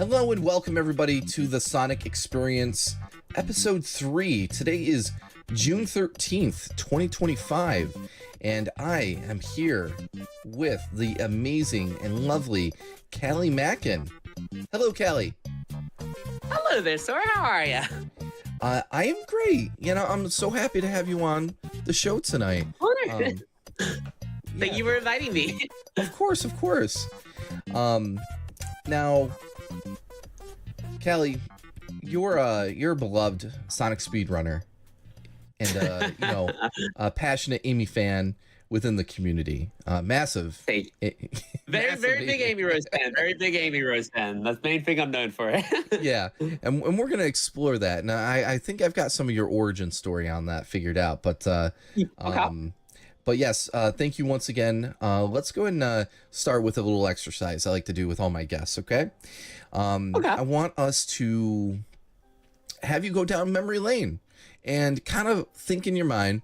Hello and welcome everybody to the Sonic Experience episode 3. Today is June 13th, 2025, and I am here with the amazing and lovely CallieMacN. Hello, Callie. Hello there, sir. How are you? I am great. I'm so happy to have you on the show tonight. Thank you for inviting me. Of course. Now, Callie, you're a beloved Sonic speedrunner and a passionate Amy fan within the community. Massive. Very big Amy Rose fan. Very big Amy Rose fan. That's the main thing I'm known for. Yeah, and we're gonna explore that. Now, I think I've got some of your origin story on that figured out, but Okay. But yes, thank you once again. Let's go and start with a little exercise I like to do with all my guests, okay? Okay. I want us to have you go down memory lane and kind of think in your mind,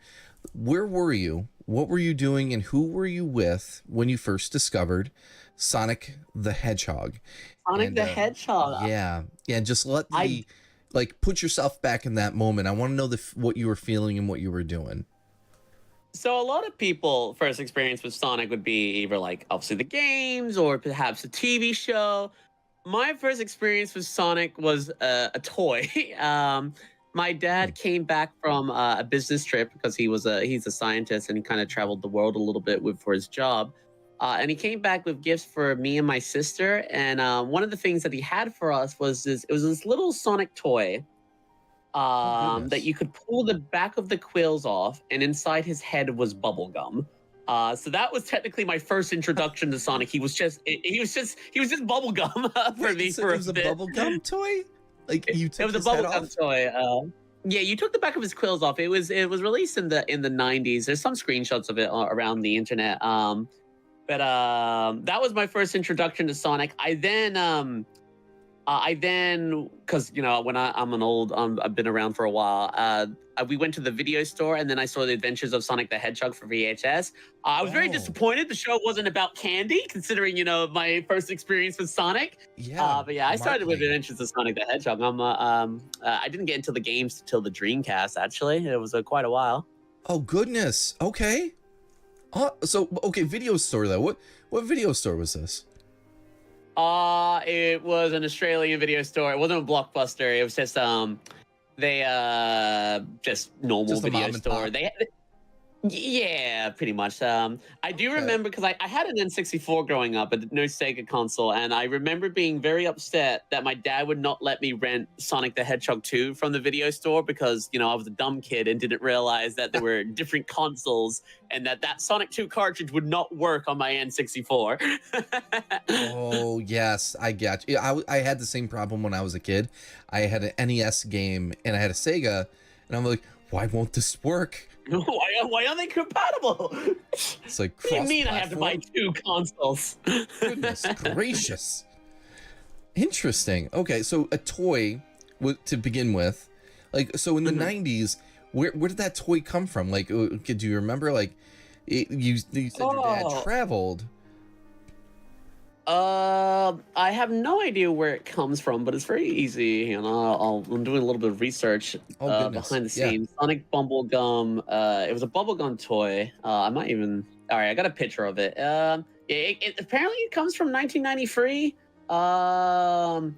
where were you? What were you doing? And who were you with when you first discovered Sonic the Hedgehog? Sonic the Hedgehog. Yeah. Just let put yourself back in that moment. I want to know what you were feeling and what you were doing. So a lot of people first experience with Sonic would be either like obviously the games or perhaps a TV show. My first experience with Sonic was a toy. My dad came back from a business trip because he's a scientist and he kind of traveled the world a little bit for his job. And he came back with gifts for me and my sister. And one of the things that he had for us was this little Sonic toy that you could pull the back of the quills off, and inside his head was bubble gum. So that was technically my first introduction to Sonic. He was just bubble gum for me. So it was a bubble gum toy? Like you took it was a bubble gum toy. Yeah, you took the back of his quills off. It was released in the 90s. There's some screenshots of it around the internet. But that was my first introduction to Sonic. I then because when I've been around for a while. We went to the video store and then I saw the Adventures of Sonic the Hedgehog for VHS. I was very disappointed the show wasn't about candy, considering my first experience with Sonic. Yeah, but yeah, I started with Adventures of Sonic the Hedgehog. I didn't get into the games until the Dreamcast. Actually, it was quite a while. Oh goodness. Okay. Video store though. What video store was this? It was an Australian video store. It wasn't a Blockbuster. It was just just normal video store. Yeah, pretty much. I do remember because I had an N64 growing up, but no Sega console, and I remember being very upset that my dad would not let me rent Sonic the Hedgehog 2 from the video store because I was a dumb kid and didn't realize that there were different consoles and that Sonic 2 cartridge would not work on my N64. Oh yes, I got you. I had the same problem when I was a kid. I had an NES game and I had a Sega, and I'm like, why won't this work? Why aren't they compatible? It's like, what do you mean I have to buy 2 consoles? Goodness gracious. Interesting. Okay, so a toy to begin with. So in the 90s, where did that toy come from? Do you remember? You said your dad traveled. I have no idea where it comes from, but it's very easy. I'm doing a little bit of research behind the scenes. Yeah. Sonic Bubblegum. It was a bubblegum toy. I might even. All right, I got a picture of it. It apparently it comes from 1993. I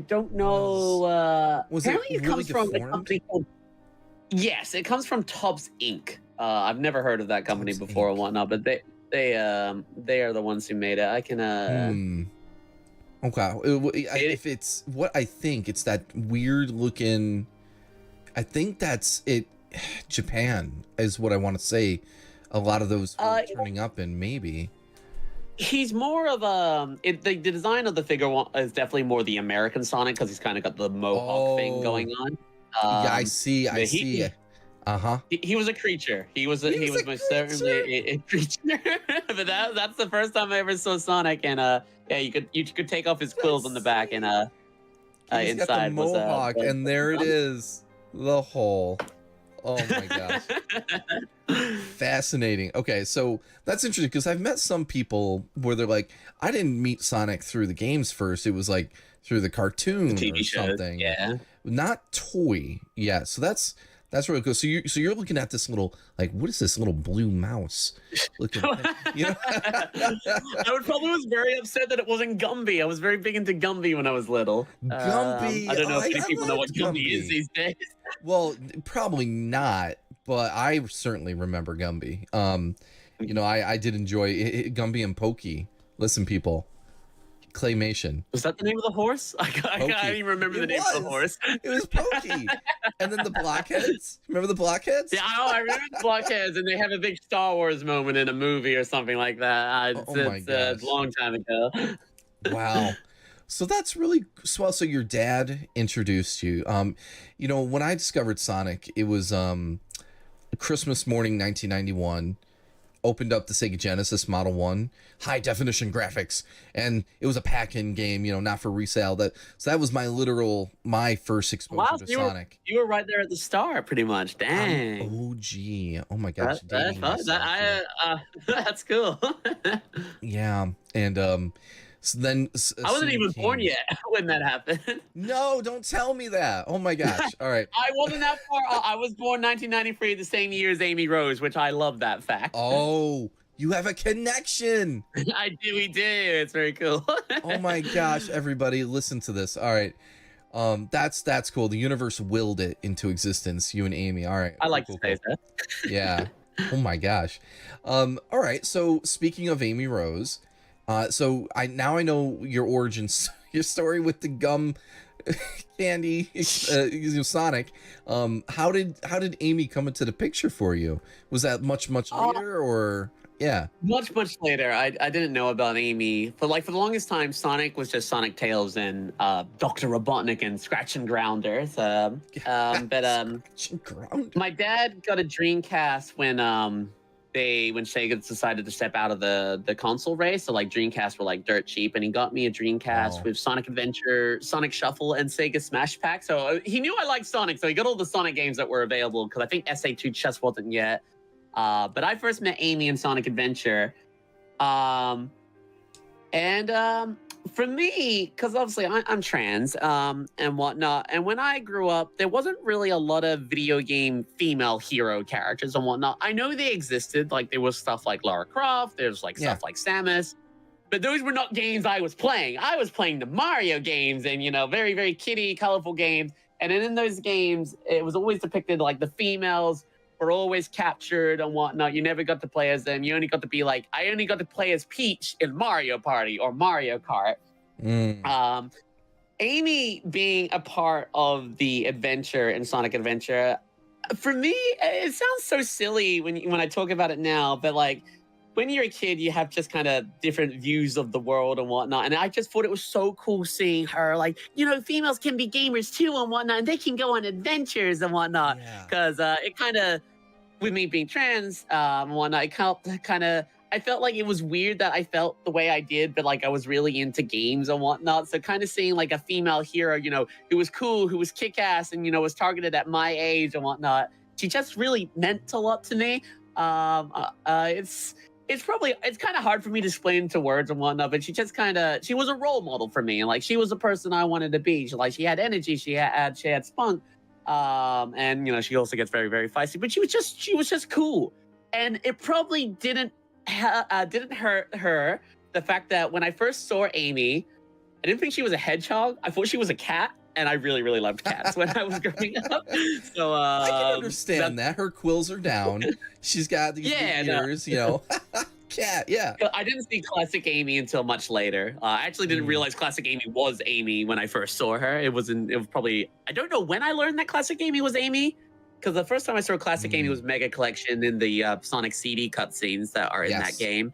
don't know. Apparently it comes from a company called. Yes, it comes from Tubbs Inc. I've never heard of that company before or whatnot, but they are the ones who made it. I can Okay. If it's what I think, it's that weird looking. I think that's it. Japan is what I want to say. A lot of those turning up in maybe. He's more of the design of the figure is definitely more the American Sonic because he's kind of got the mohawk thing going on. Yeah, I see. He was a creature. He was most certainly a creature. But that's the first time I ever saw Sonic, and you could take off his quills on the back, and he's inside got the mohawk, and there it is, the hole. Oh my gosh. Fascinating. Okay, so that's interesting because I've met some people where they're like, I didn't meet Sonic through the games first. It was like through the The cartoon TV or shows, something. yeah. Not toy. Yeah, so that's really cool. So you're looking at this little, like, what is this little blue mouse looking thing? You know? I would probably was very upset that it wasn't Gumby. I was very big into Gumby when I was little. Gumby. I don't know Oh, if any I people know what loved Gumby is Gumby. these days. Well, probably not, but I certainly remember Gumby. I did enjoy Gumby and Pokey. Listen, people, claymation. Was that the name of the horse? I can't even remember the name of the horse. It was Pokey. And then the blockheads. Remember the blockheads? Yeah, I remember the blockheads, and they have a big Star Wars moment in a movie or something like that. It's a long time ago. Wow. So that's really swell. So your dad introduced you. When I discovered Sonic, it was Christmas morning 1991. Opened up the Sega Genesis Model 1, high definition graphics, and it was a pack-in game, not for resale. So that was my first exposure to Sonic. You were right there at the start, pretty much. Dang. OG. Oh my gosh. That's fun. That's cool. Yeah. And so then I wasn't even born yet when that happened. No, don't tell me that. Oh my gosh. All right. I wasn't that far. I was born 1993, the same year as Amy Rose, which I love that fact. Oh, you have a connection. I do. We do. It's very cool. Oh my gosh, everybody, listen to this. All right. That's cool. The universe willed it into existence, you and Amy. All right. I like to say that. Yeah. Oh my gosh. All right. So speaking of Amy Rose, so I know your origins, your story with the gum candy, Sonic. How did Amy come into the picture for you? Was that much later, or yeah? Much later. I didn't know about Amy, but for the longest time, Sonic was just Sonic Tails and Dr. Robotnik and Scratch and Grounder. So, my dad got a Dreamcast when Sega decided to step out of the console race. So Dreamcasts were dirt cheap, and he got me a Dreamcast with Sonic Adventure, Sonic Shuffle, and Sega Smash Pack. So he knew I liked Sonic, so he got all the Sonic games that were available, because I think SA2 Chess wasn't yet. But I first met Amy in Sonic Adventure. For me, because obviously I'm trans and whatnot, and when I grew up, there wasn't really a lot of video game female hero characters and whatnot. I know they existed, there was stuff like Lara Croft, there's stuff like Samus, but those were not games I was playing. I was playing the Mario games and, very, very kiddie, colorful games. And then in those games, it was always depicted the females were always captured and whatnot. You never got to play as them. You only got to be I only got to play as Peach in Mario Party or Mario Kart. Amy being a part of the adventure in Sonic Adventure, for me, it sounds so silly when I talk about it now, but when you're a kid, you have just kind of different views of the world and whatnot. And I just thought it was so cool seeing her, females can be gamers too and whatnot, and they can go on adventures and whatnot. Because it kind of, with me being trans and whatnot, it I felt like it was weird that I felt the way I did, but I was really into games and whatnot. So kind of seeing a female hero, who was cool, who was kick-ass and, was targeted at my age and whatnot. She just really meant a lot to me. It's kind of hard for me to explain into words and whatnot, but she was a role model for me. And she was the person I wanted to be. She had energy, she had spunk. And she also gets very, very feisty, but she was just cool. And it probably didn't hurt her, the fact that when I first saw Amy, I didn't think she was a hedgehog. I thought she was a cat, and I really, really loved cats when I was growing up. So I can understand that. Her quills are down. She's got these big ears, Cat, yeah. I didn't see classic Amy until much later. I actually didn't realize classic Amy was Amy when I first saw her. It was probably, I don't know when I learned that classic Amy was Amy. Because the first time I saw Classic Amy was Mega Collection in the Sonic CD cutscenes that are in that game.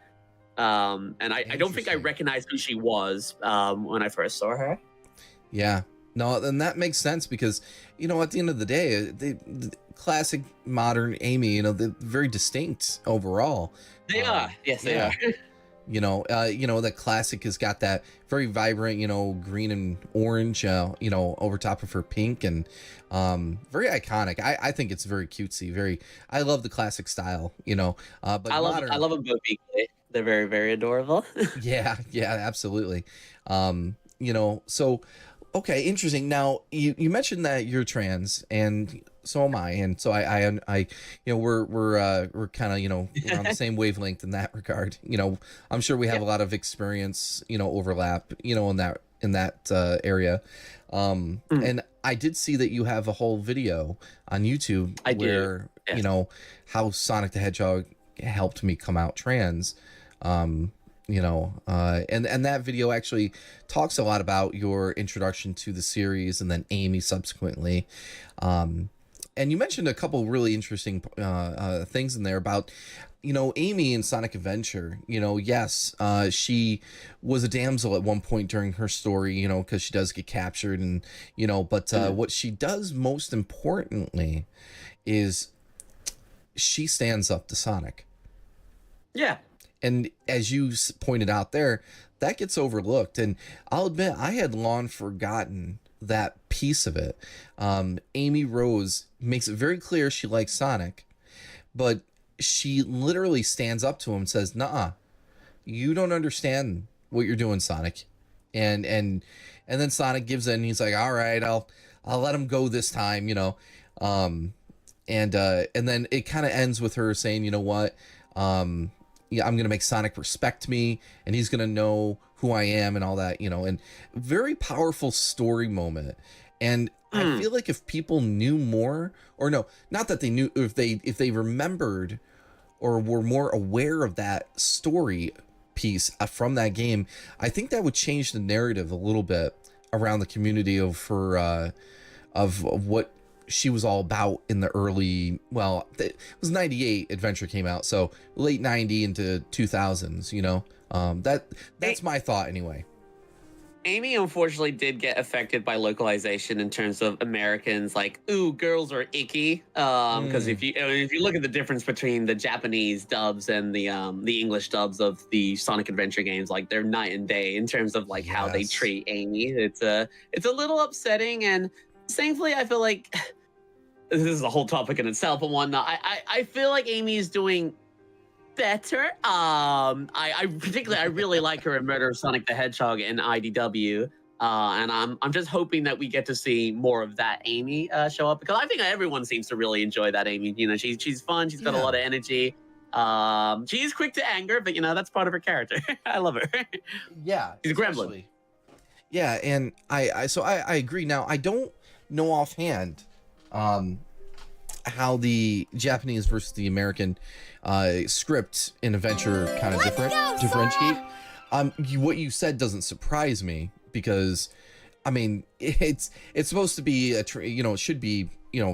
And I don't think I recognized who she was when I first saw her. Yeah. No, then that makes sense because, at the end of the day, the classic modern Amy, they're very distinct overall. They are. Yes, they are. The classic has got that very vibrant, green and orange, over top of her pink, and very iconic. I think it's very cutesy. I love the classic style, but I modern. love them both equally. They're very, very adorable. Yeah, yeah, absolutely. So okay, interesting. Now you mentioned that you're trans, and so am I, and so we're kind of we're on the same wavelength in that regard. I'm sure we have a Yeah. lot of experience, overlap, in that area. Mm, And I did see that you have a whole video on YouTube I do. where Yes. how Sonic the Hedgehog helped me come out trans. um and that video actually talks a lot about your introduction to the series, and then Amy subsequently. And you mentioned a couple really interesting things in there about Amy in Sonic Adventure. Yes, she was a damsel at one point during her story, because she does get captured, and but Mm, what she does most importantly is she stands up to Sonic. yeah. And as you pointed out there, that gets overlooked. And I'll admit, I had long forgotten that piece of it. Amy Rose makes it very clear she likes Sonic, but she literally stands up to him and says, "Nah, you don't understand what you're doing, Sonic." And then Sonic gives in. And he's like, "All right, I'll let him go this time," and then it kind of ends with her saying, "You know what? Yeah, I'm gonna make Sonic respect me, and he's gonna know who I am and all that," and very powerful story moment. And I Mm, feel like if people knew more, or no, not that they knew, if they remembered or were more aware of that story piece from that game, I think that would change the narrative a little bit around the community of her, of what she was all about in the early, well, it was 98 Adventure came out, so late 90 into 2000s. That's A- my thought anyway. Amy unfortunately did get affected by localization in terms of Americans like, ooh, girls are icky. Because Mm, if you look at the difference between the Japanese dubs and the English dubs of the Sonic Adventure games, like they're night and day in terms of like how they yes. treat Amy. It's a little upsetting, and thankfully I feel like this is a whole topic in itself and whatnot. I feel like Amy is doing better. I particularly I really like her in Murder of Sonic the Hedgehog in IDW. And I'm just hoping that we get to see more of that Amy show up, because I think everyone seems to really enjoy that Amy. She's fun. She's got a Yeah. lot of energy. She is quick to anger, but that's part of her character. I love her. Yeah, She's a gremlin. especially. Yeah, and I agree. Now, I don't know offhand um how the Japanese versus the American script in Adventure kind of differentiate. What you said doesn't surprise me, because I mean, it's supposed to be it should be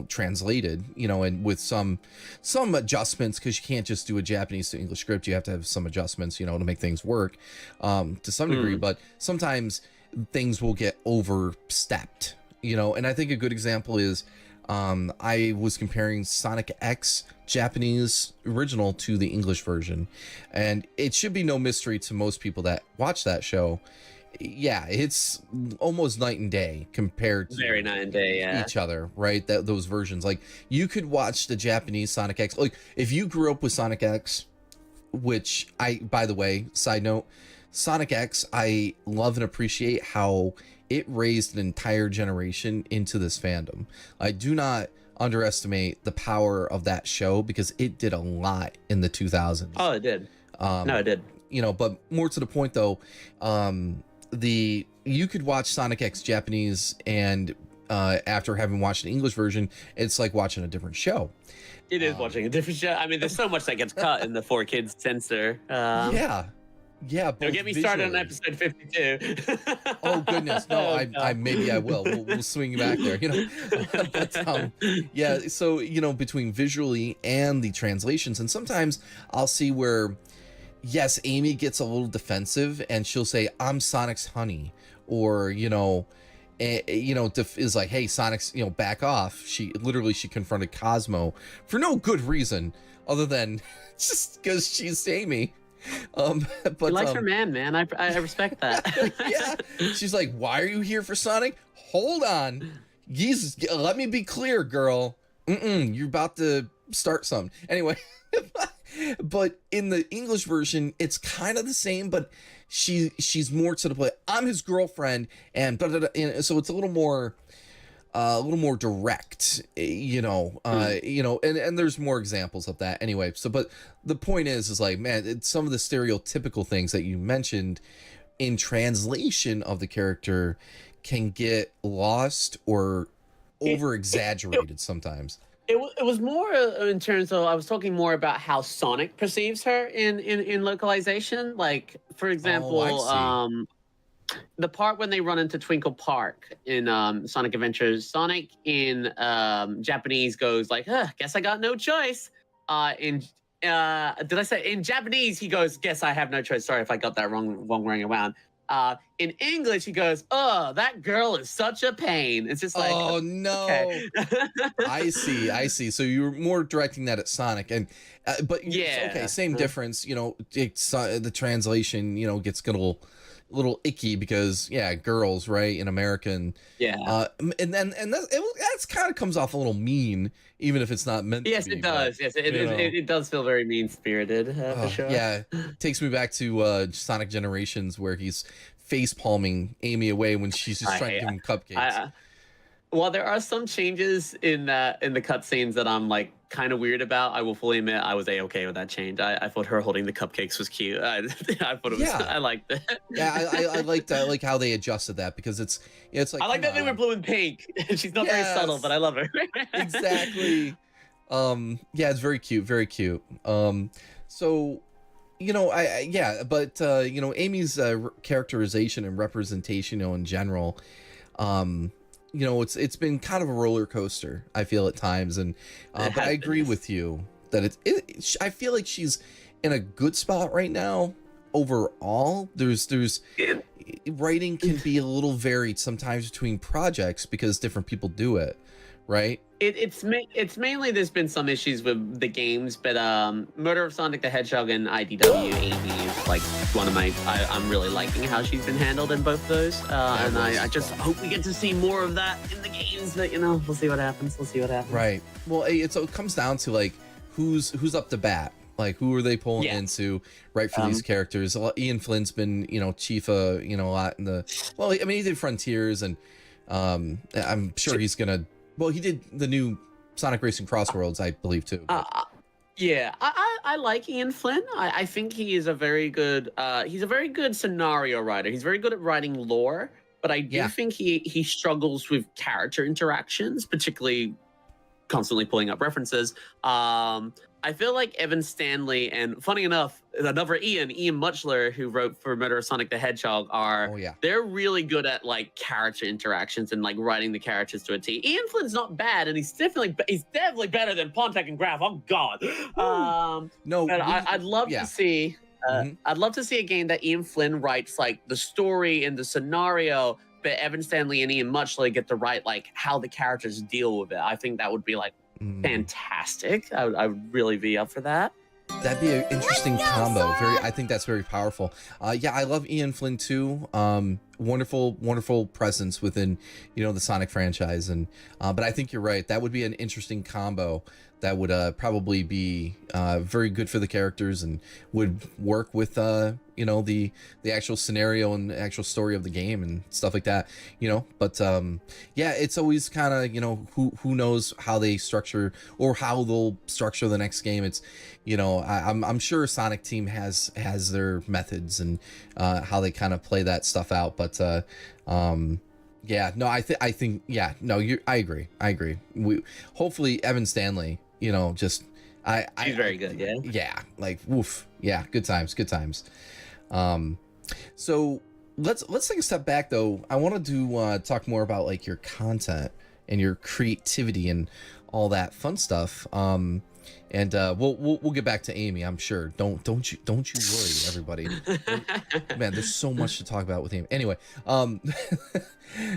translated, and with some adjustments, because you can't just do a Japanese to English script. You have to have some adjustments, to make things work to some degree. Mm. But sometimes things will get overstepped, and I think a good example is I was comparing Sonic X Japanese original to the English version, and it should be no mystery to most people that watch that show. Yeah, it's almost night and day compared Very to night and day. Yeah. each other, right? That those versions, like, you could watch the Japanese Sonic X, like if you grew up with Sonic X, which by the way, side note, Sonic X, I love and appreciate how it raised an entire generation into this fandom. I do not underestimate the power of that show, because it did a lot in the 2000s. Oh, it did. No, Um, it did. but more to the point though, you could watch Sonic X Japanese, and after having watched the English version, it's like watching a different show. It is Um, watching a different show. I mean, there's so much that gets cut in the 4 kids censor. yeah, yeah, Don't both get me started on visually. episode 52. Oh goodness, no, Oh, I God. maybe I will. We'll swing back there, but yeah. So between visually and the translations, and sometimes I'll see where, yes, Amy gets a little defensive, and she'll say, "I'm Sonic's honey," or is like, "Hey, Sonic's, back off." She confronted Cosmo for no good reason other than just because she's Amy. She but likes her man. I respect that. yeah, she's like, why are you here for Sonic? Hold on, let me be clear, girl. You're about to start something. Anyway, but in the English version, it's kind of the same, but she's more to the point. I'm his girlfriend, and and so it's a little more direct, and there's more examples of that anyway. So, but the point is like, man, it's some of the stereotypical things that you mentioned in translation of the character can get lost or over exaggerated sometimes. It was more in terms of, I was talking more about how Sonic perceives her in localization. Like, for example, the part when they run into Twinkle Park in Sonic Adventures, Sonic in Japanese goes like, guess I got no choice. Did I say in Japanese he goes, guess I have no choice. Sorry if I got that wrong way around. In English he goes, oh, that girl is such a pain. It's just like, oh no. Okay. I see. So you were more directing that at Sonic, and but yeah, okay, same difference. It's the translation, gets a little icky because girls, right, in American, and that's kind of comes off a little mean, even if it's not meant yes to be. It does. Yes, it does feel very mean spirited, for sure. Yeah, takes me back to Sonic Generations, where he's face palming Amy away when she's just trying to give him cupcakes. While there are some changes in the cutscenes that I'm like kind of weird about, I will fully admit I was okay with that change. I thought her holding the cupcakes was cute. I thought it was. I liked it. Yeah, I liked how they adjusted that, because it's like, I like that they were blue and pink. She's not very subtle, but I love her. Exactly. Yeah, it's very cute, very cute. So, but Amy's characterization and representation, in general, it's been kind of a roller coaster, I feel, at times, and but I agree with you that I feel like she's in a good spot right now. Overall, there's writing can be a little varied sometimes between projects because different people do it, right? It's mainly there's been some issues with the games, but Murder of Sonic the Hedgehog and IDW Amy is like one of my. I'm really liking how she's been handled in both those, and I just hope we get to see more of that in the games. But we'll see what happens. Right. Well, it comes down to like who's up to bat. Like, who are they pulling into, right, for these characters? Ian Flynn's been, Chifa, a lot in the. Well, I mean, he did Frontiers, and I'm sure he's gonna. Well, he did the new Sonic Racing Crossworlds, I believe, too. Yeah, I like Ian Flynn. I think he is a very good. He's a very good scenario writer. He's very good at writing lore, but I do think he struggles with character interactions, particularly constantly pulling up references. I feel like Evan Stanley and, funny enough, another Ian Muchler, who wrote for Murder of Sonic the Hedgehog, they're really good at like character interactions and like writing the characters to a T. Ian Flynn's not bad, and he's definitely better than Pontek and Graf. Oh God. I'd love to see. I'd love to see a game that Ian Flynn writes like the story and the scenario, but Evan Stanley and Ian Muchler get to write like how the characters deal with it. I think that would be like fantastic. I would really be up for that. That'd be an interesting combo. I think that's very powerful. I love Ian Flynn too. Wonderful presence within, the Sonic franchise, and but I think you're right. That would be an interesting combo that would probably be very good for the characters and would work with the actual scenario and the actual story of the game and stuff like that. But it's always kind of who knows how they structure or how they'll structure the next game. It's I'm sure Sonic Team has their methods and how they kind of play that stuff out, but I agree. We hopefully Evan Stanley, he's very good. Good times. So let's take a step back though. I wanted to talk more about like your content and your creativity and all that fun stuff. And we'll get back to Amy, I'm sure. Don't you worry, everybody. Man, there's so much to talk about with Amy. Anyway,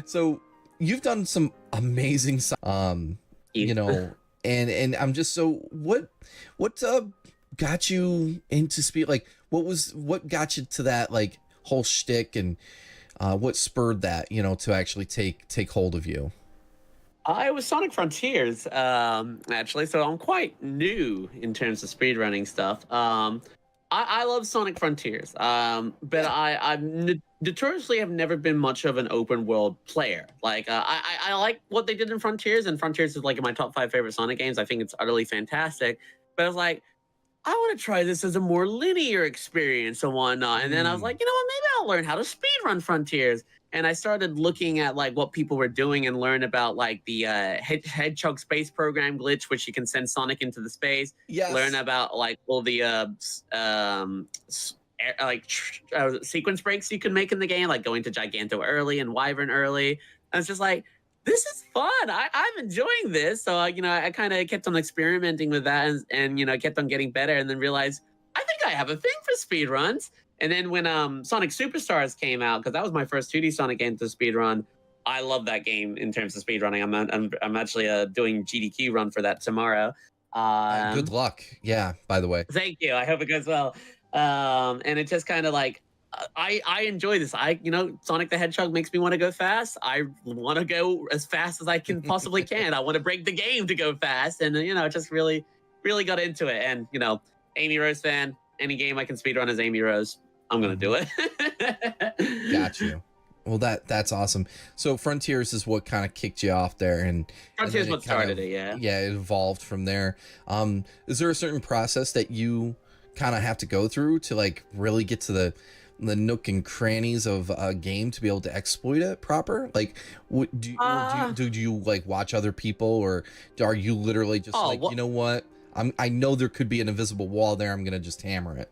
so you've done some amazing and I'm just so what got you into speed? Like, what got you to that like whole shtick, and what spurred that, to actually take hold of you? It was Sonic Frontiers, actually. So I'm quite new in terms of speedrunning stuff. I love Sonic Frontiers, but Yeah. I notoriously have never been much of an open world player. Like, I like what they did in Frontiers, and Frontiers is like in my top 5 favorite Sonic games. I think it's utterly fantastic. But I was like, I want to try this as a more linear experience and whatnot. And then I was Mm. like, you know what? Maybe I'll learn how to speedrun Frontiers. And I started looking at like what people were doing and learn about like the Hedgehog space program glitch, which you can send Sonic into the space. Learn Yes. about like all the sequence breaks you can make in the game, like going to Giganto early and Wyvern early. I was just like, this is fun. I'm enjoying this. So, I kind of kept on experimenting with that and kept on getting better and then realized I think I have a thing for speed runs. And then when Sonic Superstars came out, because that was my first 2D Sonic game to speed run, I love that game in terms of speed running. I'm actually doing GDQ run for that tomorrow. Good luck. Yeah, by the way. Thank you. I hope it goes well. And it just kind of like I enjoy this. Sonic the Hedgehog makes me want to go fast. I want to go as fast as I can possibly can. I want to break the game to go fast, and just really, really got into it. And Amy Rose fan. Any game I can speedrun as Amy Rose, I'm gonna do it. Got you. Well, that's awesome. So Frontiers is what kind of kicked you off there, and Frontiers then what started it, yeah. Yeah, it evolved from there. Is there a certain process that you kind of have to go through to like really get to the nook and crannies of a game to be able to exploit it proper? Like, do you like watch other people, or are you literally just you know what? I know there could be an invisible wall there. I'm gonna just hammer it.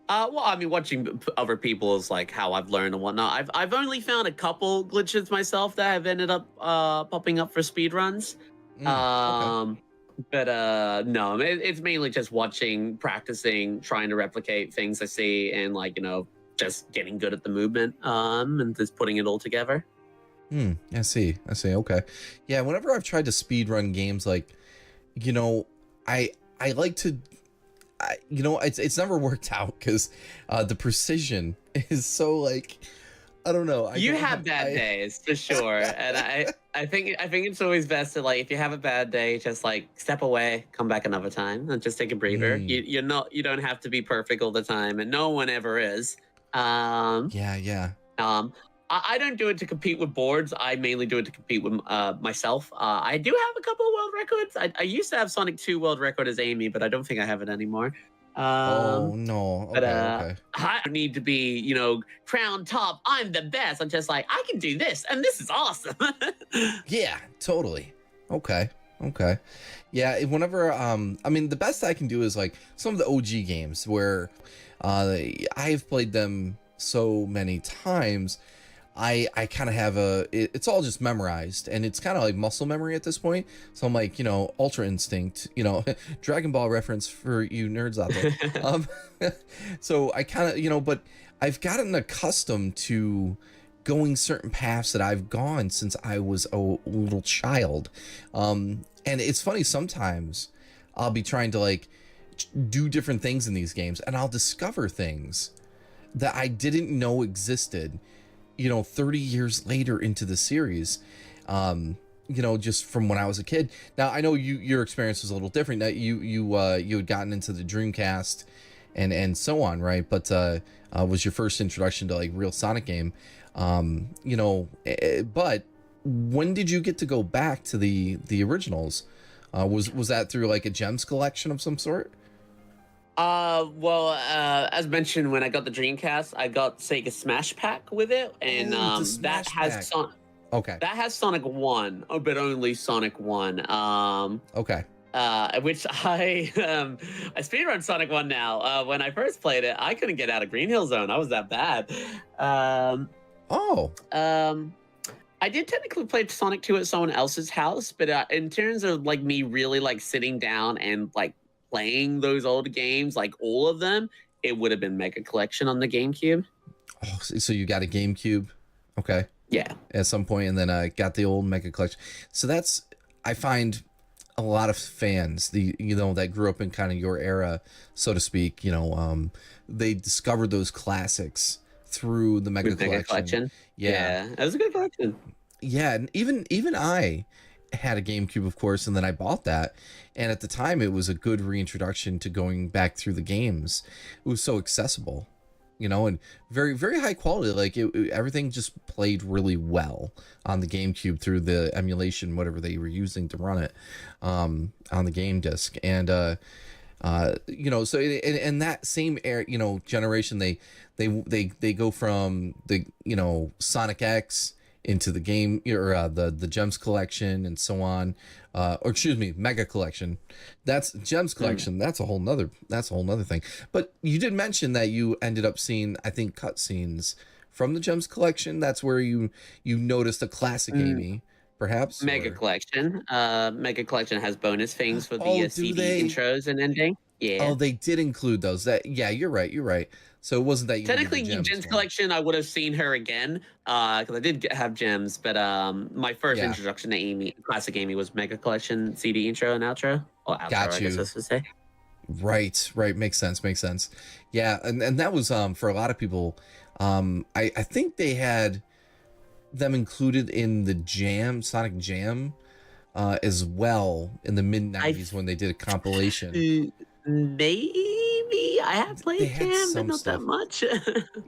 Well, I mean, watching other people is like how I've learned and whatnot. I've only found a couple glitches myself that have ended up popping up for speedruns. Okay. But no, it's mainly just watching, practicing, trying to replicate things I see, and just getting good at the movement, and just putting it all together. I see. Okay. Yeah, whenever I've tried to speedrun games, like, I like to, it's never worked out because the precision is so like, I don't know. You have bad days for sure, and I think it's always best to like, if you have a bad day, just like step away, come back another time, and just take a breather. You don't have to be perfect all the time, and no one ever is. Yeah. I don't do it to compete with boards. I mainly do it to compete with myself. I do have a couple of world records. I used to have Sonic 2 world record as Amy, but I don't think I have it anymore. Oh no. Okay, okay. I don't need to be, crown top. I'm the best. I'm just like, I can do this, and this is awesome. Yeah, totally. Okay. Yeah, whenever I mean, the best I can do is like some of the OG games where I've played them so many times. I kind of have it's all just memorized, and it's kind of like muscle memory at this point. So I'm like, Ultra Instinct, Dragon Ball reference for you nerds out there. So I kind of, but I've gotten accustomed to going certain paths that I've gone since I was a little child. And it's funny, sometimes I'll be trying to like do different things in these games, and I'll discover things that I didn't know existed 30 years later into the series, just from when I was a kid. Now I know your experience was a little different. That you had gotten into the Dreamcast and so on, right? But was your first introduction to like real Sonic game. But when did you get to go back to the originals? Was that through like a gems collection of some sort? As mentioned, when I got the Dreamcast, I got Sega Smash Pack with it, and that has Okay. That has Sonic 1, but only Sonic 1. Okay. Which I speedrun Sonic 1 now. When I first played it, I couldn't get out of Green Hill Zone. I was that bad. I did technically play Sonic 2 at someone else's house, but in terms of like me really like sitting down and like playing those old games, like all of them, it would have been Mega Collection on the GameCube. Oh, so you got a GameCube? Okay. Yeah. At some point, and then got the old Mega Collection. So that's, I find, a lot of fans, that grew up in kind of your era, so to speak, they discovered those classics through the Mega With Mega Collection. Collection. Yeah. Yeah, that was a good collection. Yeah, and even I had a GameCube, of course, and then I bought that. And at the time, it was a good reintroduction to going back through the games. It was so accessible, and very, very high quality. Like everything just played really well on the GameCube through the emulation, whatever they were using to run it, on the game disc. And so in that same era, generation, they go from the Sonic X into the game, or the Gems collection and so on, or excuse me, Mega Collection. That's Gems collection. That's a whole nother thing. But you did mention that you ended up seeing, I think, cutscenes from the Gems collection. That's where you noticed a classic Amy, perhaps. Mega or... Collection. Mega Collection has bonus things for the Oh, do CD they? intros and ending. Yeah. Oh, they did include those. Yeah, you're right. So it wasn't that you Technically, needed the Gems one. Collection, I would have seen her again because I did have Gems, but my first Yeah. introduction to Amy, classic Amy, was Mega Collection CD intro and outro. Or outro, Got I you. guess I was to say. Right. Makes sense. Yeah, and that was for a lot of people. I think they had them included in the Sonic Jam, as well in the mid '90s when they did a compilation. Maybe I have They played had Jam, but some not stuff. that much.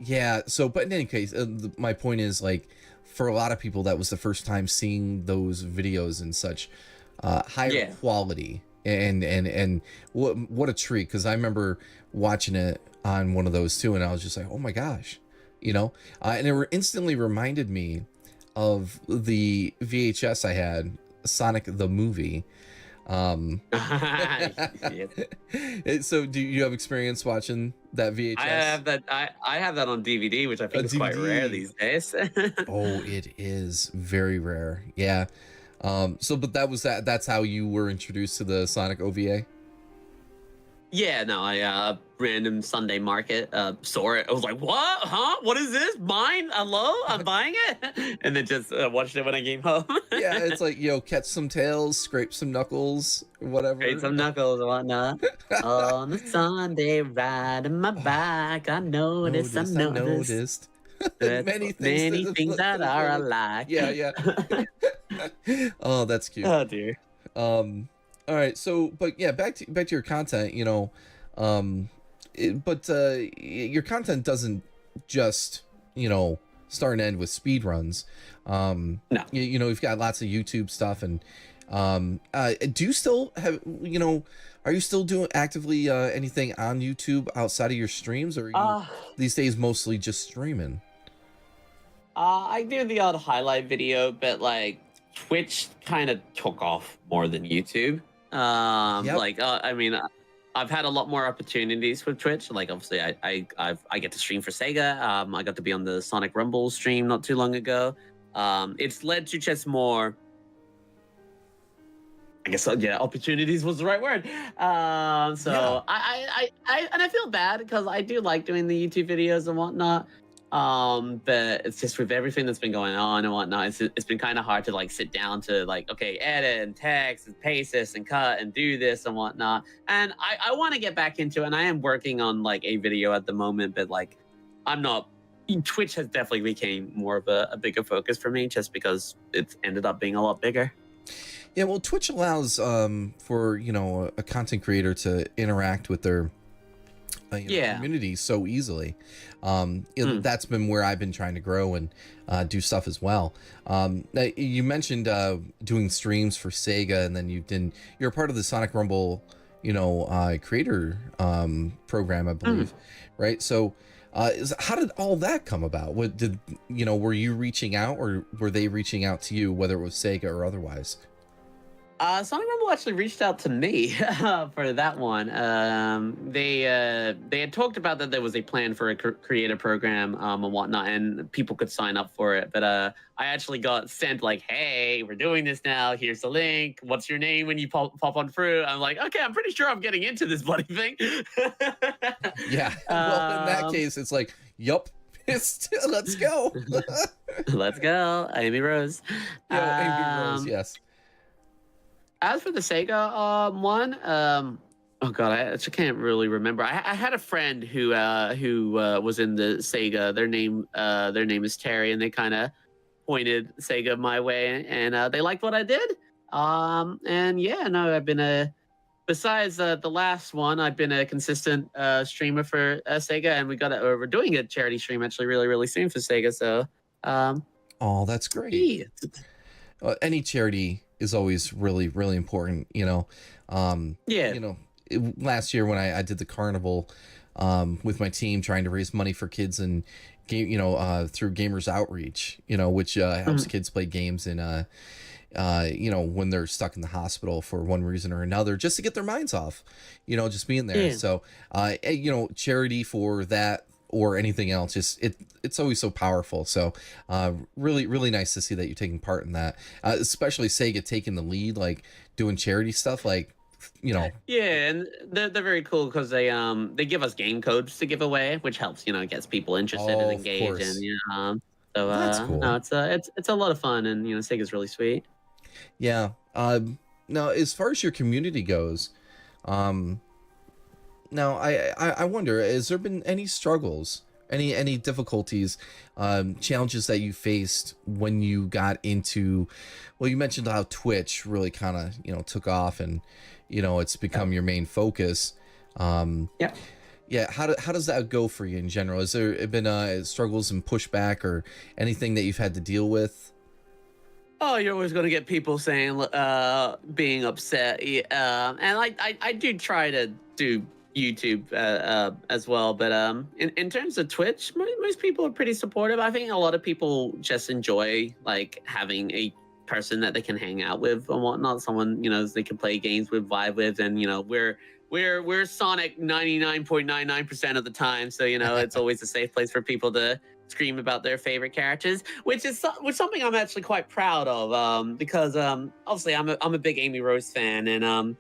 Yeah. So, but in any case, my point is, like, for a lot of people, that was the first time seeing those videos in such higher quality. And what a treat, because I remember watching it on one of those too, and I was just like, oh my gosh, and it instantly reminded me of the VHS I had, Sonic the movie. So do you have experience watching that VHS? I have that. I have that on DVD, which I think is quite rare these days. Oh, it is very rare. Yeah. But that's how you were introduced to the Sonic OVA? Yeah, no, I random Sunday market saw it. I was like, what? Huh? What is this? Mine? Hello? I'm buying it? And then just watched it when I came home. Yeah, it's like, catch some tails, scrape some knuckles, whatever. Scrape some knuckles and whatnot. On the Sunday riding my bike, I noticed. Many things that are alike. Yeah. Oh, that's cute. Oh dear. All right, so but yeah, back to your content. Your content doesn't just start and end with speed runs. No. You've got lots of YouTube stuff, and do you still have are you still doing actively anything on YouTube outside of your streams, or are you these days mostly just streaming? I do the odd highlight video, but like Twitch kind of took off more than YouTube. I mean, I've had a lot more opportunities with Twitch. Like, obviously, I get to stream for Sega. I got to be on the Sonic Rumble stream not too long ago. It's led to just more, I guess, opportunities was the right word. I feel bad because I do like doing the YouTube videos and whatnot. But it's just with everything that's been going on and whatnot, it's been kind of hard to like sit down to like, okay, edit and text and paste this and cut and do this and whatnot. And I want to get back into it, and I am working on like a video at the moment, but like Twitch has definitely became more of a bigger focus for me just because it's ended up being a lot bigger. Yeah, well, Twitch allows for a content creator to interact with their community so easily. That's been where I've been trying to grow and do stuff as well. You mentioned doing streams for Sega, and then you're a part of the Sonic Rumble creator program, I believe, right? So how did all that come about? What did were you reaching out, or were they reaching out to you, whether it was Sega or otherwise? Sonic Rumble actually reached out to me for that one. They had talked about that there was a plan for a creator program and whatnot, and people could sign up for it. But I actually got sent like, "Hey, we're doing this now. Here's the link. What's your name when you pop on through?" I'm like, "Okay, I'm pretty sure I'm getting into this bloody thing." Yeah. Well, in that case, it's like, "Yup, let's go." Let's go, Amy Rose. Yeah, Amy Rose. Yes. As for the Sega one, oh god, I actually can't really remember. I had a friend who was in the Sega. Their name is Terry, and they kind of pointed Sega my way, and they liked what I did. And yeah, no, I've been a besides the last one, I've been a consistent streamer for Sega, and we're doing a charity stream actually really soon for Sega. So um, Oh, that's great. yeah, Any charity is always really important, yeah. you know last year when I did the carnival with my team trying to raise money for kids and game through Gamers Outreach, which helps Mhm. kids play games and when they're stuck in the hospital for one reason or another, just to get their minds off, just being there. Yeah. So, charity for that or anything else, just it's always so powerful. So, really nice to see that you're taking part in that, especially Sega taking the lead, like doing charity stuff, like, you know, Yeah, and they're very cool because they give us game codes to give away, which helps gets people interested and oh, of engaged, and course. so Well, that's no, cool. it's a lot of fun, and Sega's really sweet. Yeah. Now, as far as your community goes, um, now I wonder, has there been any struggles, any difficulties, challenges that you faced when you got into? Well, you mentioned how Twitch really kind of took off, and it's become your main focus. Um, Yeah. yeah. How does that go for you in general? Has there been struggles and pushback or anything that you've had to deal with? Oh, you're always going to get people saying, being upset. And I do try to do YouTube as well. But in terms of Twitch, most people are pretty supportive. I think a lot of people just enjoy like having a person that they can hang out with and whatnot. Someone, they can play games with, vibe with. And, we're Sonic 99.99% of the time. So, it's always a safe place for people to scream about their favorite characters, which something I'm actually quite proud of, because obviously I'm a big Amy Rose fan, and I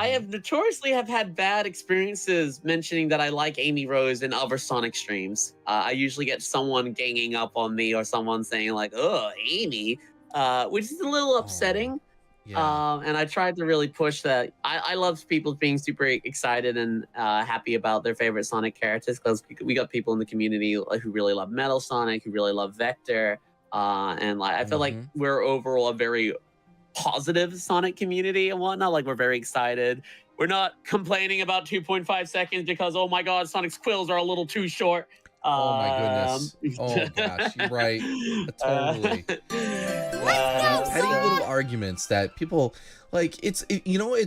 Hmm. have notoriously have had bad experiences mentioning that I like Amy Rose in other Sonic streams. I usually get someone ganging up on me or someone saying like, "Oh, Amy," which is a little Oh, upsetting. yeah. And I tried to really push that. I love people being super excited and happy about their favorite Sonic characters, because we got people in the community who really love Metal Sonic, who really love Vector, and like I feel like Hmm. we're overall a very positive Sonic community and whatnot. Like we're very excited. We're not complaining about 2.5 seconds because oh my god, Sonic's quills are a little too short. Oh my Um, goodness. Oh gosh, you're right. uh, Totally. The petty little so arguments that people like, it's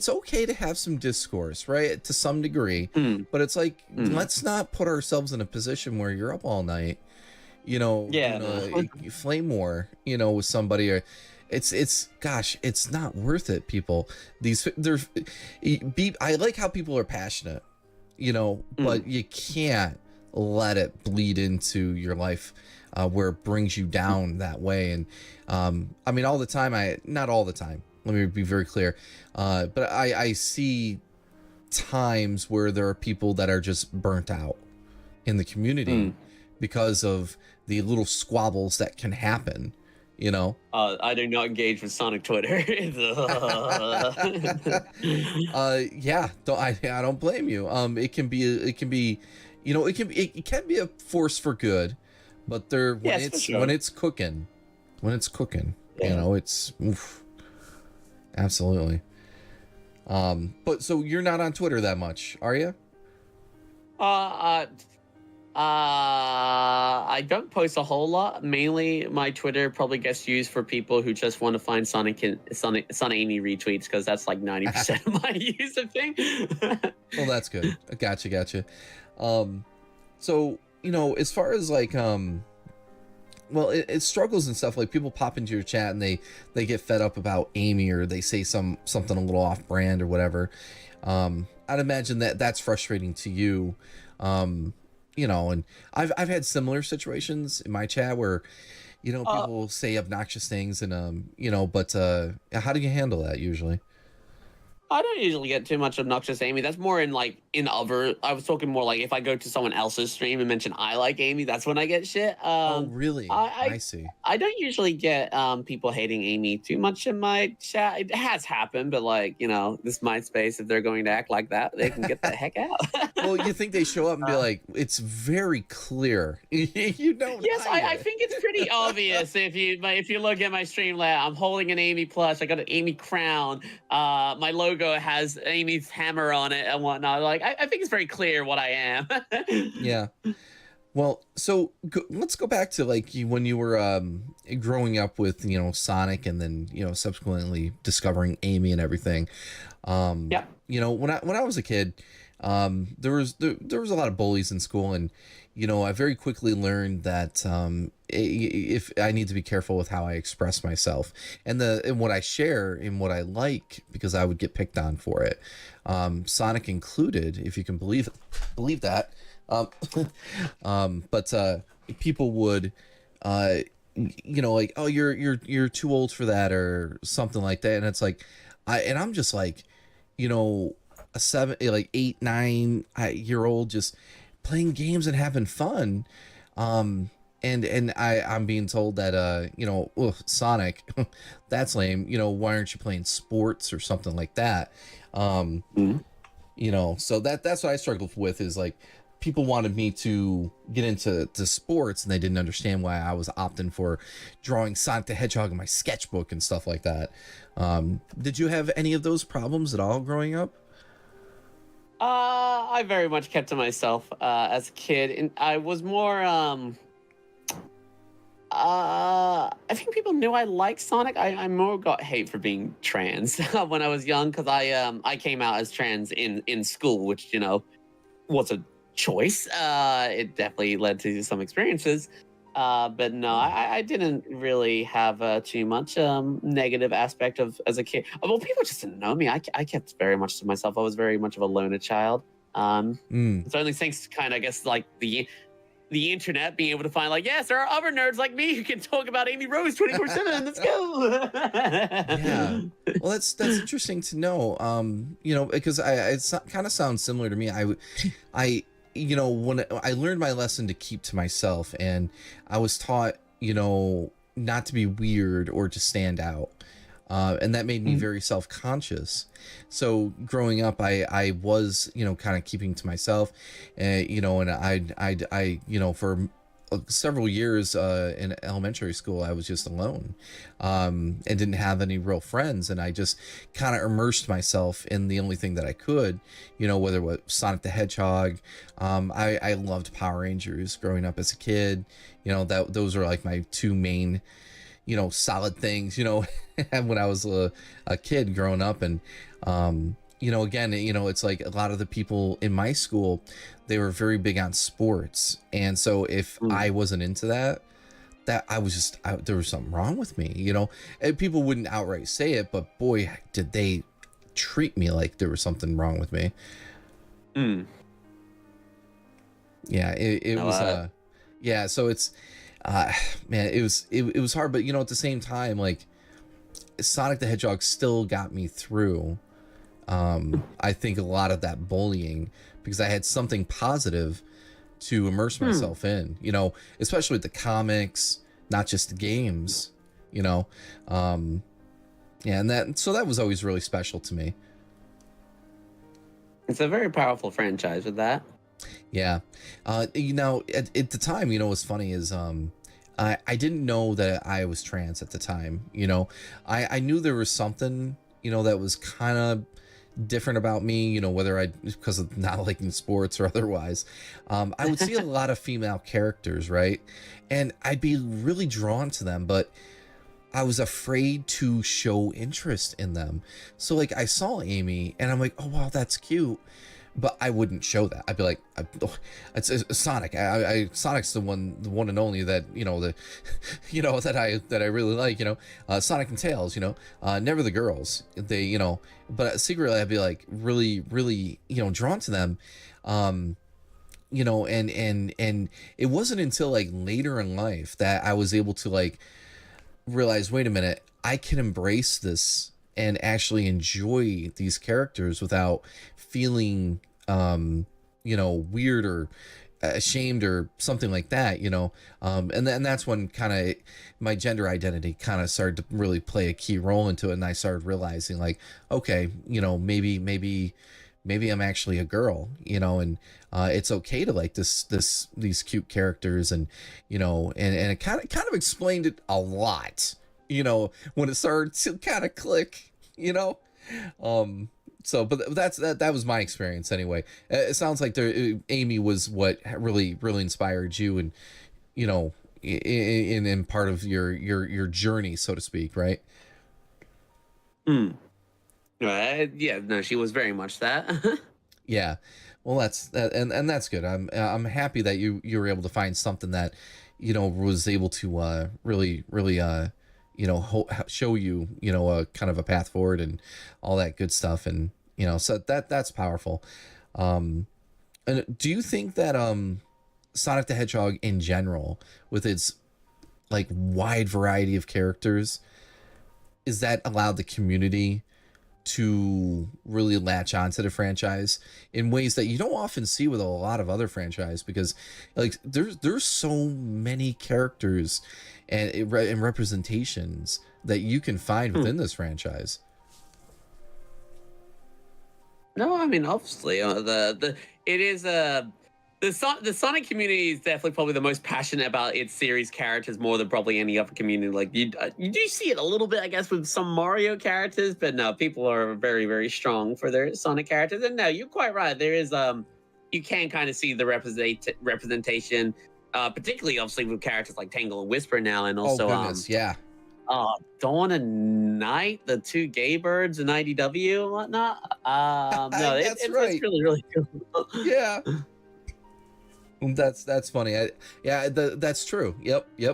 okay to have some discourse, right? To some degree, mm, but it's like, mm. let's not put ourselves in a position where you're up all night, Yeah, doing no. a flame war, with somebody, or it's gosh, it's not worth it, people. I like how people are passionate, Mm. but you can't let it bleed into your life, where it brings you down that way. And I mean, all the time, not all the time, let me be very clear, but I see times where there are people that are just burnt out in the community Mm. because of the little squabbles that can happen, you know. I do not engage with Sonic Twitter. Yeah, I don't blame you. It can be a force for good, but there Yes, for sure. when it's cooking, Yeah. it's oof, absolutely. But so you're not on Twitter that much, are you? Uh, uh, I don't post a whole lot. Mainly, my Twitter probably gets used for people who just want to find Sonic Amy retweets, because that's like 90% of my user thing. Well, that's good. Gotcha. Um, so as far as like well, it struggles and stuff, like people pop into your chat and they get fed up about Amy, or they say something a little off brand or whatever. I'd imagine that that's frustrating to you. um and I've had similar situations in my chat where uh, people say obnoxious things, and but how do you handle that usually? I don't usually get too much obnoxious Amy. That's more in like I was talking more like if I go to someone else's stream and mention I like Amy, that's when I get shit. Oh, really? I I see. I don't usually get people hating Amy too much in my chat. It has happened, but like, this MySpace, if they're going to act like that, they can get the heck out. Well, you think they show up and be like, it's very clear. You don't Yes, hide I it. think it's pretty obvious if you look at my stream layout. I'm holding an Amy plush. I got an Amy crown. My logo has Amy's hammer on it and whatnot. Like I think it's very clear what I am. Yeah. Well, so let's go back to like when you were growing up with Sonic, and then subsequently discovering Amy and everything. Yeah. When I was a kid, there was a lot of bullies in school, and I very quickly learned that if I need to be careful with how I express myself and what I share and what I like, because I would get picked on for it, Sonic included, if you can believe that. But people would like, oh, you're too old for that or something like that, and it's like I'm just like a 8, 9 year old just playing games and having fun, and I'm being told that Sonic, that's lame, why aren't you playing sports or something like that. So that's what I struggled with, is like people wanted me to get into sports, and they didn't understand why I was opting for drawing Sonic the Hedgehog in my sketchbook and stuff like that. Did you have any of those problems at all growing up? I very much kept to myself as a kid, and I was more. I think people knew I liked Sonic. I more got hate for being trans when I was young, because I came out as trans in school, which was a choice. It definitely led to some experiences. But no, I didn't really have too much negative aspect of as a kid. Well, people just didn't know me. I kept very much to myself. I was very much of a loner child. It's only thanks to kind of, I guess, like the internet being able to find, like, yes, there are other nerds like me who can talk about Amy Rose 24/7. Let's go. Yeah. Well, that's interesting to know. Because it kind of sounds similar to me. I when I learned my lesson to keep to myself, and I was taught, not to be weird or to stand out. And that made me very self-conscious. So growing up, I was, kind of keeping to myself, and I for several years in elementary school, I was just alone, and didn't have any real friends, and I just kind of immersed myself in the only thing that I could, whether it was Sonic the Hedgehog. I loved Power Rangers growing up as a kid. Those are like my two main solid things, when I was a kid growing up. And again, it's like a lot of the people in my school, they were very big on sports, and so if I wasn't into that I was just there was something wrong with me, and people wouldn't outright say it, but boy, did they treat me like there was something wrong with me. Yeah, it was yeah, so it's man, it was hard, but at the same time, like, Sonic the Hedgehog still got me through, I think, a lot of that bullying, because I had something positive to immerse myself in, especially with the comics, not just the games, yeah, and that was always really special to me. It's a very powerful franchise with that. Yeah. At the time, what's funny is I didn't know that I was trans at the time. I knew there was something, that was kind of different about me, whether because of not liking sports or otherwise. I would see a lot of female characters, right? And I'd be really drawn to them, but I was afraid to show interest in them. So like, I saw Amy and I'm like, oh wow, that's cute, but I wouldn't show that. I'd be like, it's Sonic. Sonic's the one and only that that I really like. Sonic and Tails. Never the girls. They but secretly I'd be like really really drawn to them. And it wasn't until like later in life that I was able to like realize, wait a minute, I can embrace this and actually enjoy these characters without feeling weird or ashamed or something like that, and then that's when kind of my gender identity kind of started to really play a key role into it, and I started realizing like, okay, maybe I'm actually a girl, and it's okay to like these cute characters, and and it kind of explained it a lot, when it started to kind of click, so, but that was my experience anyway. It sounds like Amy was what really inspired you, and in part of your journey, so to speak, right? Hmm. Yeah, no, she was very much that. Yeah. Well, that's that, and that's good. I'm happy that you were able to find something that was able to really show you a kind of a path forward and all that good stuff, and so that's powerful. And do you think that Sonic the Hedgehog in general, with its like wide variety of characters, is that allowed the community to really latch onto the franchise in ways that you don't often see with a lot of other franchise, because like there's so many characters and representations that you can find Hmm. within this franchise. No, I mean obviously the it is the Sonic community is definitely probably the most passionate about its series characters more than probably any other community. Like you do see it a little bit, I guess, with some Mario characters, but no, people are very strong for their Sonic characters. And no, you're quite right. There is you can kind of see the representation, particularly obviously with characters like Tangle and Whisper now, and Oh also goodness, yeah. Dawn and Night, the two gay birds in IDW and whatnot. No, That's it's right. really cool. Yeah. That's funny. That's true. Yep. Yeah,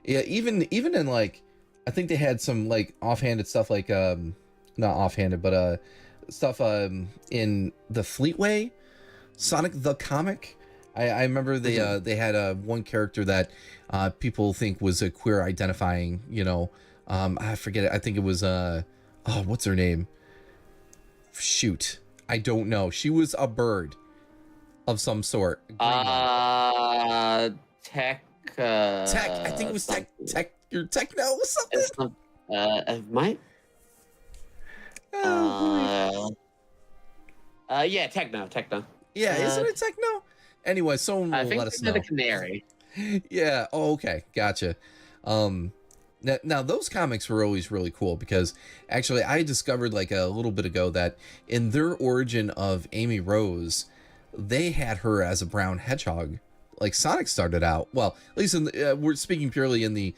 even in like, I think they had some like offhanded stuff, like not offhanded, but stuff in the Fleetway Sonic the comic. I remember they had one character that people think was a queer identifying. I forget it. I think it was what's her name? Shoot, I don't know. She was a bird of some sort. Tech. Tech. I think it was tech. Your techno or something. It's not, it might. Oh, Yeah, techno. yeah, isn't it techno? Anyway, someone I will think let us they're know. the canary. Yeah. Oh, okay. Gotcha. Now those comics were always really cool, because actually I discovered like a little bit ago that in their origin of Amy Rose, they had her as a brown hedgehog. Like Sonic started out, well, at least in we're speaking purely in the,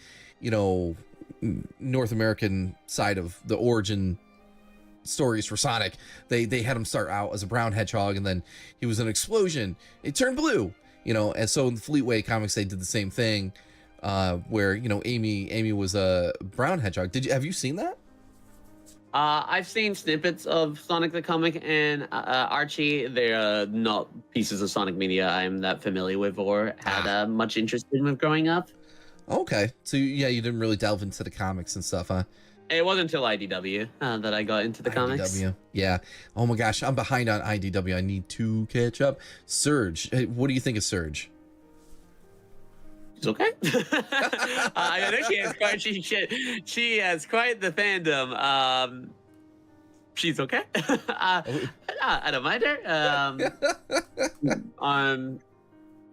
North American side of the origin stories for Sonic. They had him start out as a brown hedgehog, and then he was an explosion. It turned blue, and so in the Fleetway comics they did the same thing, where Amy was a brown hedgehog. Have you seen that? I've seen snippets of Sonic the Comic and Archie. They're not pieces of Sonic media I'm that familiar with or had much interest in with growing up. Okay, so yeah, you didn't really delve into the comics and stuff, huh? It wasn't until IDW that I got into the comics. IDW, yeah. Oh my gosh, I'm behind on IDW. I need to catch up. Surge, hey, what do you think of Surge? It's okay. I know she has quite the fandom. She's okay. I don't mind her.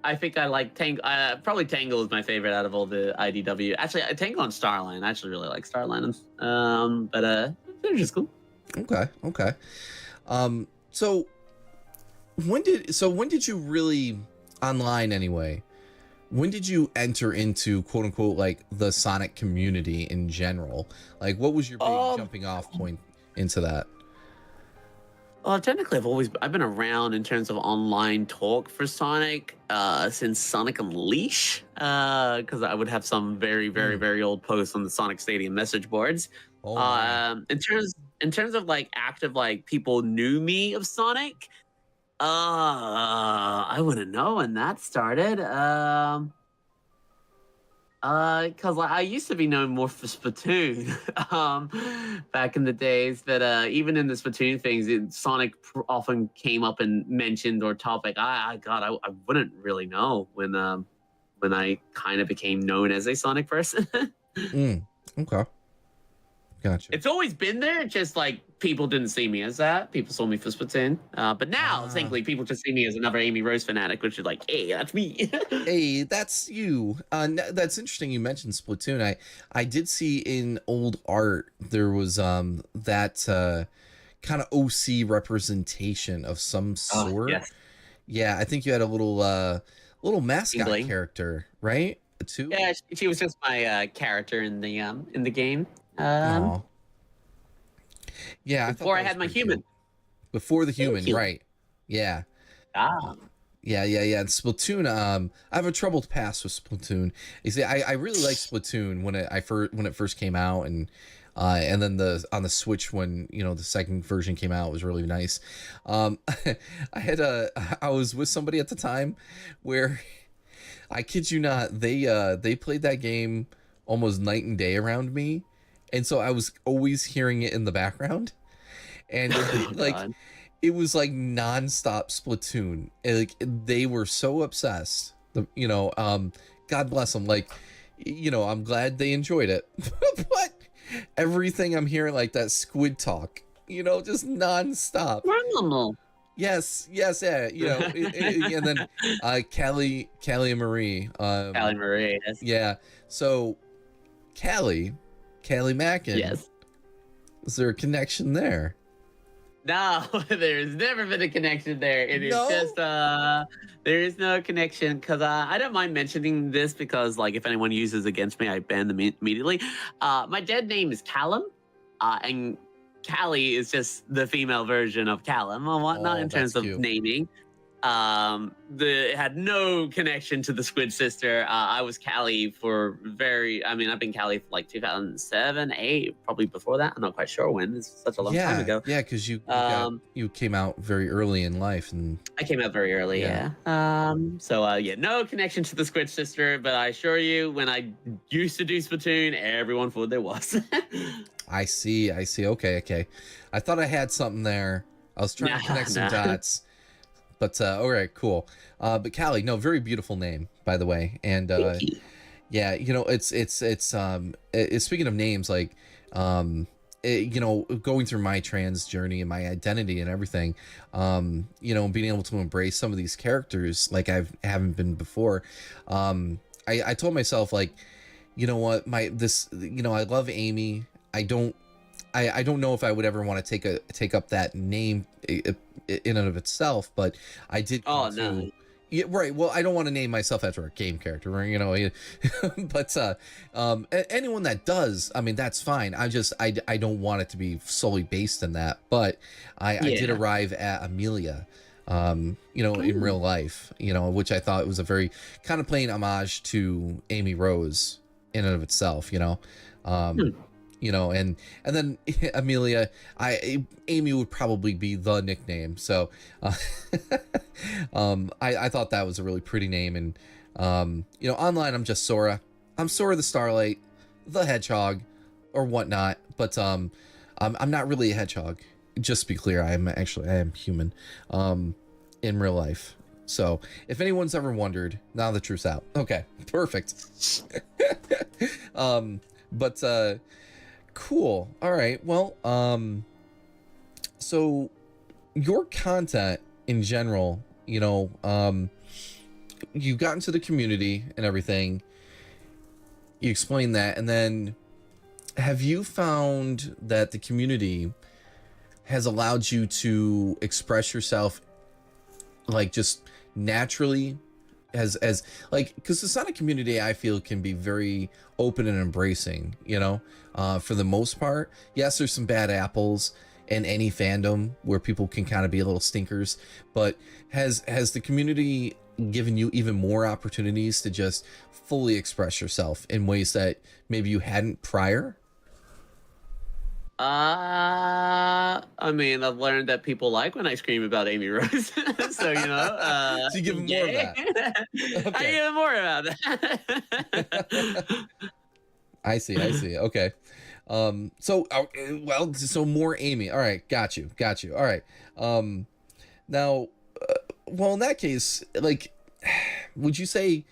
I think I like Tangle. Probably Tangle is my favorite out of all the IDW. Actually, Tangle and Starline. I actually really like Starline. But they're just cool. Okay. So when did you really, online anyway, when did you enter into quote unquote like the Sonic community in general? Like, what was your big jumping off point into that? Well, technically, I've been around in terms of online talk for Sonic since Sonic Unleash, because I would have some very old posts on the Sonic Stadium message boards. Oh my. In terms of like active, like people knew me of Sonic, I wouldn't know when that started. Cause like, I used to be known more for Splatoon, back in the days. But even in the Splatoon things, Sonic often came up and mentioned or topic. God, I wouldn't really know when I kind of became known as a Sonic person. Okay, gotcha. It's always been there, just like people didn't see me as that. People saw me for Splatoon. But now, Ah, thankfully, people just see me as another Amy Rose fanatic, which is like, hey, that's me. hey, that's you. That's interesting. You mentioned Splatoon. I did see in old art there was that kind of OC representation of some Oh, sort. yes. Yeah, I think you had a little mascot Tingling. character, right? Too. Yeah, she was just my character in the game. Um, Aw. Yeah, I thought before I that was had my pretty cool. human. Before the Thank human, you. right? Yeah. Ah, Yeah. And Splatoon, I have a troubled past with Splatoon. You see, I really like Splatoon when it first came out, and then on the Switch when the second version came out was really nice. Um, I was with somebody at the time where I kid you not, they played that game almost night and day around me, and so I was always hearing it in the background, and oh like god. it was like nonstop Splatoon. And, like they were so obsessed. God bless them. Like, I'm glad they enjoyed it, but everything I'm hearing like that squid talk, just nonstop. Normal. Yes, yeah. And then Callie and Marie. Callie Marie. Yes. Yeah. So CallieMacN. Yes. Is there a connection there? No, there's never been a connection there. It is No. just there is no connection because I don't mind mentioning this because like if anyone uses against me, I ban them immediately. My dead name is Callum, and Callie is just the female version of Callum and whatnot Oh, in that's terms of cute. naming. It had no connection to the Squid Sister. I was Callie for I mean, I've been Callie for like 2007, 8, probably before that. I'm not quite sure when. It's such a long time Yeah, ago. yeah, because Um, you came out very early in life, and I came out very early, yeah. yeah. So no connection to the Squid Sister, but I assure you, when I used to do Splatoon, everyone thought there was. I see. Okay. I thought I had something there. I was trying to connect some Nah. dots, but all right, cool. But Callie, no, very beautiful name, by the way, and Thank you. yeah, speaking of names, like going through my trans journey and my identity and everything, being able to embrace some of these characters like I haven't been before. I told myself, like, you know what, I love Amy. I don't know if I would ever want to take up that name in and of itself, but I did Oh, come no. to. Yeah, right. Well, I don't want to name myself after a game character, right? But anyone that does, I mean, that's fine. I don't want it to be solely based in that. But I did Yeah. arrive at Amelia, in real life, which I thought was a very kind of playing homage to Amy Rose in and of itself, and then Amelia, Amy would probably be the nickname. So, I thought that was a really pretty name, and online I'm just Sora. I'm Sora the Starlight, the Hedgehog, or whatnot. But I'm not really a hedgehog. Just to be clear, I am human, in real life. So if anyone's ever wondered, now the truth's out. Okay, perfect. But cool. All right. Well, so your content in general, you got into the community and everything. You explained that, and then have you found that the community has allowed you to express yourself like just naturally as like, because the Sonic community I feel can be very open and embracing, for the most part. Yes, there's some bad apples in any fandom where people can kind of be a little stinkers, but has the community given you even more opportunities to just fully express yourself in ways that maybe you hadn't prior? I mean, I've learned that people like when I scream about Amy Rose. So, So you give him more of yeah. that. I Okay. give it more about that. I see. I see. Okay. So more Amy. All right. Got you. All right. Um, now, well, in that case, like, would you say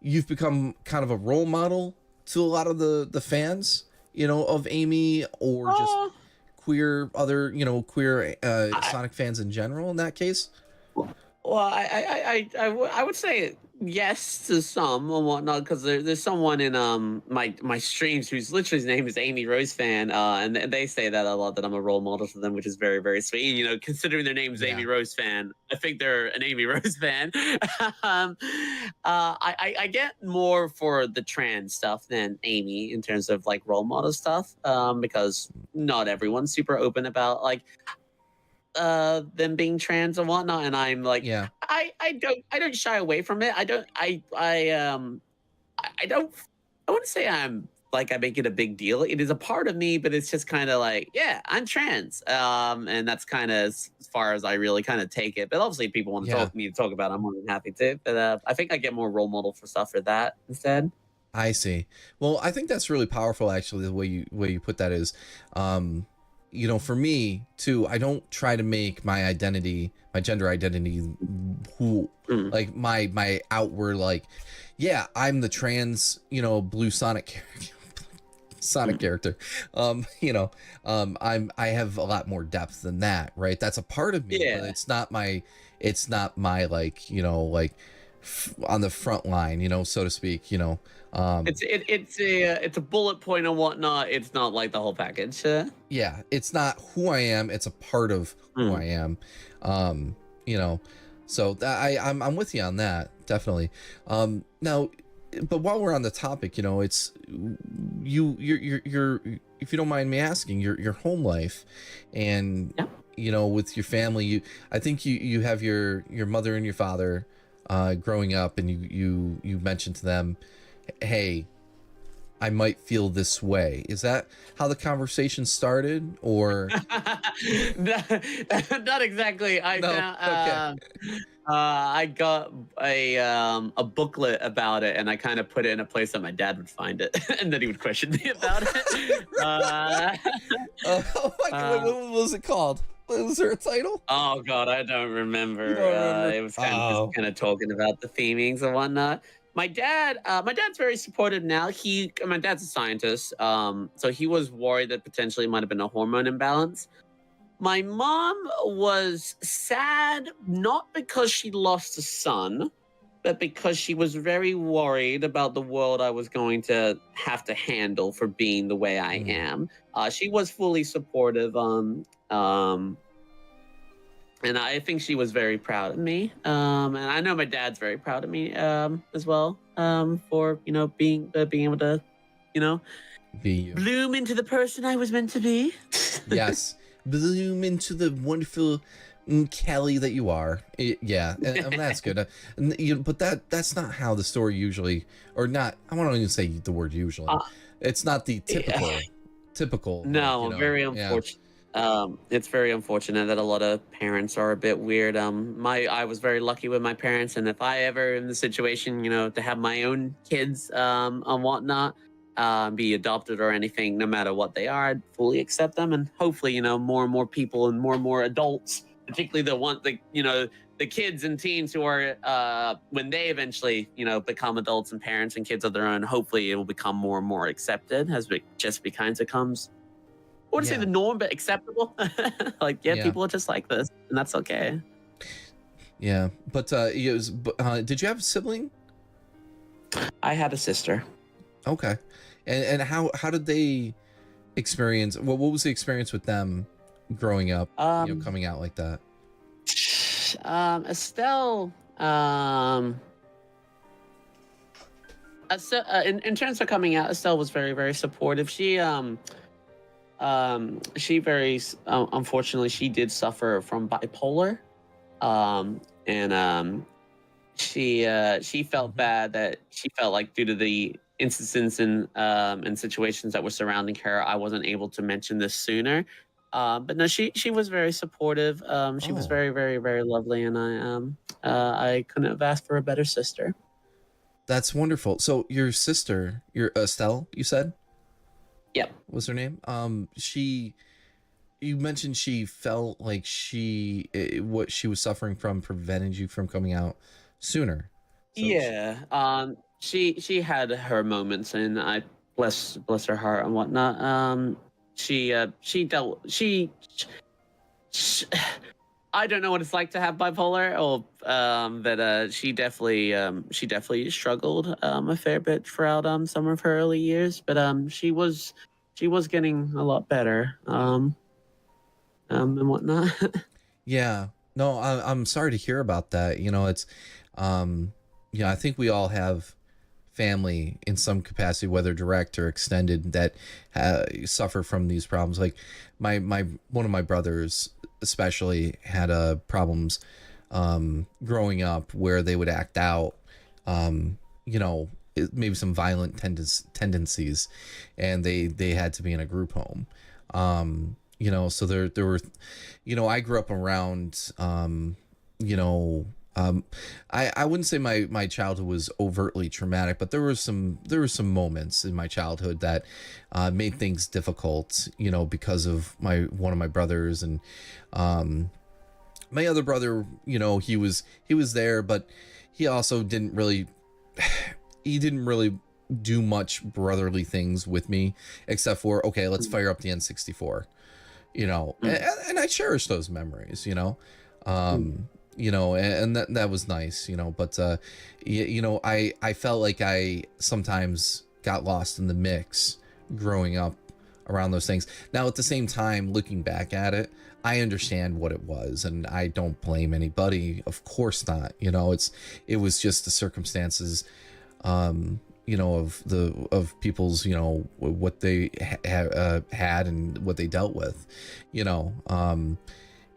you've become kind of a role model to a lot of the fans, of Amy, or just Oh, queer I, Sonic fans in general in that case? Well, I would say yes to some and whatnot because there's someone in my streams who's literally his name is Amy Rose fan, and they say that a lot, that I'm a role model to them, which is very very sweet. And, considering their name is Yeah. Amy Rose fan, I think they're an Amy Rose fan. I get more for the trans stuff than Amy in terms of like role model stuff, because not everyone's super open about like them being trans and whatnot, and I'm like, Yeah. I don't shy away from it. I don't I wouldn't say I make it a big deal. It is a part of me, but it's just kind of like, yeah, I'm trans, and that's kind of as far as I really kind of take it. But obviously, if people want to Yeah. talk about it, I'm more than happy to. But I think I get more role model for stuff for that instead. I see. Well, I think that's really powerful actually, the way you put that is, for me too, I don't try to make my gender identity, who Mm. like my outward, like, yeah, I'm the trans, blue Sonic Mm. character. I have a lot more depth than that, right? That's a part of me, but Yeah. it's not my on the front line, so to speak, um It's a bullet point and whatnot. It's not like the whole package. yeah, it's not who I am, it's a part of who I Mm. am. um you know so I'm with you on that, definitely. Now, but while we're on the topic, it's your if you don't mind me asking, your home life, and Yeah. with your family, I think you have your mother and your father growing up, and you mentioned to them, hey, I might feel this way. Is that how the conversation started, or not, not exactly. no? Okay. I got a booklet about it, and I kind of put it in a place that my dad would find it, and then he would question me about it. Oh my God, Uh, what was it called? Was there a title? oh God, I don't You remember. don't remember? It was kind of just Oh, kind of talking about the themings and whatnot. My dad's very supportive now. My dad's a scientist, so he was worried that potentially it might have been a hormone imbalance. My mom was sad, not because she lost a son, but because she was very worried about the world I was going to have to handle for being the way I mm, am. She was fully supportive, um, and I think she was very proud of me. And I know my dad's very proud of me, as well, for being able to, you know, be you. bloom into the person I was meant to be. Yes, bloom into the wonderful Callie that you are. Yeah, and that's good. But that's not how the story usually, or not. I won't even say the word usually. Uh, It's not the yeah. typical, like, No, very yeah, unfortunate. It's very unfortunate that a lot of parents are a bit weird. I was very lucky with my parents, and if I ever in the situation, to have my own kids, and whatnot, be adopted or anything, no matter what they are, I'd fully accept them, and hopefully, more and more people and more adults, particularly the kids and teens who are, when they eventually, become adults and parents and kids of their own, hopefully it will become more and more accepted as it just becomes, I wouldn't say the yeah, norm, but acceptable. Like, yeah, yeah, people are just like this, and that's okay. yeah. But did you have a sibling? I had a sister. Okay, and how did they experience? What was the experience with them growing up? Um, Coming out like that. Estelle, in terms of coming out, Estelle was very, very supportive. She very, unfortunately, she did suffer from bipolar. And she felt Hmm. bad that she felt like due to the instances and situations that were surrounding her, I wasn't able to mention this sooner. But no, she was very supportive. She was Oh, very, very, very lovely, and I couldn't have asked for a better sister. that's wonderful. So your sister, your Estelle, you said Yep. was her name. She you mentioned she felt like what she was suffering from prevented you from coming out sooner. So Yeah. She had her moments, and I bless her heart and whatnot. She dealt sh I don't know what it's like to have bipolar, or but she definitely struggled a fair bit throughout some of her early years. But she was getting a lot better and whatnot. yeah, no, I'm sorry to hear about that. You know, it's yeah, I think we all have family in some capacity, whether direct or extended, that suffer from these problems. Like my one of my brothers especially had problems growing up where they would act out, you know, maybe some violent tendencies, and they had to be in a group home. You know, so there were, you know, I grew up around, you know, I wouldn't say my childhood was overtly traumatic, but there were some moments in my childhood that made things difficult, you know, because of my one of my brothers. And my other brother, you know, he was there, but he also didn't really he didn't really do much brotherly things with me, except for, okay, let's fire up the N64, you know. And I cherish those memories, you know. You know, and that was nice, you know. But you know, I felt like I sometimes got lost in the mix growing up around those things. Now, at the same time, looking back at it, I understand what it was, and I don't blame anybody. Of course not. You know, it was just the circumstances, you know, of people's, you know, what they had and what they dealt with, you know.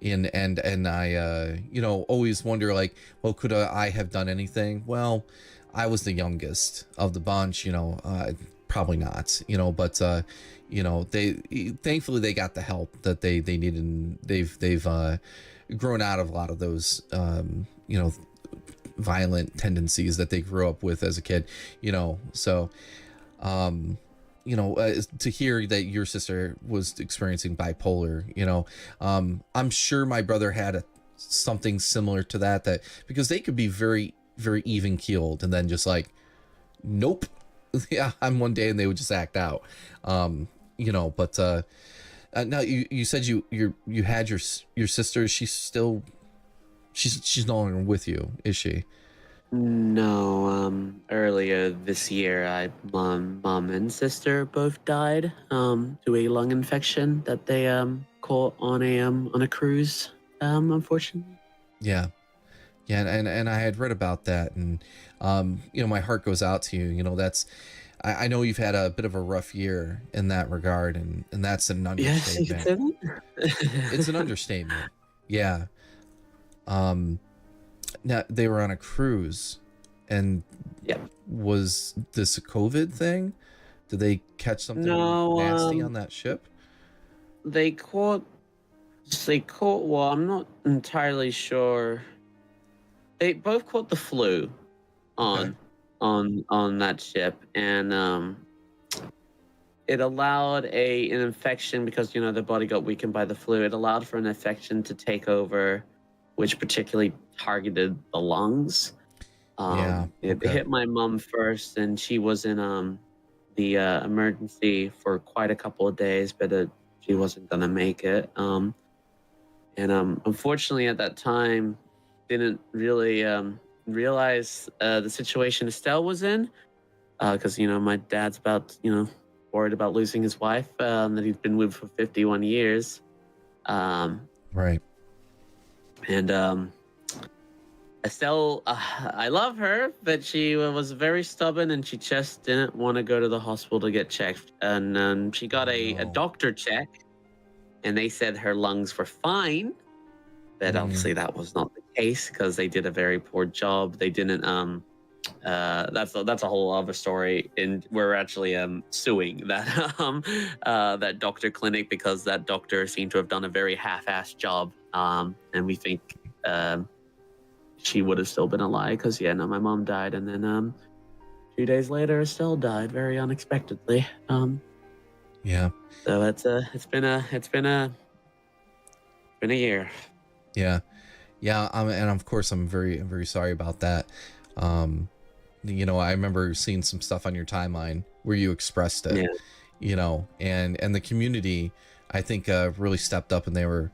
And I you know, always wonder, like, well, could I have done anything? Well, I was the youngest of the bunch, you know. Probably not, you know. But you know, they thankfully they got the help that they needed, and they've grown out of a lot of those you know, violent tendencies that they grew up with as a kid, you know. So you know, to hear that your sister was experiencing bipolar, you know, I'm sure my brother had something similar to that, because they could be very, very even keeled, and then just like, nope, yeah, I'm one day, and they would just act out, you know. But now you said you had your sister. She's no longer with you, is she? No, earlier this year, mom and sister both died to a lung infection that they caught on a cruise, unfortunately. Yeah. Yeah, and I had read about that, and you know, my heart goes out to you. You know, that's I know you've had a bit of a rough year in that regard, and that's an Yes, you could understatement. say It's an that. understatement. Yeah. Um Now they were on a cruise, and Yeah. was this a COVID thing? Did they catch something No, nasty on that ship? they caught well, I'm not entirely sure. They both caught the flu Okay. on on that ship, and it allowed an infection, because you know the body got weakened by the flu. It allowed for an infection to take over, which particularly targeted the lungs. Yeah. It Okay. hit my mom first, and she was in the emergency for quite a couple of days, but she wasn't gonna make it. And unfortunately, at that time, didn't really realize the situation Estelle was in, because you know my dad's about, you know, worried about losing his wife that he's been with for 51 years. Um, Right. and Estelle, I love her, but she was very stubborn, and she just didn't want to go to the hospital to get checked. And she got Oh a no. doctor check, and they said her lungs were fine. But Mm, obviously, that was not the case, because they did a very poor job. They didn't that's a whole other story. And we're actually suing that that doctor clinic because that doctor seemed to have done a very half-assed job. And we think she would have still been alive because yeah, no, my mom died, and then 2 days later, Estelle died very unexpectedly. Yeah. So it's been a year. Yeah. Yeah. And of course, I'm very sorry about that. Um, I remember seeing some stuff on your timeline where you expressed it, Yeah. and the community, I think, really stepped up, and they were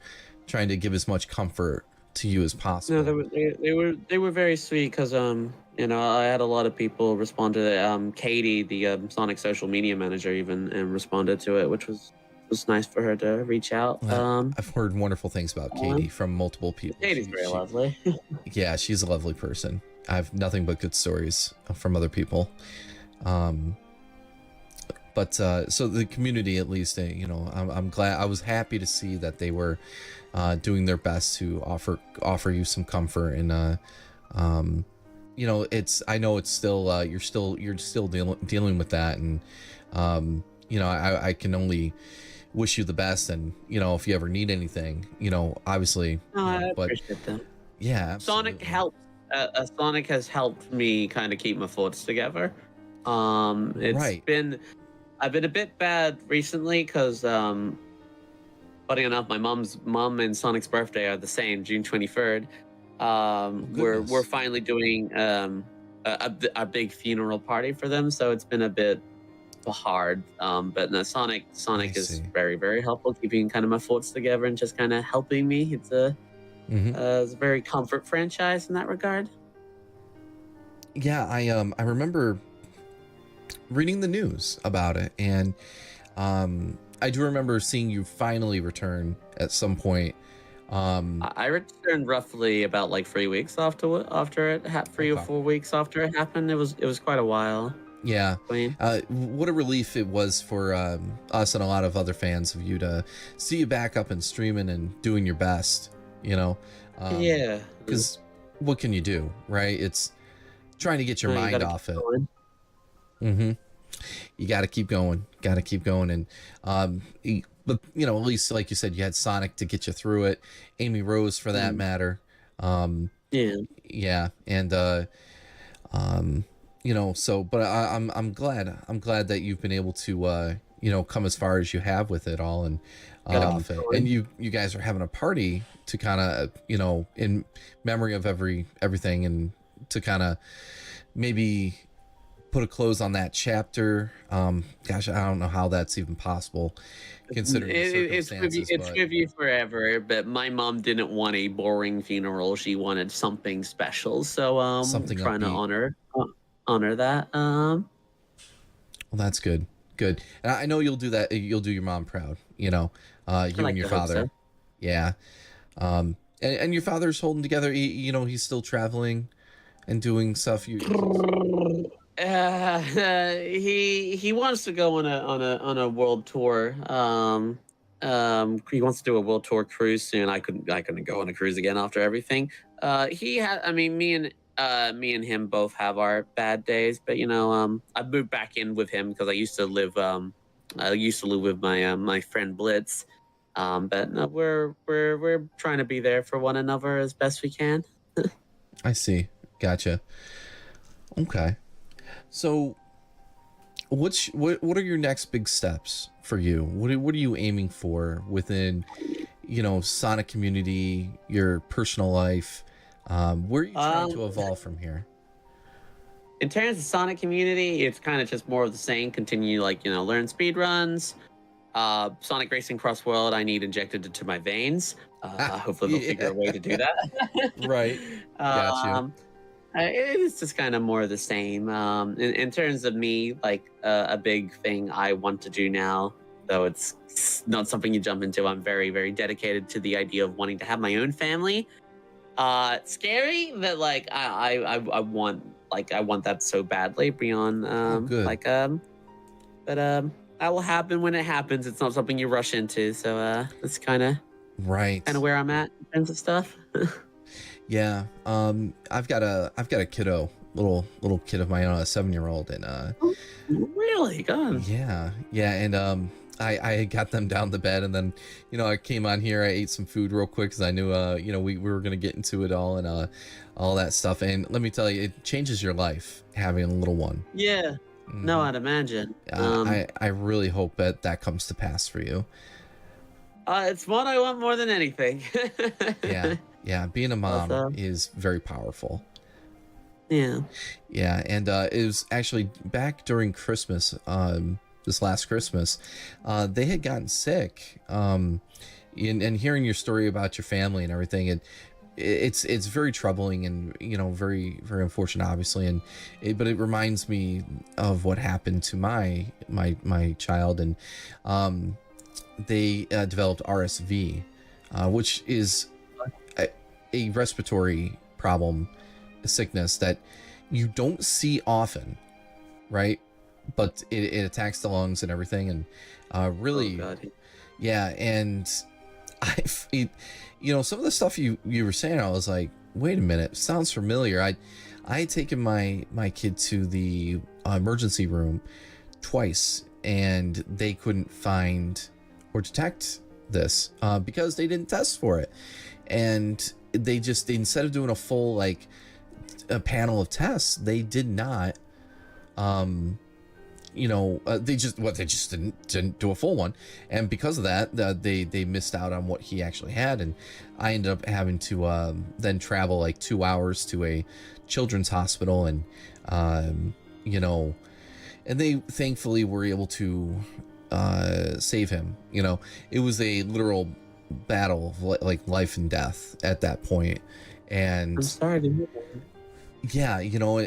trying to give as much comfort to you as No, possible. they were very sweet because I had a lot of people respond to it. Katie, the Sonic social media manager, even and responded to it, which was nice for her to reach out. I've heard wonderful things about Katie from multiple people. Katie's very lovely. Yeah, she's a lovely person. I have nothing but good stories from other people. But so the community, at least, I'm glad. I was happy to see that they were doing their best to offer you some comfort, and I know it's still you're still dealing with that, and I can only wish you the best, and if you ever need anything, obviously, No, I but appreciate that. yeah, absolutely. Sonic helped. Sonic has helped me kind of keep my thoughts together. Right. I've been a bit bad recently because, funny enough, my mom and Sonic's birthday are the same, June 23rd. We're Goodness. finally doing a big funeral party for them, so it's been a bit hard. But no, Sonic I is see. very, very helpful, keeping kind of my thoughts together and just kind of helping me. It's a very comfort franchise in that regard. Yeah, I remember reading the news about it, and I do remember seeing you finally return at some point. I returned roughly about like 3 weeks after it 3 or 4 weeks after it happened. It was quite a while. Yeah. Between. What a relief it was for us and a lot of other fans of you to see you back up and streaming and doing your best, Yeah. because what can you do, right? It's trying to get your No, you mind gotta off keep it. going. You got to keep going, and but at least, like you said, you had Sonic to get you through it, Amy Rose for that Mm. matter. Yeah. Yeah, and so, but I'm glad that you've been able to come as far as you have with it all, and Gotta keep and going. you guys are having a party to kind of in memory of everything, and to kind of maybe put a close on that chapter. Gosh, I don't know how that's even possible considering the circumstances, It's but with you forever. But my mom didn't want a boring funeral. She wanted something special. So something trying to upbeat. honor that. Well, that's good. Good. And I know you'll do that. You'll do your mom proud, I you like and your to hope so. father. Yeah. And your father's holding together. He's still traveling and doing stuff. He wants to go on a world tour. He wants to do a world tour cruise soon. I couldn't go on a cruise again after everything. He had. I mean, me and him both have our bad days, but I moved back in with him because I used to live with my friend Blitz. But no, we're trying to be there for one another as best we can. I see. Gotcha. Okay. So, what are your next big steps for you? What are you aiming for within, Sonic community, your personal life? Where are you trying to Um, evolve from here? in terms of Sonic community, it's kind of just more of the same. Continue learn speed runs. Sonic Racing Cross World, I need injected into my veins. Hopefully they'll figure Yeah. a way to do that. Right. Got you. It's just kind of more of the same. In terms of me, like a big thing I want to do now, though it's not something you jump into. I'm very, very dedicated to the idea of wanting to have my own family. It's scary that I want that so badly beyond Good. but that will happen when it happens. It's not something you rush into, so that's kind of Right. where I'm at in terms of stuff. Yeah. I've got a kiddo little kid of my own, a 7-year-old, and Really? God. yeah, and I got them down to bed, and then I came on here, I ate some food real quick because I knew we were gonna get into it all, and all that stuff. And let me tell you, it changes your life having a little one. Yeah. No, I'd imagine. I really hope that comes to pass for you. It's what I want more than anything. Yeah, being a mom Also, is very powerful. yeah. Yeah, and it was actually back during Christmas, this last Christmas, they had gotten sick. And hearing your story about your family and everything, it's very troubling, and very very unfortunate, obviously, but it reminds me of what happened to my child, and they developed RSV, which is a respiratory problem, a sickness that you don't see often, right? But it attacks the lungs and everything, and really, Oh, God. yeah. And some of the stuff you were saying, I was like, wait a minute, sounds familiar. I had taken my kid to the emergency room twice, and they couldn't find or detect this because they didn't test for it, and instead of doing a full a panel of tests, they did not they just didn't do a full one, and because of that, they missed out on what he actually had, and I ended up having to then travel 2 hours to a children's hospital, and and they thankfully were able to save him. It was a literal battle of life and death at that point, and I'm sorry to hear that. yeah, well,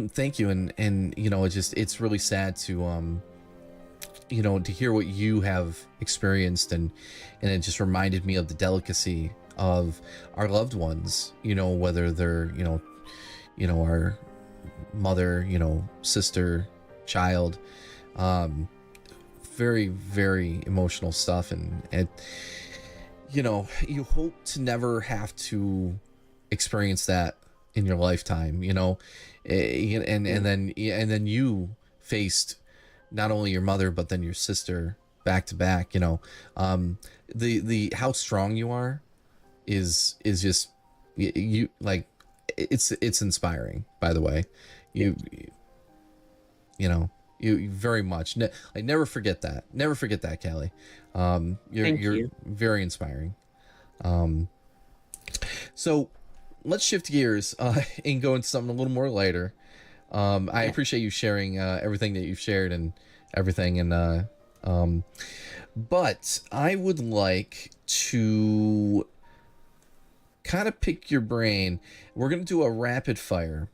thank you, and it's really sad to to hear what you have experienced, and it just reminded me of the delicacy of our loved ones, whether they're our mother, sister, child. Very very emotional stuff, and you hope to never have to experience that in your lifetime, and then you faced not only your mother but then your sister back to back. The how strong you are is just you it's inspiring, by the way. You very much never forget that, Callie. You're very inspiring. So let's shift gears and go into something a little more lighter. I appreciate you sharing everything that you've shared and everything, and but I would like to kind of pick your brain. We're gonna do a rapid fire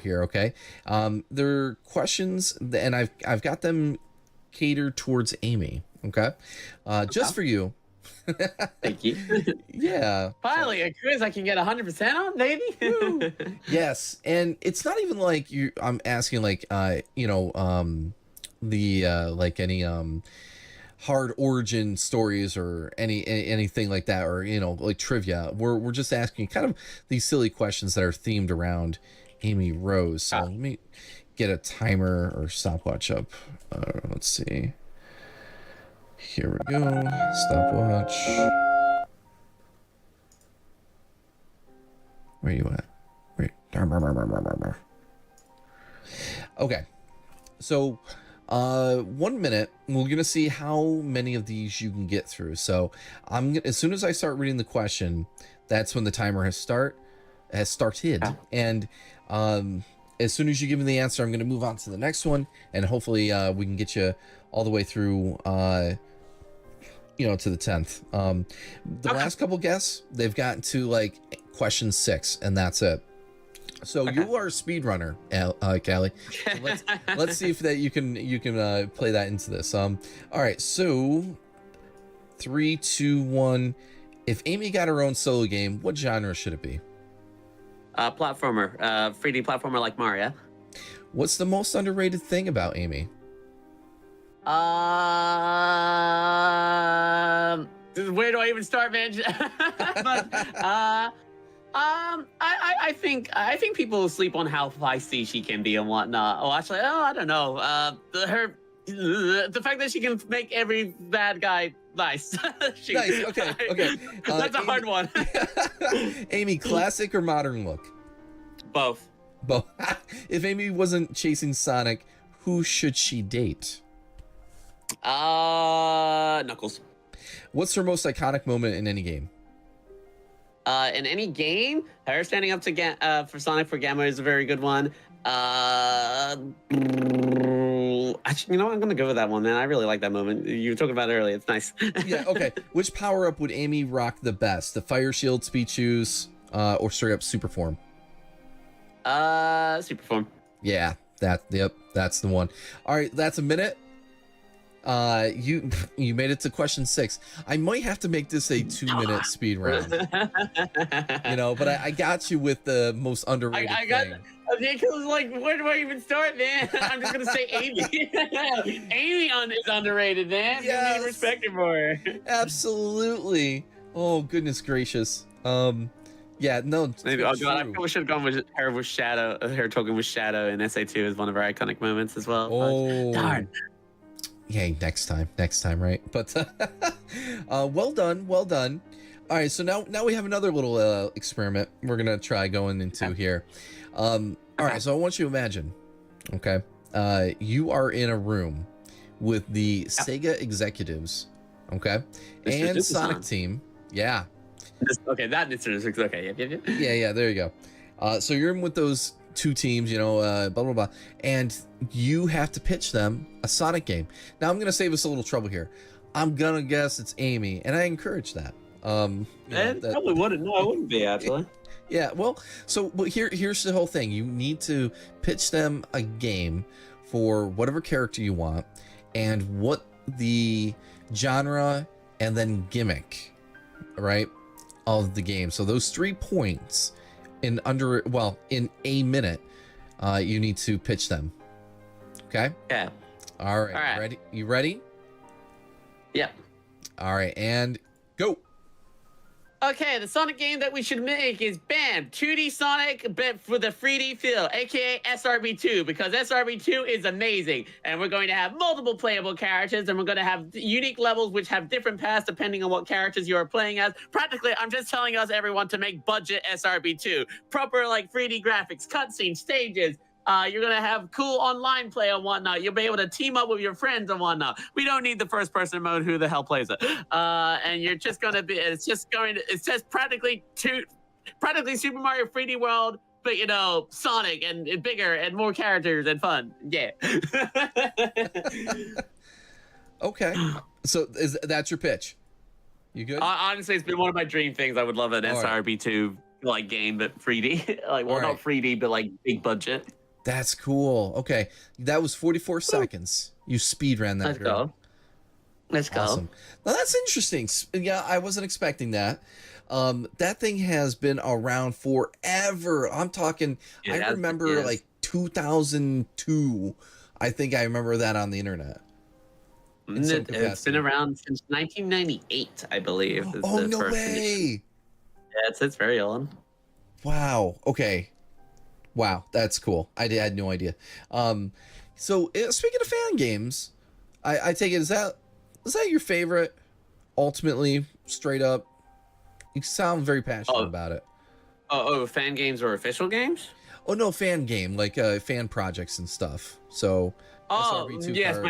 here, okay? They're questions, and I've got them catered towards Amy, okay? Just for you. Thank you. Yeah. Finally, a quiz I can get 100% on, baby. Yes, and it's not even like I'm asking any hard origin stories or anything like that, or trivia. We're just asking kind of these silly questions that are themed around Amy Rose. So let me get a timer or stopwatch up. Let's see. Here we go. Stopwatch. Where you at? Wait. Okay. So, 1 minute. We're gonna see how many of these you can get through. So, as soon as I start reading the question, that's when the timer has started, and as soon as you give me the answer, I'm gonna move on to the next one, and hopefully, we can get you all the way through. To the 10th. The last couple guests, they've gotten to question 6, and that's it. So you are a speedrunner, Callie. So let's see if that you can play that into this. All right. So 3, 2, 1. If Amy got her own solo game, what genre should it be? Platformer, 3D platformer like Mario. What's the most underrated thing about Amy? Where do I even start, man? But I think people sleep on how feisty she can be and whatnot. Oh, actually, oh, I don't know. The fact that she can make every bad guy nice. Shoot. Nice. Okay. That's a Amy, hard one. Amy, classic or modern look? Both. Both. If Amy wasn't chasing Sonic, who should she date? Knuckles. What's her most iconic moment in any game? In any game, her standing up to for Sonic for Gamma is a very good one. Actually, you know what? I'm gonna go with that one, man. I really like that moment. You were talking about it earlier. It's nice. Yeah. Okay. Which power up would Amy rock the best? The Fire Shield, Speed Shoes, or straight up Super Form? Super form. Yeah. Yep. That's the one. All right. That's a minute. You made it to question 6. I might have to make this a 2-minute speed round. You know, but I got you with the most underrated thing. Nick was like, where do I even start, man? I'm just gonna say Amy. Amy is underrated, man. Yes. You need respect for her. Absolutely. Oh goodness gracious. Yeah, no. Maybe, oh god, I probably should have gone with her with Shadow. Her talking with Shadow in SA2 is one of her iconic moments as well. Oh, darn. Hey, next time, right? But well done. All right, so now we have another little experiment we're gonna try going into here. All right, so I want you to imagine, okay, you are in a room with the Sega executives, okay, and Sonic team. Yeah. Okay, that is okay. Yeah. There you go. So you're in with those 2 teams, you know, blah blah blah, and you have to pitch them a Sonic game. Now I'm gonna save us a little trouble here. I'm gonna guess it's Amy, and I encourage that. Probably wouldn't. No, I wouldn't be actually. Yeah, well, so here's the whole thing. You need to pitch them a game for whatever character you want, and what the genre and then gimmick, right, of the game. So those 3 points in a minute, you need to pitch them. Okay? Yeah. All right. Ready? You ready? Yep. All right, and go. Okay, the Sonic game that we should make is BAM! 2D Sonic, but for the 3D feel, aka SRB2, because SRB2 is amazing. And we're going to have multiple playable characters, and we're going to have unique levels which have different paths depending on what characters you are playing as. Practically, I'm just telling us, everyone, to make budget SRB2. Proper, like, 3D graphics, cutscenes, stages. You're going to have cool online play and whatnot. You'll be able to team up with your friends and whatnot. We don't need the first person mode. Who the hell plays it? And you're just going to be, it's just practically Super Mario 3D World, but, you know, Sonic and bigger and more characters and fun. Yeah. Okay. So that's your pitch? You good? Honestly, it's been one of my dream things. I would love an SRB2 like game, but 3D. Like, well, not 3D, but like big budget. That's cool. Okay, that was 44 seconds. You speed ran that. Let's go. Awesome. Now that's interesting. Yeah, I wasn't expecting that. That thing has been around forever. I'm talking. I remember like 2002. I think I remember that on the internet. It's been around since 1998, I believe. Oh, no way! Yeah, it's very old. Wow. Okay. Wow, that's cool. I had no idea. So speaking of fan games, I take it, is that your favorite? Ultimately, straight up, you sound very passionate about it. Oh, fan games or official games? Oh no, fan game, like fan projects and stuff. So SRB2 yes,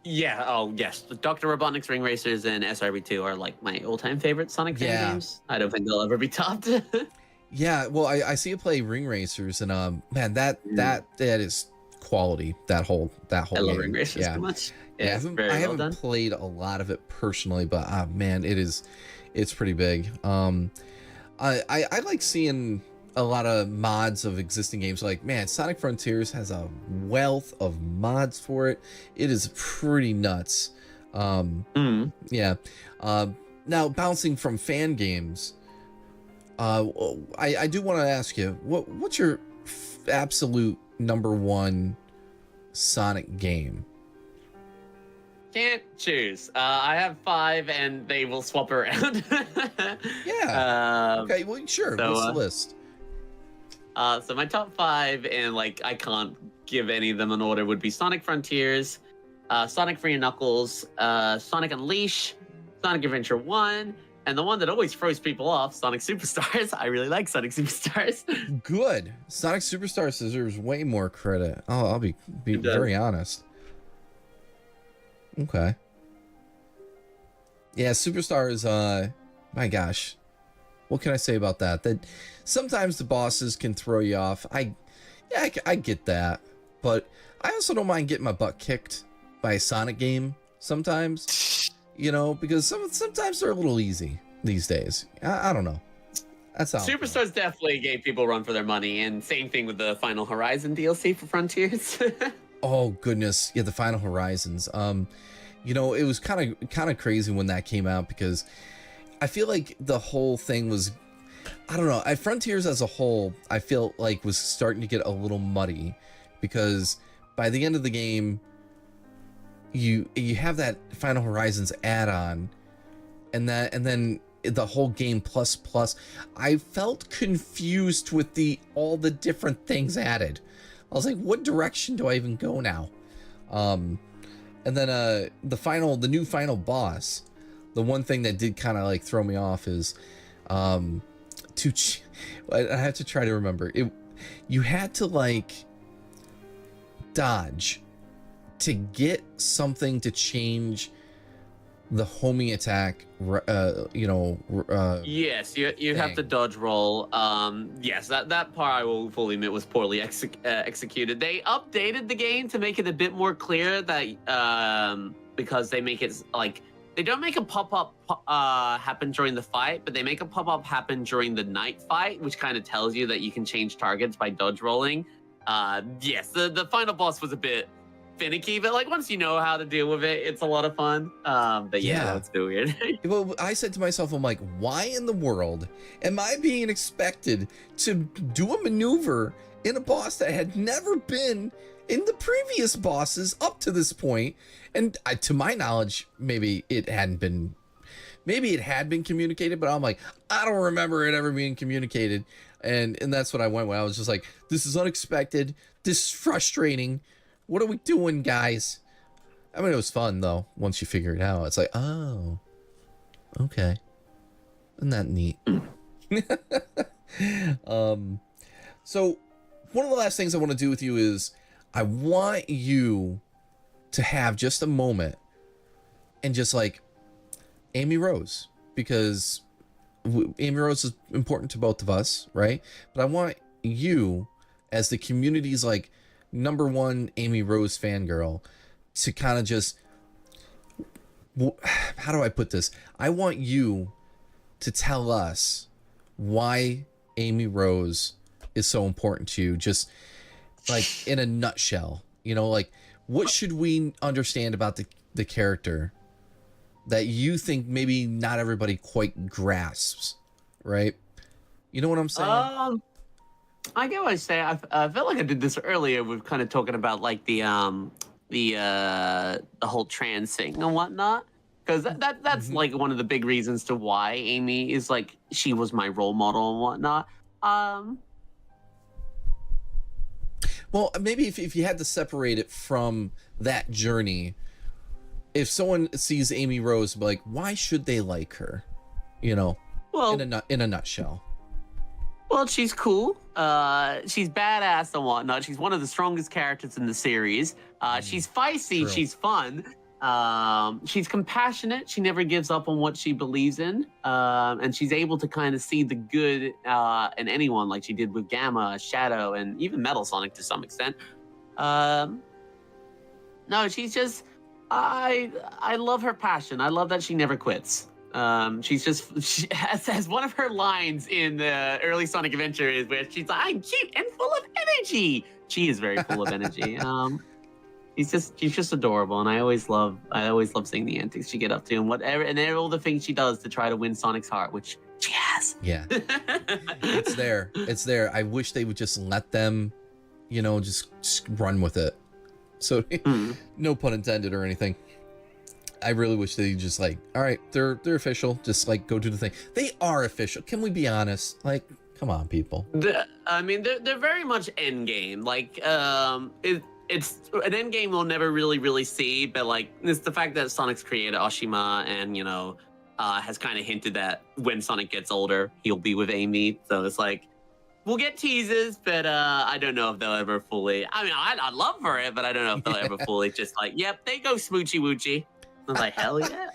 yes. Dr. Robotnik's Ring Racers and SRB2 are like my all-time favorite Sonic fan games. I don't think they'll ever be topped. Yeah, well, I see you play Ring Racers, and man, that is quality. That whole I love Ring Racers so much. Yeah, I haven't played a lot of it personally, but man, it's pretty big. I like seeing a lot of mods of existing games. Like, man, Sonic Frontiers has a wealth of mods for it. It is pretty nuts. Yeah. Now, bouncing from fan games. I do want to ask you, what's your absolute number 1 Sonic game? can't choose. I have 5, and they will swap around. Yeah. Okay. Well, sure. So, What's the list? So my top 5, and like I can't give any of them an order, would be Sonic Frontiers, Sonic Free and Knuckles, Sonic Unleash, Sonic Adventure 1, and the one that always throws people off, Sonic Superstars. I really like Sonic Superstars. Good. Sonic Superstars deserves way more credit. Oh, I'll be very honest. Okay. Yeah, Superstars, my gosh. What can I say about that? That sometimes the bosses can throw you off. I get that. But I also don't mind getting my butt kicked by a Sonic game sometimes. You know, because sometimes they're a little easy these days. I don't know. That's how Superstars definitely gave people a run for their money, and same thing with the Final Horizon DLC for Frontiers. Oh goodness, yeah, the Final Horizons. You know, it was kind of crazy when that came out, because I feel like the whole thing was, I don't know, Frontiers as a whole, I feel like was starting to get a little muddy, because by the end of the game, you have that Final Horizons add-on, and then the whole game plus. I felt confused with all the different things added. I was like, what direction do I even go now? And then the new final boss, the one thing that did kind of like throw me off is I have to try to remember it. You had to like dodge to get something to change the homing attack, yes, you have to dodge roll. Yes, that part I will fully admit was poorly executed. They updated the game to make it a bit more clear that because they make it like they don't make a pop-up happen during the fight, but they make a pop-up happen during the night fight, which kind of tells you that you can change targets by dodge rolling. Yes, the final boss was a bit finicky, but like once you know how to deal with it, it's a lot of fun. But yeah, it's still weird. Well, I said to myself, I'm like, why in the world am I being expected to do a maneuver in a boss that had never been in the previous bosses up to this point? And to my knowledge, maybe it had been communicated, but I'm like, I don't remember it ever being communicated. And that's what I went with. I was just like, this is unexpected. This is frustrating. What are we doing, guys? I mean, it was fun, though, once you figure it out. It's like, oh, okay. Isn't that neat? So, one of the last things I want to do with you is I want you to have just a moment and just, like, Amy Rose. Because Amy Rose is important to both of us, right? But I want you, as the community's, like, #1 Amy Rose fangirl, to kind of just, how do I put this? I want you to tell us why Amy Rose is so important to you, just like in a nutshell. You know, like what should we understand about the character that you think maybe not everybody quite grasps, right? You know what I'm saying? I get what I say. I felt like I did this earlier. We're kind of talking about like the whole trans thing and whatnot, because that's like one of the big reasons to why Amy is like she was my role model and whatnot. Well, maybe if you had to separate it from that journey, if someone sees Amy Rose, like, why should they like her? You know, well, in a nutshell. Well, she's cool. She's badass and whatnot. She's one of the strongest characters in the series. She's feisty. True. She's fun. She's compassionate. She never gives up on what she believes in. And she's able to kind of see the good in anyone, like she did with Gamma, Shadow, and even Metal Sonic to some extent. No, she's just... I love her passion. I love that she never quits. She has one of her lines in the early Sonic Adventure is where she's like, I'm cute and full of energy. She is very full of energy. She's just adorable, and I always love seeing the antics she get up to and all the things she does to try to win Sonic's heart, which she has. Yeah. It's there. I wish they would just let them, just run with it. So no pun intended or anything. I really wish they just like, all right, they're official. Just like go do the thing. They are official. Can we be honest? Like, come on, people. I mean, they're very much end game. Like, it's an end game we'll never really see. But like, it's the fact that Sonic's creator Oshima and has kind of hinted that when Sonic gets older, he'll be with Amy. So it's like, we'll get teases, but I don't know if they'll ever fully. I mean, I'd love for it, but I don't know if they'll ever fully just like, yep, they go smoochy woochy. I was like, hell yeah.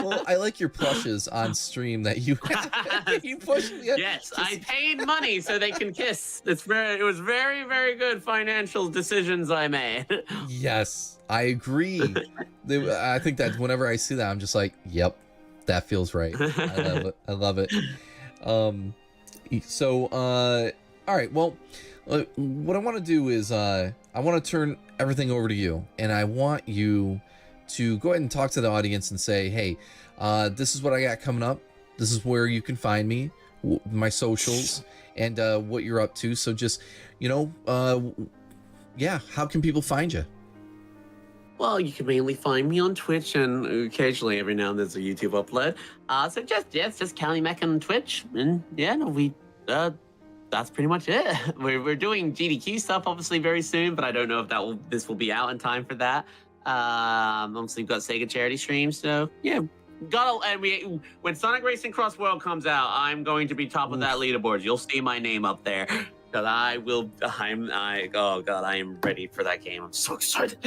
Well, I like your plushes on stream that you you push. Yes, I paid money so they can kiss. It was very good financial decisions I made. Yes, I agree. I think that whenever I see that, I'm just like, yep, that feels right. I love it. I love it. So, all right. Well, what I want to do is I want to turn everything over to you, and I want you to go ahead and talk to the audience and say, hey, this is what I got coming up. This is where you can find me, my socials, and what you're up to. So just, yeah, how can people find you? Well, you can mainly find me on Twitch, and occasionally every now and then there's a YouTube upload. So it's just CallieMacN on Twitch, and yeah, no, that's pretty much it. We're doing GDQ stuff obviously very soon, but I don't know if this will be out in time for that. Obviously we've got Sega charity streams, so yeah. When Sonic Racing Cross World comes out, I'm going to be top of that leaderboard. You'll see my name up there. Cause oh god, I am ready for that game. I'm so excited.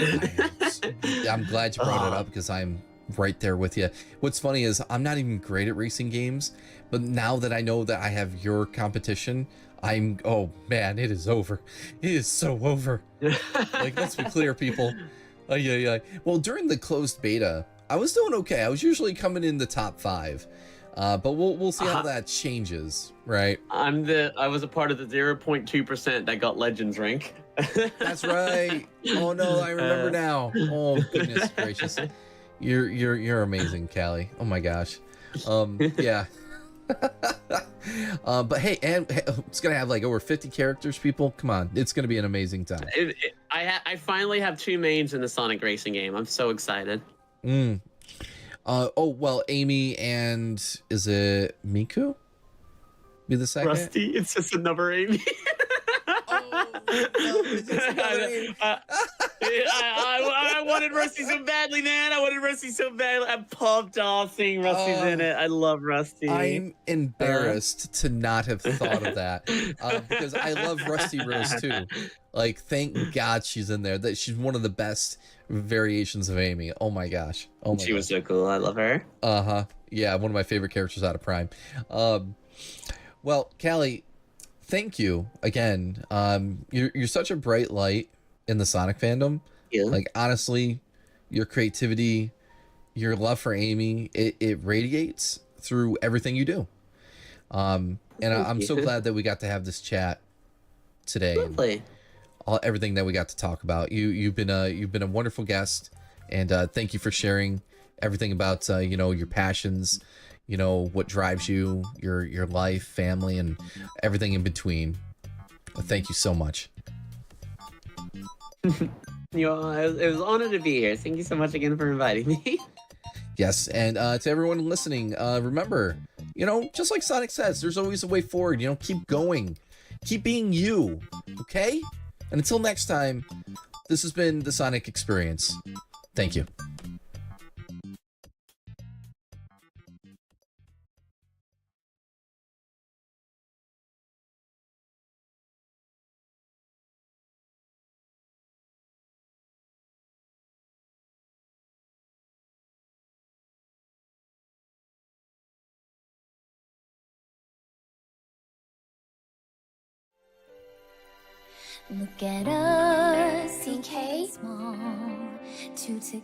I'm glad you brought it up because I'm right there with you. What's funny is I'm not even great at racing games, but now that I know that I have your competition, oh man, it is over. It is so over. Like, let's be clear, people. Yeah. Well, during the closed beta, I was doing okay. I was usually coming in the top 5. But we'll see how that changes, right? I was a part of the 0.2% that got Legends rank. That's right. Oh no, I remember now. Oh goodness gracious. You're amazing, Callie. Oh my gosh. Yeah. But hey, and it's gonna have like over 50 characters, people. Come on, it's gonna be an amazing time. I finally have 2 mains in the Sonic racing game. I'm so excited. Oh well, Amy and is it Miku? Be the second. Rusty, it's just another Amy. Oh, no, it's just another Amy. I wanted Rusty so badly, man. I wanted Rusty so badly. I'm pumped off seeing Rusty's in it. I love Rusty. I'm embarrassed to not have thought of that because I love Rusty Rose too. Like, thank God she's in there. That she's one of the best variations of Amy. Oh my gosh. Oh my She was so cool. I love her. Yeah, one of my favorite characters out of Prime. Well, Callie, thank you again. You're such a bright light in the Sonic fandom. Yeah. Like, honestly, your creativity, your love for Amy, it radiates through everything you do. And I'm so glad that we got to have this chat today. Lovely. Everything that we got to talk about. You've been a wonderful guest, and thank you for sharing everything about your passions, what drives you, your life, family, and everything in between. Thank you so much. It was an honor to be here. Thank you so much again for inviting me. Yes, and to everyone listening, remember, just like Sonic says, there's always a way forward. Keep going, keep being you. Okay. And until next time, this has been the Sonic Experience. Thank you. Look at us, CK.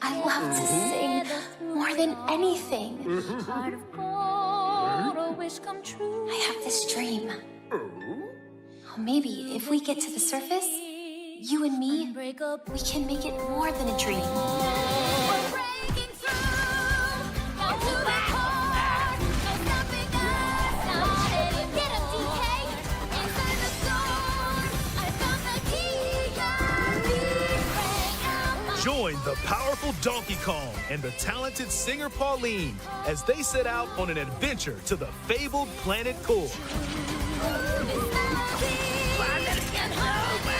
I love to sing more than anything. I have this dream. Maybe if we get to the surface, you and me, we can make it more than a dream. Join the powerful Donkey Kong and the talented singer Pauline as they set out on an adventure to the fabled planet Core.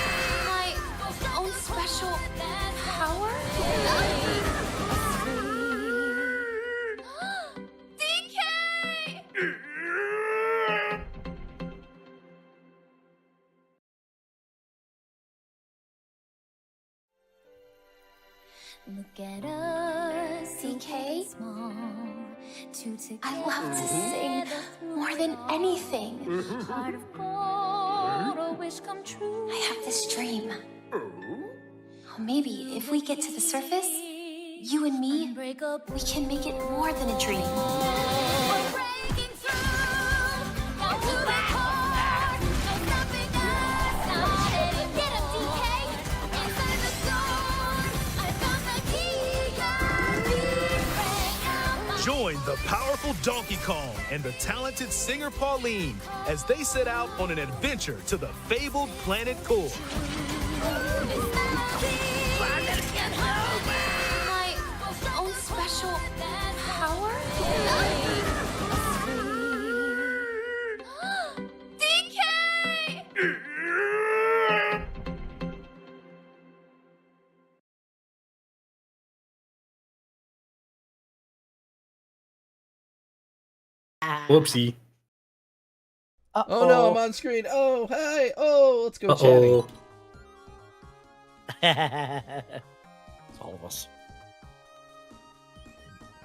My own special power? DK! Look at us, DK? small, two I love to together, sing more than anything. heart of gold, a wish come true. I have this dream. Oh, maybe if we get to the surface, you and me, Unbreakable. we can make it more than a dream. We're breaking through, down to the core. No stopping us, not any. Get up, DK, inside the storm. I found the key, got me break out. Join the powerful Donkey Kong and the talented singer Pauline as they set out on an adventure to the fabled planet Core. My own special power? DK! Whoopsie. Oh no, I'm on screen. Oh, hi. Oh, let's go chatting. It's all of us.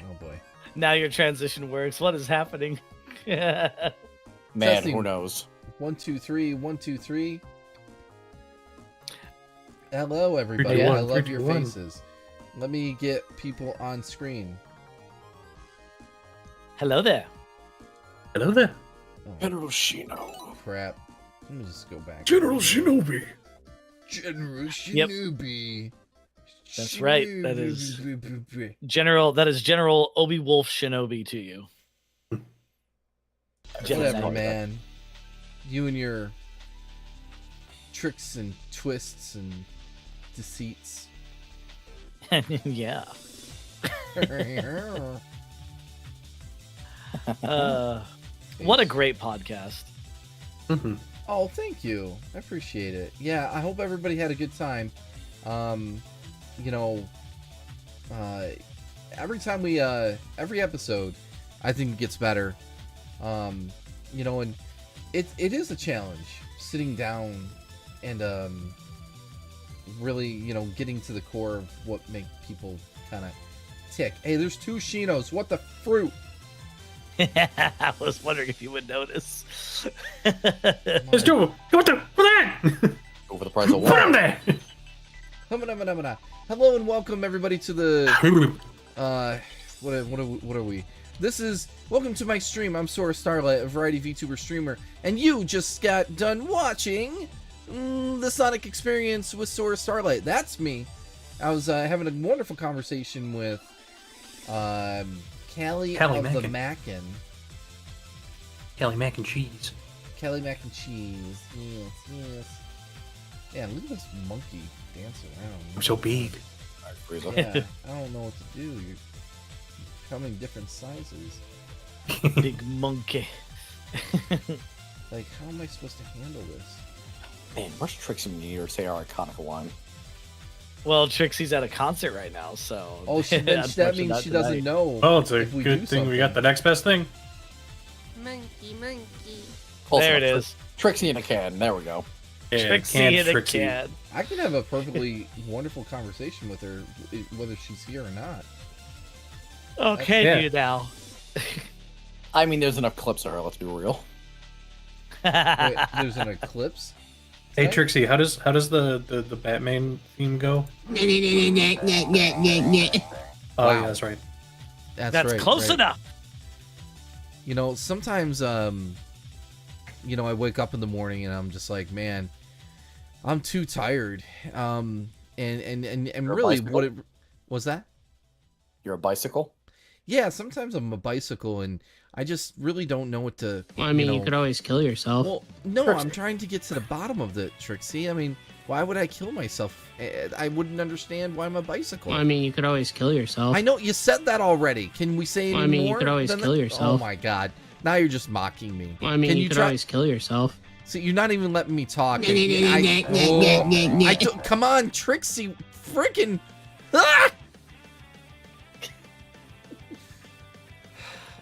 Oh boy. Now your transition works. What is happening? Man, Testing. who knows? 1 2 3 1 2 3. Hello everybody. 3, 2, 1, I love 3, your 2, 1. faces. Let me get people on screen. Hello there. Hello there. Oh, General Shino. crap. Let me just go back. General Shinobi. General Yep. Shinobi. That's right, that is- That is General Obi Wolf Shinobi to you. Whatever, man. You and your tricks and twists and deceits. Yeah. What a great podcast. Oh, thank you. I appreciate it. Yeah, I hope everybody had a good time. You know, every time we every episode, I think it gets better. You know, and it is a challenge sitting down and really, you know, getting to the core of what make people kind of tick. Hey, there's 2 Shinos. What the fruit? I was wondering if you would notice. Let's do what that? Over the price of Put him one. there. Hello and welcome everybody to the what are we? This is welcome to my stream. I'm Sora Starlight, a variety VTuber streamer, and you just got done watching the Sonic Experience with Sora Starlight. That's me. I was having a wonderful conversation with Callie of the CallieMacN. Macn. CallieMacN cheese. CallieMacN cheese. Yes. Yeah, look at this monkey dancing around. I'm so big. Alright, Frieza. Yeah, I don't know what to do. You're coming different sizes. Big monkey. Like, how am I supposed to handle this? Man, where's Trixie and me to say our iconic line? Well, Trixie's at a concert right now, so. Oh, that unfortunately means not she tonight. doesn't know. Oh, it's a if we do good thing we got the something. next best thing. Monkey. Close There it enough. is. Trixie in a can. There we go. Yeah, Trixie canned in a Trixie. can. I could have a perfectly wonderful conversation with her, whether she's here or not. Okay, Yeah. you now. I mean, there's enough clips of her. Let's be real. Wait, there's an eclipse. Hey Right? Trixie, how does the Batman theme go? Oh Wow. yeah, that's right. That's right, close right. enough. You know, sometimes, you know, I wake up in the morning and I'm just like, man, I'm too tired. And You're a really, bicycle? what it was that? You're a bicycle? Yeah, sometimes I'm a bicycle and I just really don't know what to. Well, I mean, you know- could always kill yourself. Well, no, Trixie. I'm trying to get to the bottom of it, Trixie. I mean, Why would I kill myself? I wouldn't understand why I'm a bicycle. Well, I mean, you could always kill yourself. I know you said that already. Can we say any Well, I mean, you more could always than kill that? yourself. Oh my god! Now you're just mocking me. Well, I mean, Can you could try? always kill yourself. See, you're not even letting me talk. Come on, Trixie, freaking! Ah!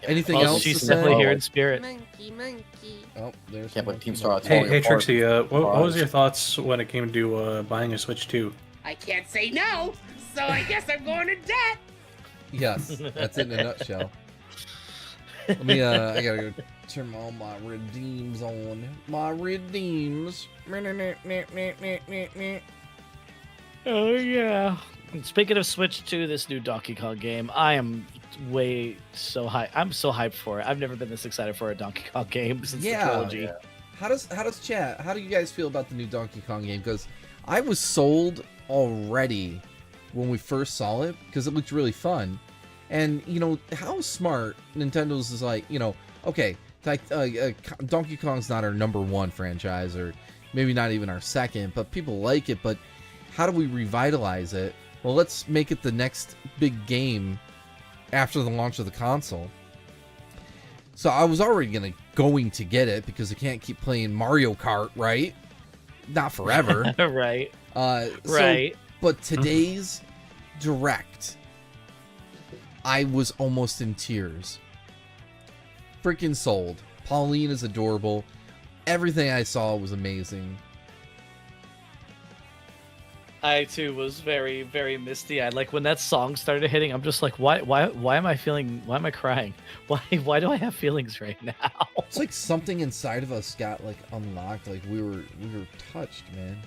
Anything Well, else? she's to definitely say? here in spirit. Monkey, monkey. Oh, there's. Can't the believe Team monkey Star monkey. told Hey, you apart. Trixie, what was your thoughts when it came to buying a Switch 2? I can't say no, so I guess I'm going to debt. Yes, that's it in a nutshell. Let me. I gotta go turn all my redeems on. My redeems. Oh yeah. Speaking of Switch 2, this new Donkey Kong game, I am so hyped. I'm so hyped for it. I've never been this excited for a Donkey Kong game since the trilogy. Yeah. How does chat? How do you guys feel about the new Donkey Kong game? Because I was sold already when we first saw it because it looked really fun, and you know how smart Nintendo's is like. You know, okay, Donkey Kong's not our #1 franchise, or maybe not even our second, but people like it. But how do we revitalize it? Well, let's make it the next big game after the launch of the console. So I was already going to get it because I can't keep playing Mario Kart, right? Not forever. Right. Right. But today's Direct, I was almost in tears. Freaking sold. Pauline is adorable. Everything I saw was amazing. I too was very, very misty-eyed. Like when that song started hitting, I'm just like, why am I crying? Why do I have feelings right now? It's like something inside of us got like unlocked. Like we were touched, man.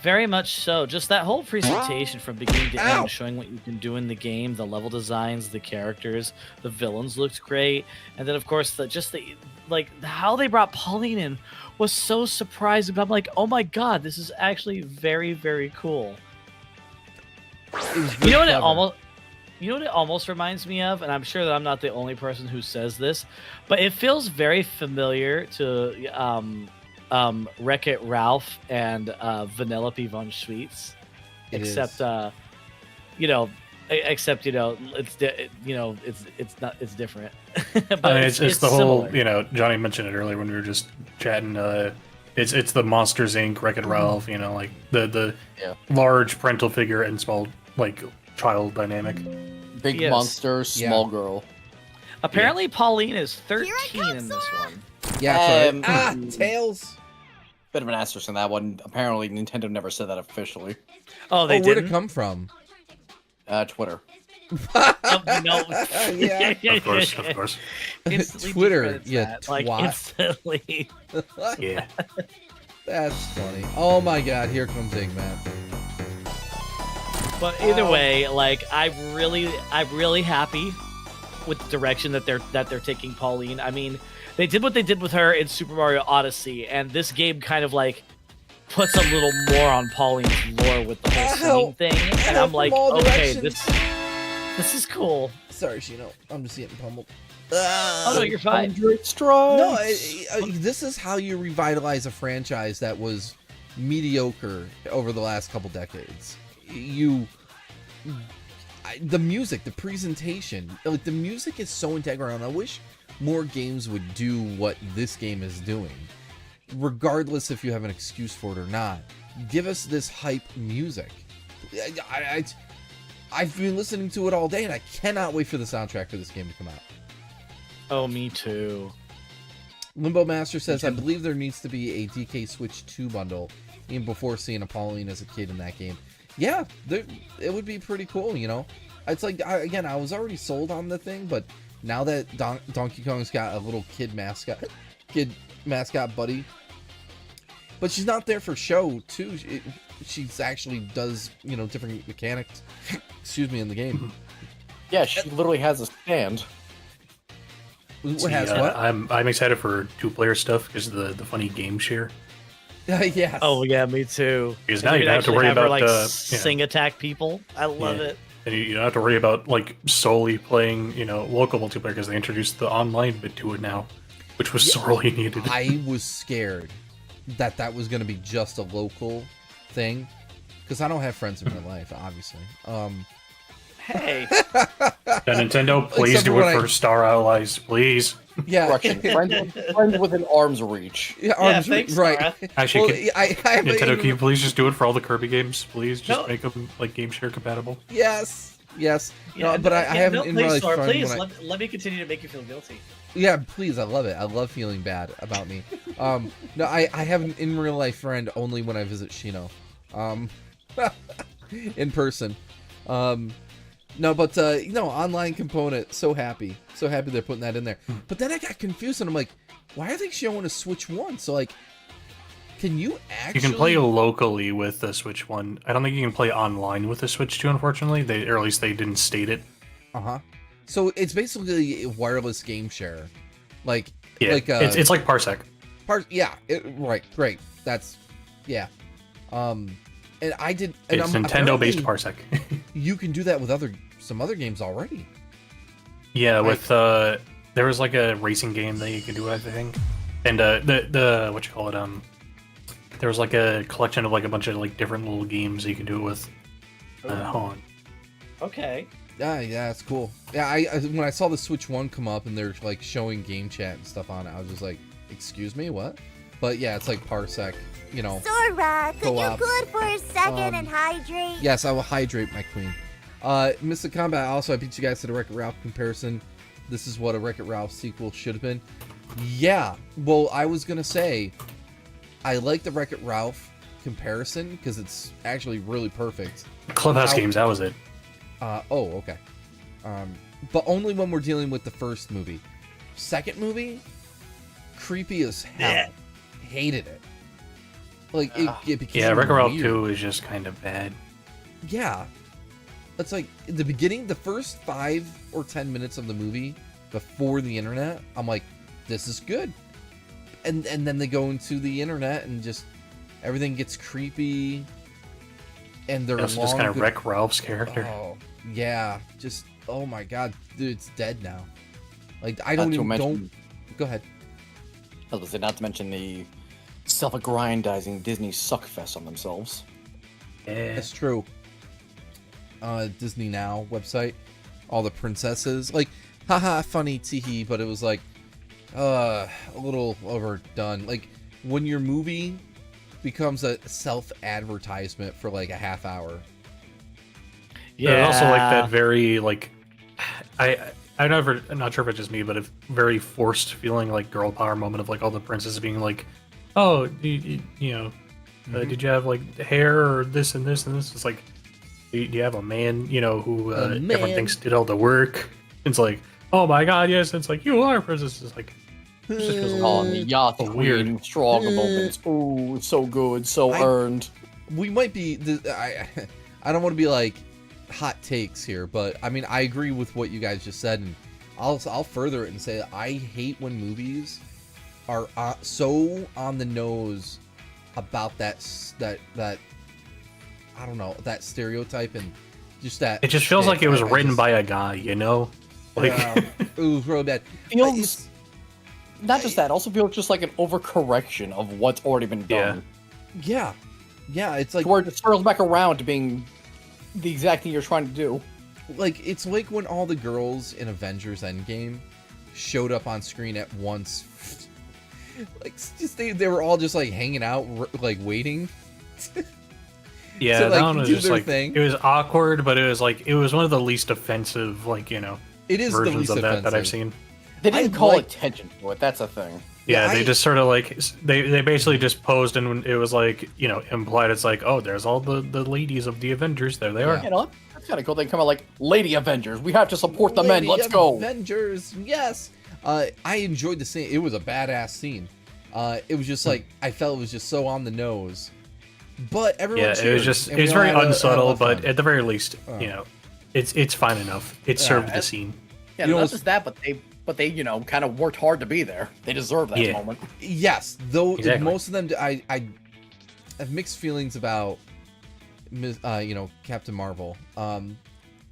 Very much so. Just that whole presentation from beginning to Ow! end, showing what you can do in the game, the level designs, the characters, the villains looked great, and then of course how they brought Pauline in was so surprising. But I'm like, oh my god, this is actually very, very cool. You know what it almost reminds me of, and I'm sure that I'm not the only person who says this, but it feels very familiar to Wreck-It Ralph and Vanellope von Schweetz, except it's different. But I mean, it's the whole, similar. Johnny mentioned it earlier when we were just chatting. It's the Monsters Inc. Wreck-It Ralph. Like the large parental figure and small child dynamic. Big Yes. monster, small girl. Apparently, Pauline is 13 in this one. Yeah, Tails. Bit of an asterisk on that one. Apparently, Nintendo never said that officially. Oh, they where'd didn't. it come from? Twitter. No. Yeah. Of course. Instantly Twitter, discredits yeah, that, like twat. instantly. Yeah. That's funny. Oh my god, here comes Eggman. But either way, I'm really happy with the direction that they're taking Pauline. I mean, they did what they did with her in Super Mario Odyssey, and this game kind of puts a little more on Pauline's lore with the whole singing thing. And I'm like, okay, this is cool. Sorry, Shino. I'm just getting pummeled. Oh no, you're fine. No, this is how you revitalize a franchise that was mediocre over the last couple decades. The music, the presentation, the music is so integral, and I wish more games would do what this game is doing. Regardless if you have an excuse for it or not, give us this hype music. I've been listening to it all day, and I cannot wait for the soundtrack for this game to come out. Oh, me too. Limbo Master says, I believe there needs to be a DK Switch 2 bundle, even before seeing a Pauline as a kid in that game. Yeah, it would be pretty cool, It's like, I was already sold on the thing, but now that Donkey Kong's got a little kid mascot buddy, but she's not there for show, too. She's actually does, different mechanics, excuse me, in the game. Yeah, she literally has a stand. What has what? I'm excited for 2-player stuff because of the funny game share. Yes. Oh yeah, me too. Because now you don't have to worry about sing attack people. I love it. And you don't have to worry about solely playing local multiplayer because they introduced the online bit to it now, which was sorely needed. I was scared that was going to be just a local thing, because I don't have friends in real life, obviously. Hey. Nintendo, please Except do for it when for Star Allies, please. Yeah. Correction. Friends within arm's reach. Yeah, arms thanks, right. Nora. Actually, Well, I have Nintendo, a- can you please just do it for all the Kirby games? Please just No. make them like game share compatible. Yes. Yeah, No, but I haven't in real please, life Sora, friend please when let me continue to make you feel guilty. Yeah, please, I love it. I love feeling bad about me. No, I have an in real life friend only when I visit Shino. In person. No, but online component, so happy they're putting that in there. But then I got confused and I'm like, why are they showing a Switch 1? So like, can you actually? You can play locally with the Switch 1. I don't think you can play online with the Switch 2, unfortunately. Or at least they didn't state it. So it's basically a wireless game share, like Yeah, it's like Parsec. Yeah, right, great. That's and I did. And It's Nintendo-based apparently Parsec. You can do that with some other games already. Yeah, with there was like a racing game that you could do, I think, and the what you call it, there was like a collection of like a bunch of like different little games that you could do it with. Hold on. Okay. Yeah, that's cool. Yeah, I when I saw the Switch 1 come up and they're like showing game chat and stuff on it, I was just like, excuse me, what? But yeah, it's like Parsec, Sora, could you co-op. good for a second and hydrate? Yes, I will hydrate my queen. Mr. Combat, also I beat you guys to the Wreck-It Ralph comparison. This is what a Wreck-It Ralph sequel should have been. Yeah, well, I was gonna say, I like the Wreck-It Ralph comparison because it's actually really perfect. Clubhouse games, that was it. Okay. But only when we're dealing with the first movie. Second movie, creepy as hell. Hated it. Like it became Yeah, Wreck-It Ralph weird. 2 is just kind of bad. Yeah. It's like in the beginning, the first 5 or 10 minutes of the movie before the internet, I'm like, this is good. And then they go into the internet and just everything gets creepy. And they're That's long, just kind of good- wreck Ralph's character. Oh, yeah. Just oh my god, dude, it's dead now. Like I Not don't to even mention- Go ahead. I was gonna say, not to mention the self-aggrandizing Disney suckfest on themselves. Yeah. That's true. Disney Now website, all the princesses, like, haha, funny, teehee, but it was like, a little overdone. Like, when your movie becomes a self-advertisement for like a half hour. Yeah. There's also like that very like, I'm not sure if it's just me, but a very forced feeling like girl power moment of like all the princesses being like, oh, did you have like hair or this and this and this? It's like, do you have a man, who everyone thinks did all the work? It's like, oh my god, yes. It's like, you are a princess. It's like, it's just 'cause On the yacht, Oh, weird. queen, stronger moments. Ooh, so good, so earned. We might be, I don't want to be like hot takes here, but I mean, I agree with what you guys just said, and I'll further it and say that I hate when movies are so on the nose about that I don't know, that stereotype and just that. it just feels shit. like it was I written just- by a guy, Like, it was really bad. Feels not just that, also feels just like an overcorrection of what's already been done. Yeah, it's like Where it circles back around to being the exact thing you're trying to do. like it's like when all the girls in Avengers Endgame showed up on screen at once. Like just they were all just like hanging out, like waiting. yeah, to, like, that one was do just their like thing. it was awkward, but it was one of the least offensive, like It is the versions least of offensive that I've seen. They didn't I call like- attention to it, that's a thing. Yeah, Yeah, they just sort of like they basically just posed, and it was like implied. It's like, oh, there's all the ladies of the Avengers. There they are. You know, that's kind of cool. They come out like, Lady Avengers, we have to support the men, let's go. Avengers, yes. I enjoyed the scene. It was a badass scene. It was just like I felt it was just so on the nose. But everyone Yeah, it cheered, was just and we it's all very had a lot unsubtle, of but fun. at the very least, it's fine enough. It served the scene. Yeah, You know not what's- just that, but they kind of worked hard to be there. They deserve that Yeah. moment. Yes, though Exactly. most of them, I have mixed feelings about, Captain Marvel.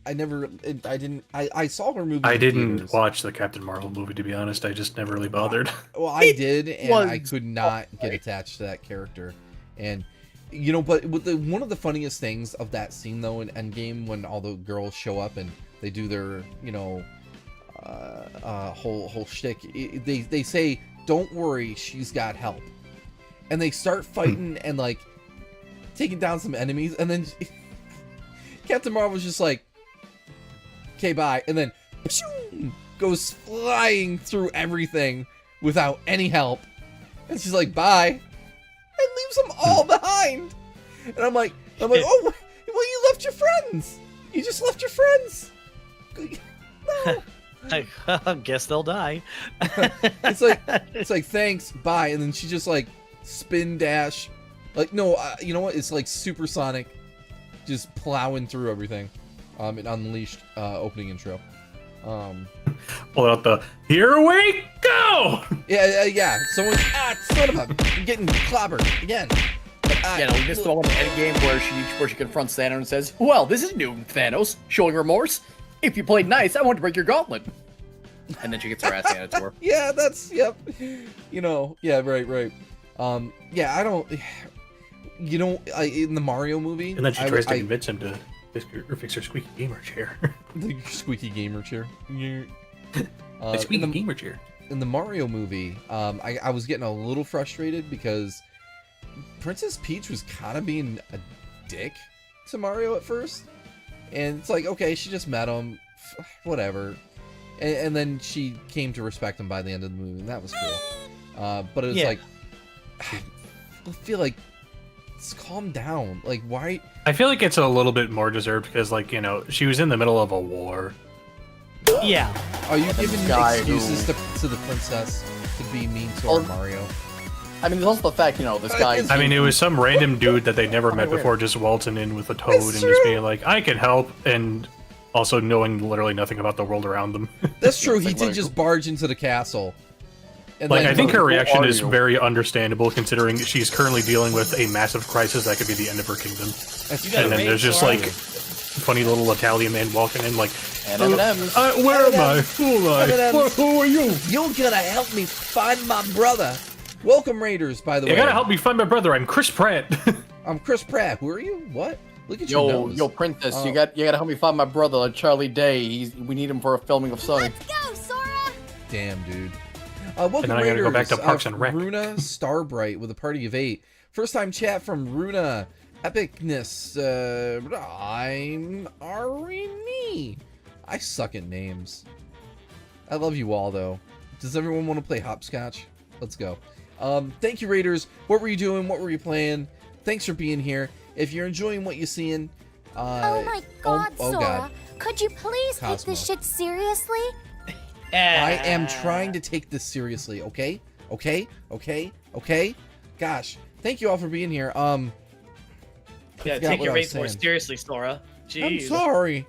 I saw her movie. I in didn't theaters. watch the Captain Marvel movie, to be honest. I just never really bothered. Well, I did, and I could not get attached to that character. And but one of the funniest things of that scene though in Endgame, when all the girls show up and they do their whole shtick, they say, "Don't worry, she's got help," and they start fighting and like taking down some enemies, and then Captain Marvel's just like, "Okay, bye," and then goes flying through everything without any help, and she's like, "Bye," and leaves them all behind. And I'm like, oh, well, you left your friends. You just left your friends. No. I guess they'll die. It's like thanks, bye, and then she just like spin dash, like no, you know what? It's like supersonic, just plowing through everything. It Unleashed opening intro. Pull out the "Here we go!" Yeah. Someone, son of a, I'm getting clobbered again. Yeah, no, we missed the one in Endgame where she confronts Thanos and says, "Well, this is new, Thanos, showing remorse. If you played nice, I want to break your gauntlet." And then she gets her ass handed to her. Yeah, yeah, right. Yeah, I don't, in the Mario movie, And then she tries to convince him to fix her squeaky gamer chair. The squeaky gamer chair. A squeaky gamer chair. In the Mario movie, I was getting a little frustrated because Princess Peach was kind of being a dick to Mario at first, and it's like, okay, she just met him, whatever, and then she came to respect him by the end of the movie, and that was cool. But it was like, I feel like, let's calm down. Like, why? I feel like it's a little bit more deserved because, like, she was in the middle of a war. Yeah. Are you giving excuses to the princess to be mean to our Mario? I mean, there's also the fact, this guy... I mean, it was some random dude that they never met before just waltzing in with a toad and just being like, "I can help," and also knowing literally nothing about the world around them. That's true. He did just barge into the castle. And I think her reaction is you? very understandable considering she's currently dealing with a massive crisis that could be the end of her kingdom. And then there's just like funny little Italian man walking in like, M&M's. "Where am I? Who am I? Who are you? You're gonna help me find my brother." Welcome, Raiders, by the way. You gotta help me find my brother. I'm Chris Pratt. I'm Chris Pratt. Who are you? What? Look at your nose. Yo, princess, you gotta help me find my brother, Charlie Day. We need him for a filming of Sonic. Let's go, Sora! Damn, dude. Welcome, And then I Raiders. gotta go back to Parks and Rec. Runa Starbright with a party of 8. First time chat from Runa. Epicness. I'm Arini. I suck at names. I love you all, though. Does everyone want to play hopscotch? Let's go. Thank you, Raiders. What were you doing? What were you playing? Thanks for being here. If you're enjoying what you're seeing, Oh my god, oh Sora. God. Could you please take Cosmo. this shit seriously? I am trying to take this seriously, okay? Okay? Gosh, thank you all for being here. Yeah, forgot take what your I was rates more saying. seriously, Sora. I'm Jeez. sorry.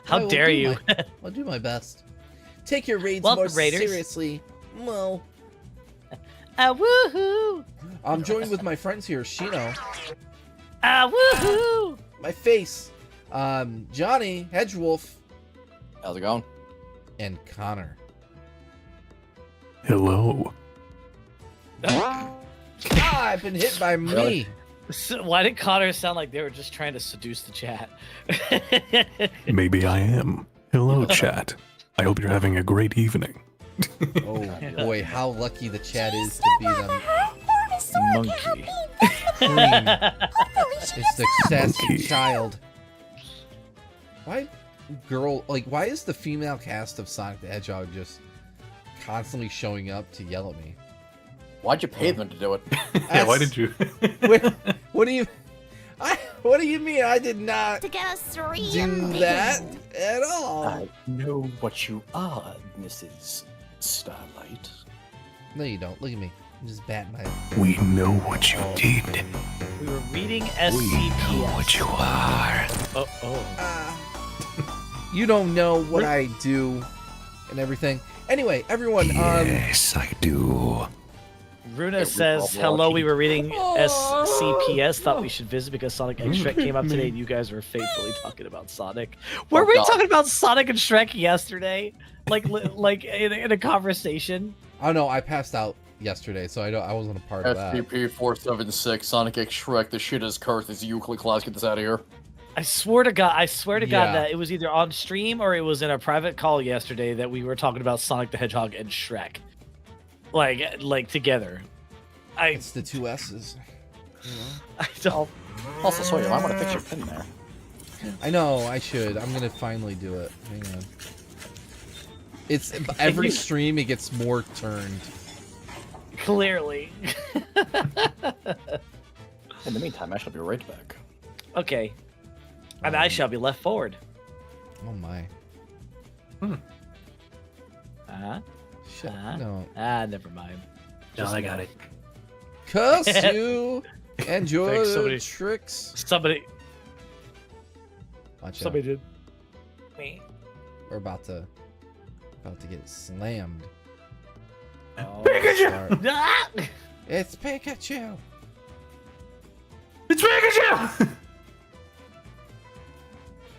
How dare you? I'll do my best. Take your raids Welcome, more Raiders. seriously. Well, Woohoo! I'm joined with my friends here, Shino, Woohoo! my face, Johnny, Hedgewolf, How's it going? and Connor. Hello. I've been hit by me. Really? So why did Connor sound like they were just trying to seduce the chat? Maybe I am. Hello, chat. I hope you're having a great evening. Oh boy, how lucky the chat is to be them. Monkey. Queen. It's the sassy Monkey. child. Why is the female cast of Sonic the Hedgehog just constantly showing up to yell at me? Why'd you pay them to do it? Yeah, why did you? What do you mean? I did not To get us 3 do that at all. I know what you are, Mrs. Starlight. No, you don't. Look at me. I'm just batting my. We know what you did. We were reading SCP. you are. You don't know what I do and everything. Anyway, everyone. Yes, I do. Runa says, hello, we were reading SCPS, thought we should visit because Sonic and Shrek came up today and you guys were faithfully talking about Sonic. Were we talking about Sonic and Shrek yesterday? Like in a conversation? Oh no, I passed out yesterday, so I wasn't a part of that. SCP-476, Sonic X Shrek, the shit is cursed. It's a Euclid class, get this out of here. I swear to God Yeah. that it was either on stream or it was in a private call yesterday that we were talking about Sonic the Hedgehog and Shrek. Like together. It's the two S's. You know? I don't. Also, sorry, I want to fix your pin there. I know, I should. I'm gonna finally do it. Hang on. It's every stream it gets more turned. Clearly. In the meantime, I shall be right back. Okay. And I shall be left forward. Oh my. Shit. No. Never mind. No, I got it. Cuss you! Enjoy Thanks, the somebody- tricks. Somebody Watch out. somebody did. Me. We're about to get slammed. Oh, Pikachu! Ah! It's Pikachu! It's Pikachu!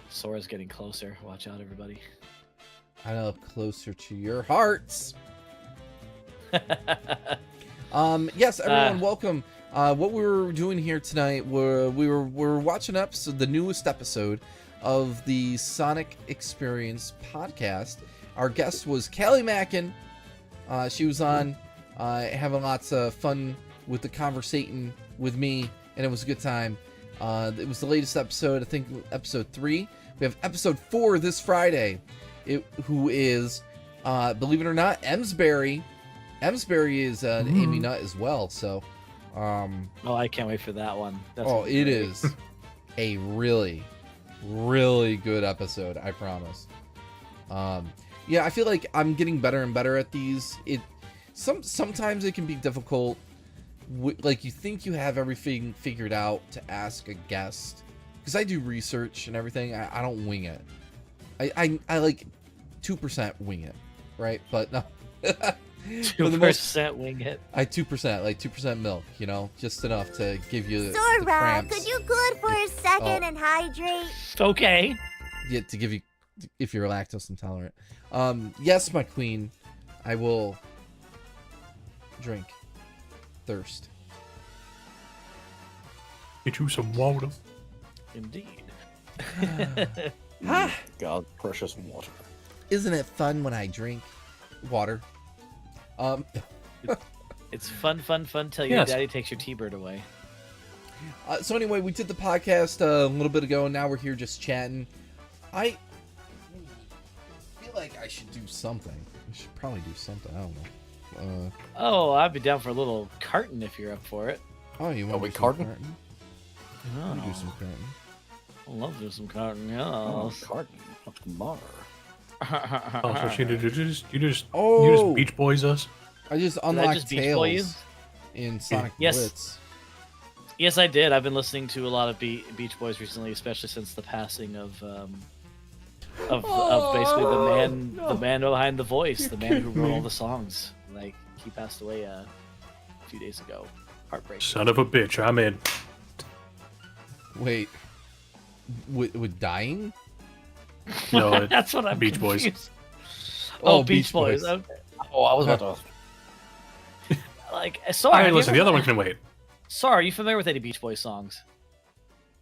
Sora's getting closer. Watch out, everybody. I know, closer to your hearts. Yes, everyone, welcome. What we were doing here tonight, we're watching the newest episode of the Sonic Experience podcast. Our guest was CallieMacN. She was on, having lots of fun with the conversating with me, and it was a good time. It was the latest episode, I think episode 3. We have episode 4 this Friday, who is, believe it or not, Emsbury. Emsbury is an Amy Nut as well, so... Oh, I can't wait for that one. That's it is a really, really good episode, I promise. Yeah, I feel like I'm getting better and better at these. Sometimes it can be difficult. Like, you think you have everything figured out to ask a guest, because I do research and everything. I don't wing it. I like 2% wing it, right? But no. 2% wing it. 2%, like 2% milk, you know, just enough to give you the Sora, cramps. could you good for a second and hydrate? Okay. Yeah, to give you, if you're lactose intolerant. Yes, my queen, I will drink. Thirst. Get you some water. Indeed. God, precious water. Isn't it fun when I drink water? It's fun till your daddy takes your T-bird away. So anyway, we did the podcast a little bit ago, and now we're here just chatting. I feel like I should do something. I should probably do something. I don't know. Oh, I'd be down for a little carton if you're up for it. Oh, you want we to do carton? carton? Oh, We do some carton. I love to do some carton. Yeah. Oh, carton of the bar. Oh, so you just Oh! Beach Boys us? I just Did I unlocked just Beach Boy you? Tails in Sonic Yes. Blitz. Yes, I did. I've been listening to a lot of Beach Boys recently, especially since the passing of basically the man behind the voice, the man who wrote all the songs. Like, he passed away a few days ago. Heartbreak. Son of a bitch, I'm in. Wait, with dying? No, That's what I'm Beach Boys. confused. Oh, Oh, Beach Beach Boys. Boys. Okay. Oh, I was about to. Like, All sorry. right, listen, the other one can wait. Sorry, are you familiar with any Beach Boys songs?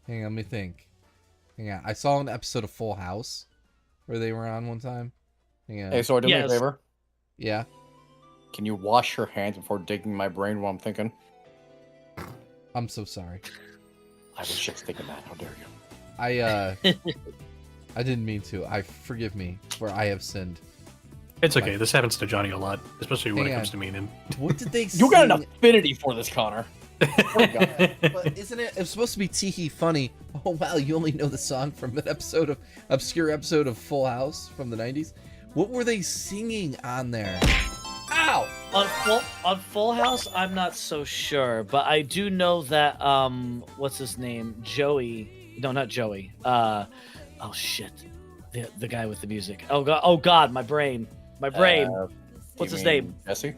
Hang on, let me think. Hang on, I saw an episode of Full House where they were on one time. Hang on. Hey, so do me a Yes. favor. Yeah. Can you wash your hands before digging my brain while I'm thinking? I'm so sorry. I was just thinking that. How dare you? I didn't mean to. Forgive me, for I have sinned. It's okay. This happens to Johnny a lot, especially when Hang it comes on. to me and him. What did they You got an sing? affinity for this, Connor. But isn't it's supposed to be teehee funny? Oh wow, you only know the song from an obscure episode of Full House from the 90s. What were they singing on there? Ow! On Full House, I'm not so sure, but I do know that what's his name? Joey. No, not Joey. Oh shit. The guy with the music. Oh god, my brain. What's his name? Jesse?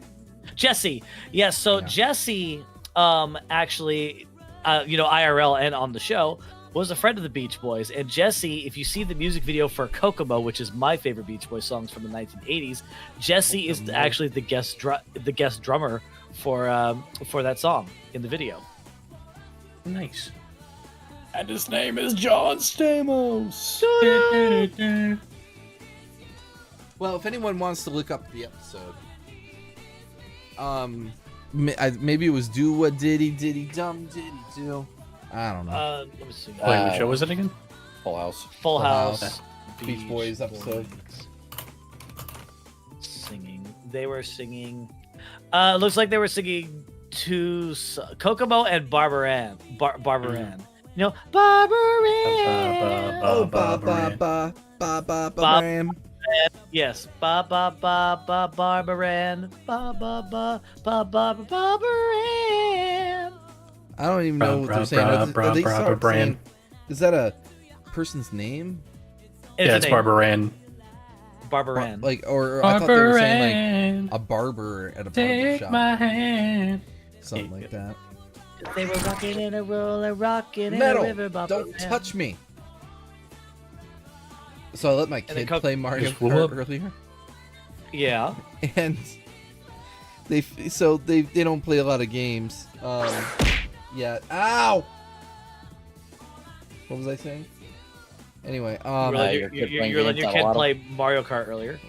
Jesse. Yes. So Yeah. Jesse, actually, IRL and on the show, was a friend of the Beach Boys. And Jesse, if you see the music video for Kokomo, which is my favorite Beach Boys songs from the 1980s, Jesse is actually the guest drummer for that song in the video. Nice. And his name is John Stamos. Well, if anyone wants to look up the episode, maybe it was Do What Diddy Diddy Dum Diddy Do. I don't know. Let me see. Wait, what show was it again? Full House. Full House. Beach Boys episode. Singing. They were singing. Looks like they were singing to Kokomo and Barbara Ann. Barbara Ann. You know, Barbara Ann. Oh, ba ba ba ba ba ba bam. Yes. Ba ba ba ba Barbara Ann. Ba ba ba ba ba Barbara Ann. I don't even know what they're saying. Are they saying, is that a person's name? It's It's Barbara Ann. Barbara Ann. Like, or I thought they were saying like a barber at a barber shop. My hand. Something like that. They were rocking in a roller, rocking in Metal, a river. Barbara don't Ann. touch me. So I let my then kid play Mario Just whoop Kart up. earlier, Yeah. and they don't play a lot of games. Yeah. Ow. What was I saying? Anyway, You're letting your kid play Mario Kart earlier.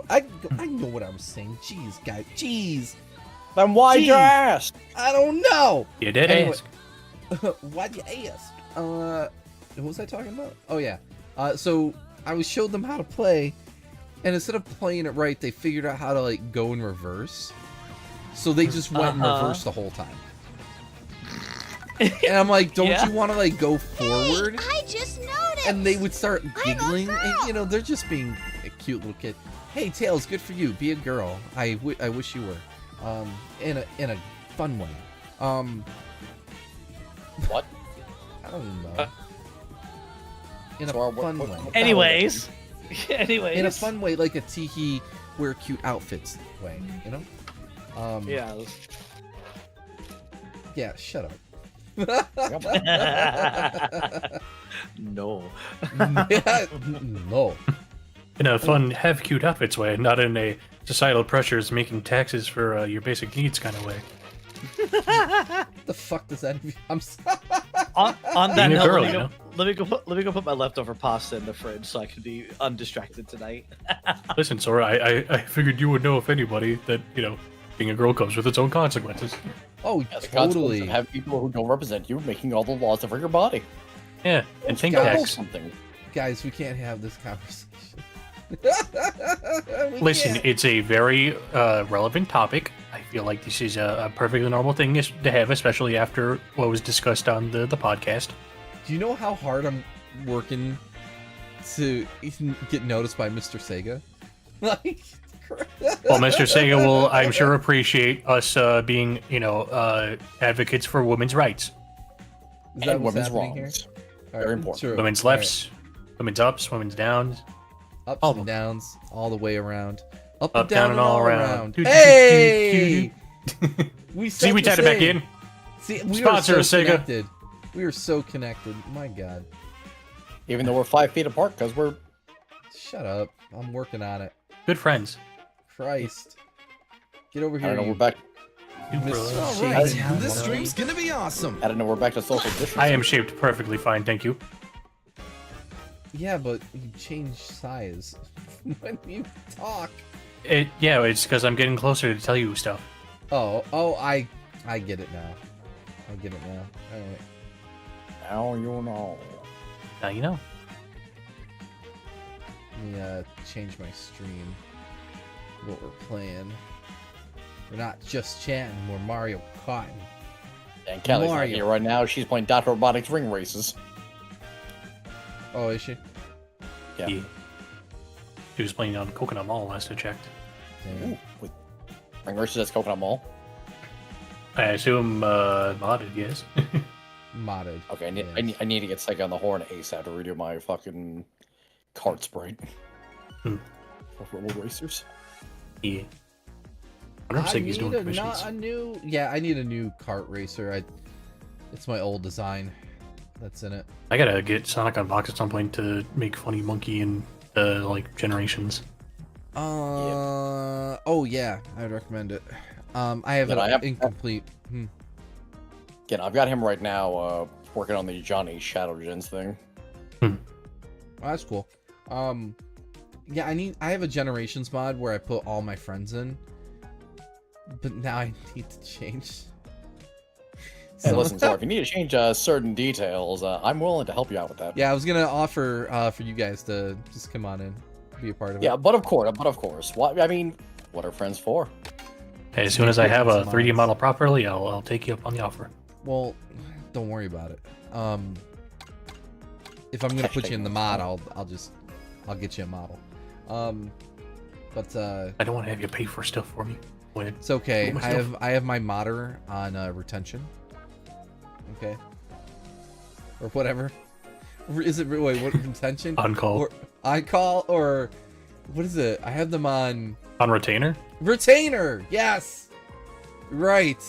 I know what I was saying. Jeez, guys. Jeez. Then why'd you Jeez. ask? I don't know. You did Anyway. ask. Why'd you ask? What was I talking about? Oh yeah. So I showed them how to play, and instead of playing it right, they figured out how to like go in reverse. So they just went in reverse the whole time. And I'm like, don't you want to like go forward? Hey, I just noticed. And they would start giggling, girl. and you know they're just being a cute little kid. Hey, Tails, good for you. Be a girl. I wish you were. In a fun way. What? I don't know. In a fun way. Anyways. In a fun way, like a teehee wear cute outfits way, you know? Yeah. Yeah, shut up. No. Yeah, no. In a fun, have cute outfits way, not in a societal pressures making taxes for your basic needs kind of way. The fuck does that mean? I'm on that Being a note, girl, let me go put my leftover pasta in the fridge so I can be undistracted tonight. Listen, Sora, I figured you would know if anybody that, being a girl comes with its own consequences. Oh, As a consequence totally. of have people who don't represent you making all the laws for your body. Yeah, and think Guys. tax. Something. Guys, we can't have this conversation. We Listen, can't. it's a very relevant topic. I feel like this is a perfectly normal thing to have, especially after what was discussed on the podcast. Do you know how hard I'm working to get noticed by Mr. Sega? Like, Well, Mr. Sega will, I'm sure, appreciate us being, advocates for women's rights. Is that And what's women's happening here? wrongs. All Very important. true. Women's All right. lefts, women's ups, women's downs. Ups all and of downs, all the way around. Up, Up, and down, and all around. Doo, doo, Hey! We See, we tied it back in. See, we Sponsor are us, so Sega. connected. We are so connected. My God. Even though we're 5 feet apart, because we're Shut up. I'm working on it. Good friends. Christ. Get over I here. don't know, you we're back. All right. This stream's gonna be awesome. I don't know, we're back to social distancing. I am shaped perfectly fine, thank you. Yeah, but you change size when you talk. It's because I'm getting closer to tell you stuff. Oh, I get it now. I get it now. All right. Now you know. Now you know. Let me change my stream. What we're playing. We're not just chatting. We're Mario Kart. And Callie's not Mario. here right now. She's playing Dr. Robotics Ring Races. Oh, is she? Yeah. He was playing on Coconut Mall last I checked. Damn. Ooh, with Ring Races at Coconut Mall. I assume modded, yes. Modded. Okay, Yes. I need to get Sega on the horn ASAP to redo my fucking cart sprite. Hmm. For Roller Racers. Yeah. wonder if I Siggy's doing need commissions. a new. Yeah, I need a new kart racer. It's my old design that's in it. I gotta get Sonic on box at some point to make Funny Monkey and like Generations. Oh yeah, I'd recommend it. I have it incomplete. Again, I've got him right now working on the Johnny Shadow Gens thing. Oh, that's cool. Yeah, I have a Generations mod where I put all my friends in, but now I need to change. Hey, listen, so if you need to change certain details, I'm willing to help you out with that. Yeah, I was gonna offer for you guys to just come on in, be a part of it. Yeah, but of course. What I mean, what are friends for? Hey, as soon as I have a 3D model properly, I'll take you up on the offer. Well, don't worry about it. If I'm gonna put you in the mod, I'll get you a model. But I don't want to have you pay for stuff for me. It's okay. I have my modder on retention. Okay. Or whatever. Is it wait? What retention? On call. Or on call or what is it? I have them on retainer. Retainer. Yes. Right.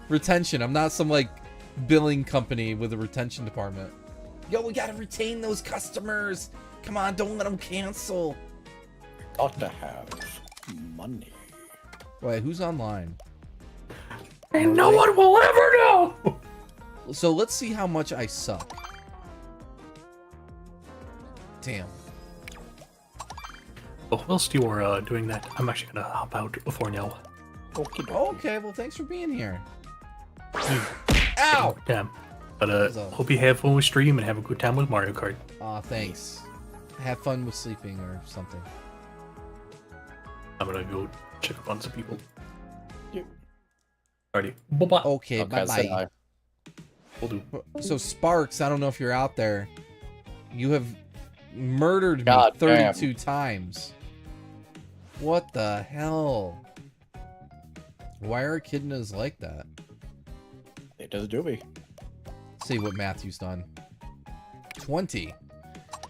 Retention. I'm not some like billing company with a retention department. Yo, we gotta retain those customers. Come on, don't let them cancel. Got to have money. Wait, who's online? And no one will ever know. So let's see how much I suck. Damn. Well, whilst you are doing that, I'm actually gonna hop out for now. Okay, well, thanks for being here. Ow! Damn. But hope you have fun with stream and have a good time with Mario Kart. Aw, thanks. Have fun with sleeping or something. I'm gonna go check up on some people. Yeah. Alrighty. Bye-bye. Okay, bye-bye. Will do. So, Sparks, I don't know if you're out there. You have murdered me God 32 times. What the hell? Why are echidnas like that? It does do me. See what Matthew's done. 20.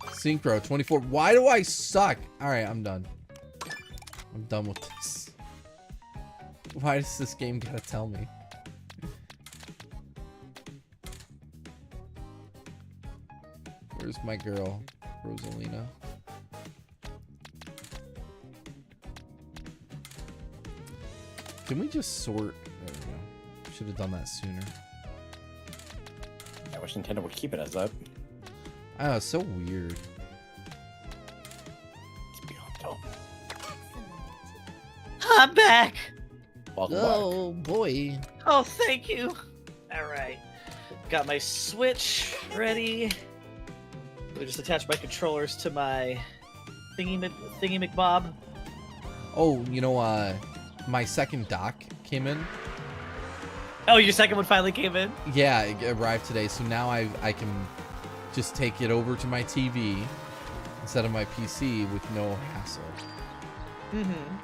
Synchro, 24. Why do I suck? Alright, I'm done. I'm done with this. Why does this game gotta tell me? Where's my girl, Rosalina? Can we just sort? There we go. Should have done that sooner. I wish Nintendo would keep it as that. Oh, it's so weird. It's beyond dumb. I'm back. Welcome Oh boy. Oh, thank you. All right. Got my Switch ready. I just attach my controllers to my thingy McBob. Oh, you know, my second dock came in. Oh, your second one finally came in? Yeah, it arrived today. So now I can just take it over to my TV instead of my PC with no hassle. Mm-hmm.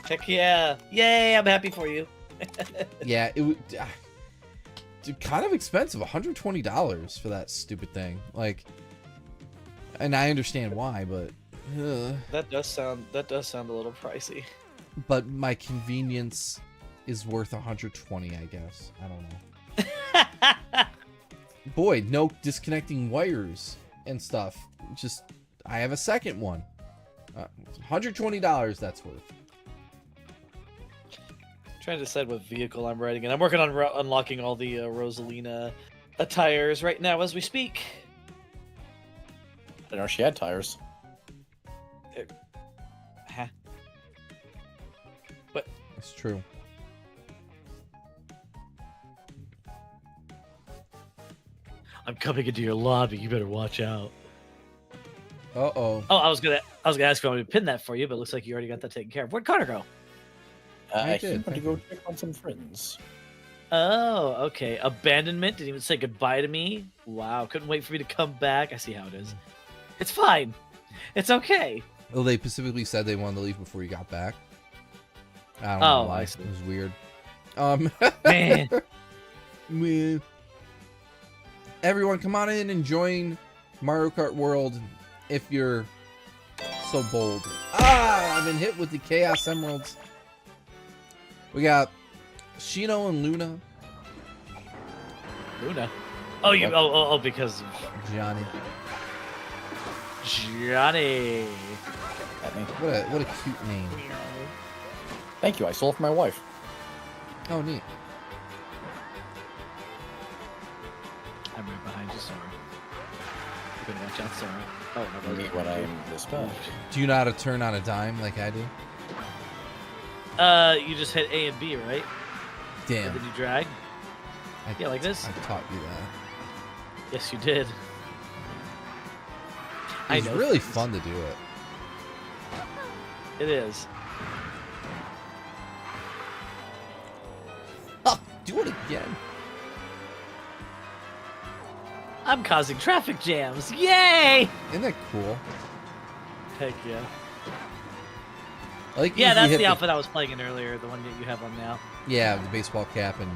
Heck yeah. Yay, I'm happy for you. Yeah, it was kind of expensive. $120 for that stupid thing. Like, and I understand why, but That does sound a little pricey. But my convenience is worth 120, I guess. I don't know. Boy, no disconnecting wires and stuff. Just I have a second one. $120 that's worth. Trying to decide what vehicle I'm riding in. I'm working on unlocking all the Rosalina attires right now as we speak. I didn't know she had tires. Huh? What? It's true. I'm coming into your lobby. You better watch out. Uh-oh. Oh, I was gonna ask if I would pin that for you, but it looks like you already got that taken care of. Where'd Connor go? I He did. went to go check on some friends. Oh, okay. Abandonment. Didn't even say goodbye to me. Wow. Couldn't wait for me to come back. I see how it is. It's fine. It's okay. Oh, they specifically said they wanted to leave before you got back. I don't know why. I see. It was weird. Man. Man. Everyone, come on in and join Mario Kart World if you're so bold. Ah, I've been hit with the Chaos Emeralds. We got Shino and Luna. Luna. Oh, you. Oh, because of Johnny. Johnny. What a cute name. Thank you. I stole it from my wife. Oh, neat. I'm right behind you, Sora. You better watch out, Sora. Oh, no, Me when I'm this bad. Do you know how to turn on a dime like I do? You just hit A and B, right? Damn. And then you drag. Yeah, like this. I taught you that. Yes, you did. It's really fun to do it. It is. Oh, do it again. I'm causing traffic jams. Yay! Isn't that cool? Heck yeah. I like Yeah, if you that's hit the outfit I was playing in earlier, the one that you have on now. Yeah, the baseball cap, and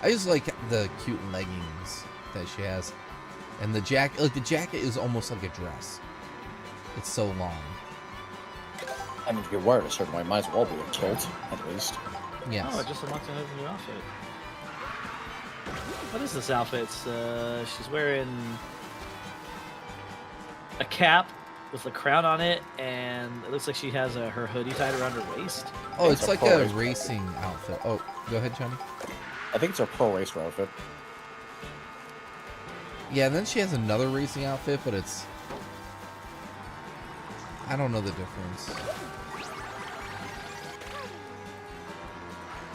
I just like the cute leggings that she has, and the jacket. Like the jacket is almost like a dress. It's so long. I mean, if you wear it a certain way, might as well be a kilt, at least. Yes. Oh, I just unlocked another new outfit. What is this outfit? It's, she's wearing a cap with a crown on it, and it looks like she has her hoodie tied around her waist. Oh, it's like a racing outfit. Oh, go ahead, Johnny. I think it's a pro racer outfit. Yeah, and then she has another racing outfit, but it's... I don't know the difference.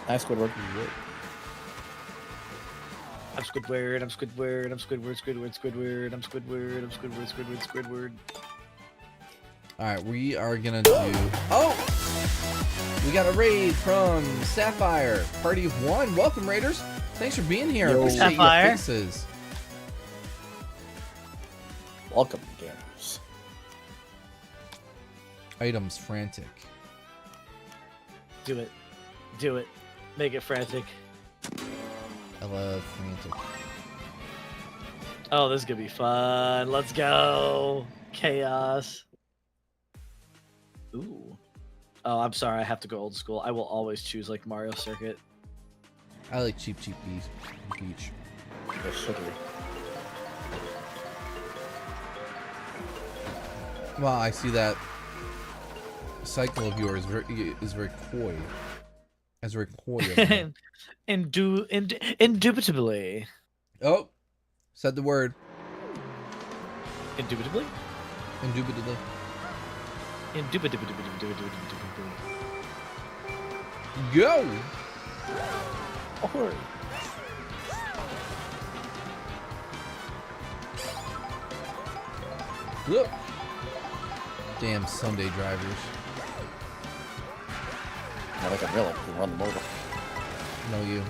Nice, Squidward. I'm Squidward, I'm Squidward, I'm Squidward, Squidward, Squidward, I'm Squidward, I'm Squidward, Squidward, Squidward. Alright, we are gonna do... Oh! We got a raid from Sapphire. Party of one. Welcome, Raiders. Thanks for being here. Yo. Appreciate Sapphire. your faces. Welcome, gamers. Items frantic. Do it. Do it. Make it frantic. I love frantic. Oh, this is gonna be fun. Let's go. Chaos. Ooh. Oh, I'm sorry. I have to go old school. I will always choose like Mario Circuit. I like Cheap Beach. Yes, sugar. Well, I see that cycle of yours is very coy. As very coy. of you. Indubitably. Oh, said the word. Indubitably? Indubitably. Indubitably. Go! Oh, Look. Damn Sunday drivers. not like a villain. You run them over. No, you.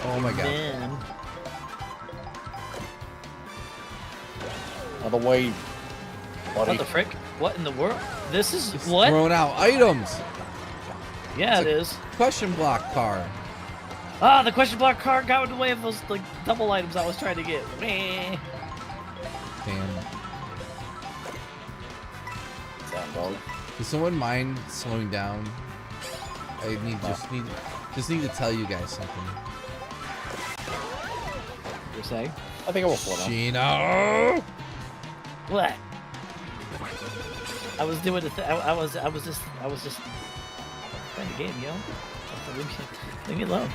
Oh my god. Man. Out of the way, buddy. What the frick? What in the world? This is It's what? throwing out items. Yeah, It's it a- is. Question block car. Ah, the question block card got in the way of those like double items I was trying to get. Meh. Damn. Sound dog. Does someone mind slowing down? I just need to tell you guys something. You're saying? I think I will slow down. Sheena! What? I was doing the I was just playing the game, yo. Leave me alone.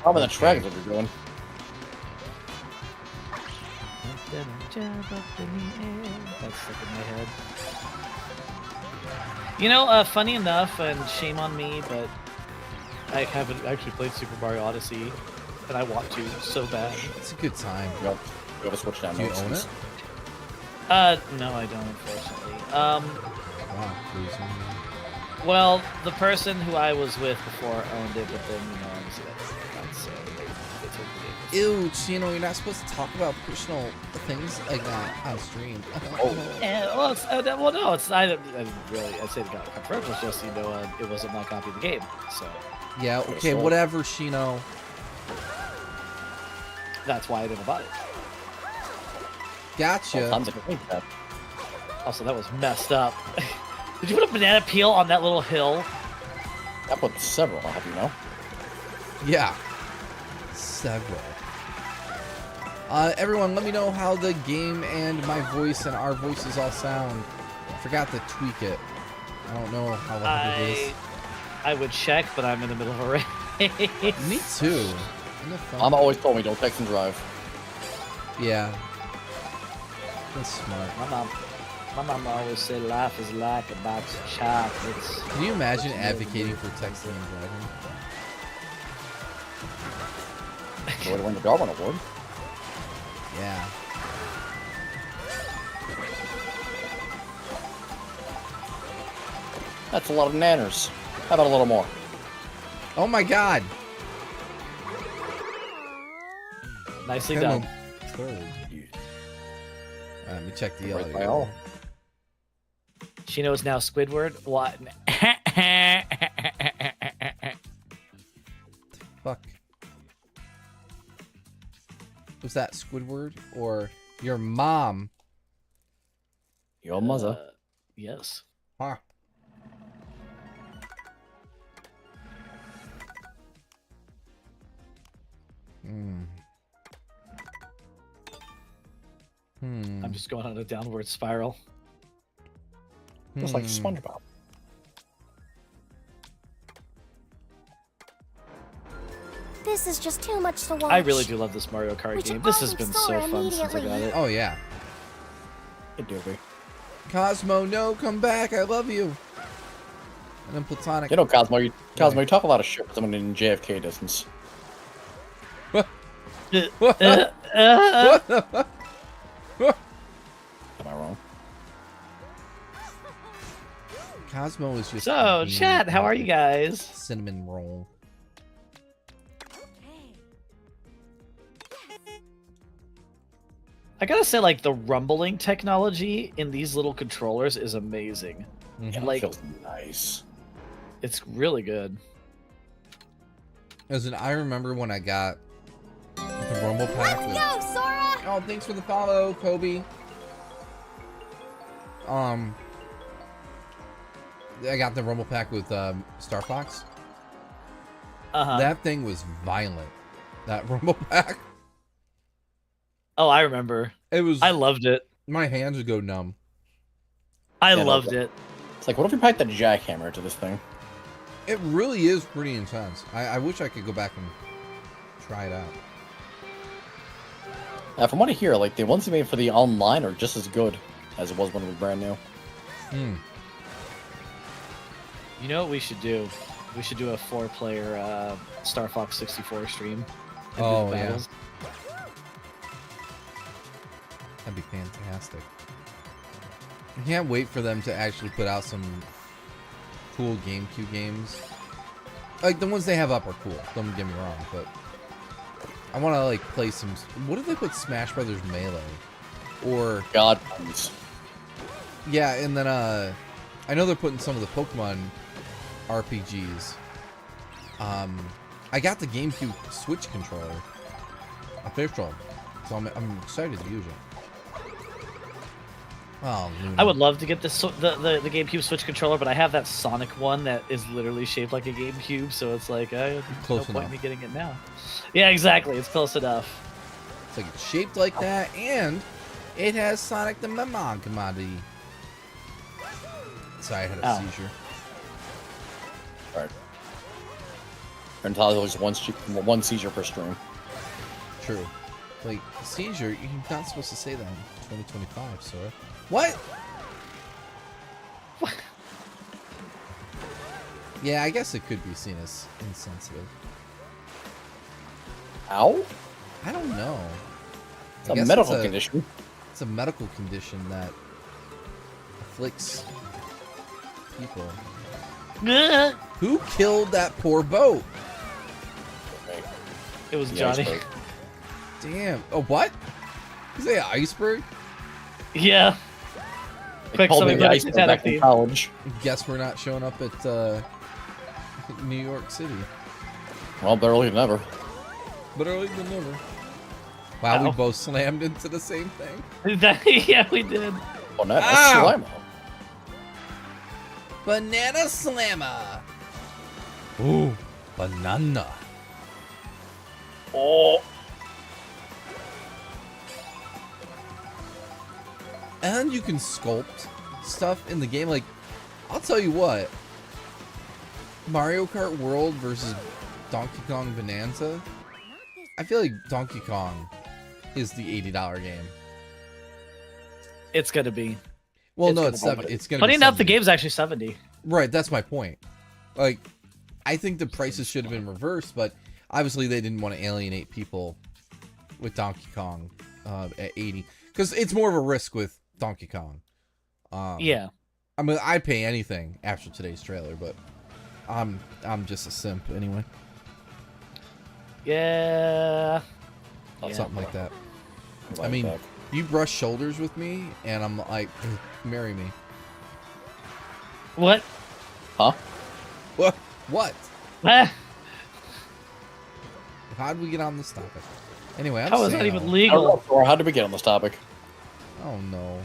I'm in the track is what you're doing. That's stuck in my head. You know, funny enough, and shame on me, but I haven't actually played Super Mario Odyssey, and I want to so bad. It's a good time. Yep. You gotta switch down Do you modes. own it? No, I don't, unfortunately. Wow, please. Well, the person who I was with before owned it, but then, you know, obviously that's so they took the game. Ew, Chino, you're not supposed to talk about personal things like that on stream. Well, it's, well, no, it's I didn't really. I'd say it got confirmed. It's just it wasn't my copy of the game. So Yeah, okay, whatever, Chino. that's why I didn't buy it. Gotcha. Tons of things that. Also, that was messed up. Did you put a banana peel on that little hill? I put several, I'll have you know. Yeah. Several. Everyone, let me know how the game and my voice and our voices all sound. I forgot to tweak it. I don't know how loud it is. I would check, but I'm in the middle of a race. Me too. Isn't that fun? Mama always told me don't text and drive. Yeah. That's smart. My mom always said life is like a box of chocolates. Can you imagine advocating for texting and driving? Would have won the Darwin Award. Yeah. That's a lot of nanners. How about a little more? Oh my god! Nicely Come done. on. Third. Let me check the Right other. by all. She knows now Squidward. What? Fuck. Was that Squidward or your mom? Your mother. Yes. Huh. I'm just going on a downward spiral. Just like SpongeBob. This is just too much to watch. I really do love this Mario Kart We should game. This has all been restore so fun since I got immediately. it. Oh yeah. It do be. Cosmo, no, come back. I love you. And then Platonic. You know, Cosmo, you talk a lot of shit with someone in JFK distance. What? Am I wrong? Cosmo is just. So, chat, how are you guys? Cinnamon roll. I gotta say, like, the rumbling technology in these little controllers is amazing. Yeah, Like, it feels nice. it's really good. As in, I remember when I got the Rumble Pack. Let's go, Sora! Oh, thanks for the follow, Kobe. I got the Rumble Pack with Star Fox. That thing was violent. That Rumble Pack. Oh, I remember. It was. I loved it. My hands would go numb. I Yeah, loved it. It's like, what if we packed the jackhammer to this thing? It really is pretty intense. I wish I could go back and try it out. From what I hear, like, the ones they made for the online are just as good as it was when it was brand new. You know what we should do? We should do a 4-player Star Fox 64 stream. And do Oh, the yeah. battles. That'd be fantastic. I can't wait for them to actually put out some cool GameCube games. Like, the ones they have up are cool, don't get me wrong, but I want to, like, play some... What if they put Smash Brothers Melee? Or... God, please. Yeah, and then, I know they're putting some of the Pokemon RPGs. I got the GameCube Switch controller. Official. So I'm excited to use it. Oh, Luna. I would love to get the GameCube Switch controller, but I have that Sonic one that is literally shaped like a GameCube, so it's like, no Close point in enough. me getting it now. Yeah, exactly. It's close enough. It's like it's shaped like that, and it has Sonic the Hedgehog commodity. Sorry, I had a seizure. Alright. And there's one seizure per stream. True. Like, seizure, you're not supposed to say that in 2025, Sora. What? Yeah, I guess it could be seen as insensitive. Ow? I don't know. It's I a guess medical condition. It's a medical condition that afflicts people. Who killed that poor boat? It was The Johnny. iceberg. Damn. Oh, what? You say iceberg? Yeah. They Quick, called me somebody the get a iceberg Titanic back in theme. college. Guess we're not showing up at New York City. Well, better late than never. But early than never. Wow, we Ow. both slammed into the same thing. Yeah, we did. Oh, no, that's Ow! Slimo. Banana Slammer. Ooh, banana. Oh. And you can sculpt stuff in the game. Like, I'll tell you what. Mario Kart World versus Donkey Kong Bonanza. I feel like Donkey Kong is the $80 game. It's gonna be. Well, It's no, gonna it's be. 7. It's gonna Funny be enough, the 70. game's actually 70. Right, that's my point. Like, I think the prices should have been reversed, but obviously they didn't want to alienate people with Donkey Kong at 80, because it's more of a risk with Donkey Kong. Yeah. I mean, I'd pay anything after today's trailer, but I'm just a simp anyway. Yeah. Something like that. Like I mean, that. you brush shoulders with me, and I'm like, marry me. What? Huh? What? What? Ah, How did we get on this topic? Anyway, I'm how is that saying even all- I don't legal? know, Thor, how did we get on this topic? Oh no.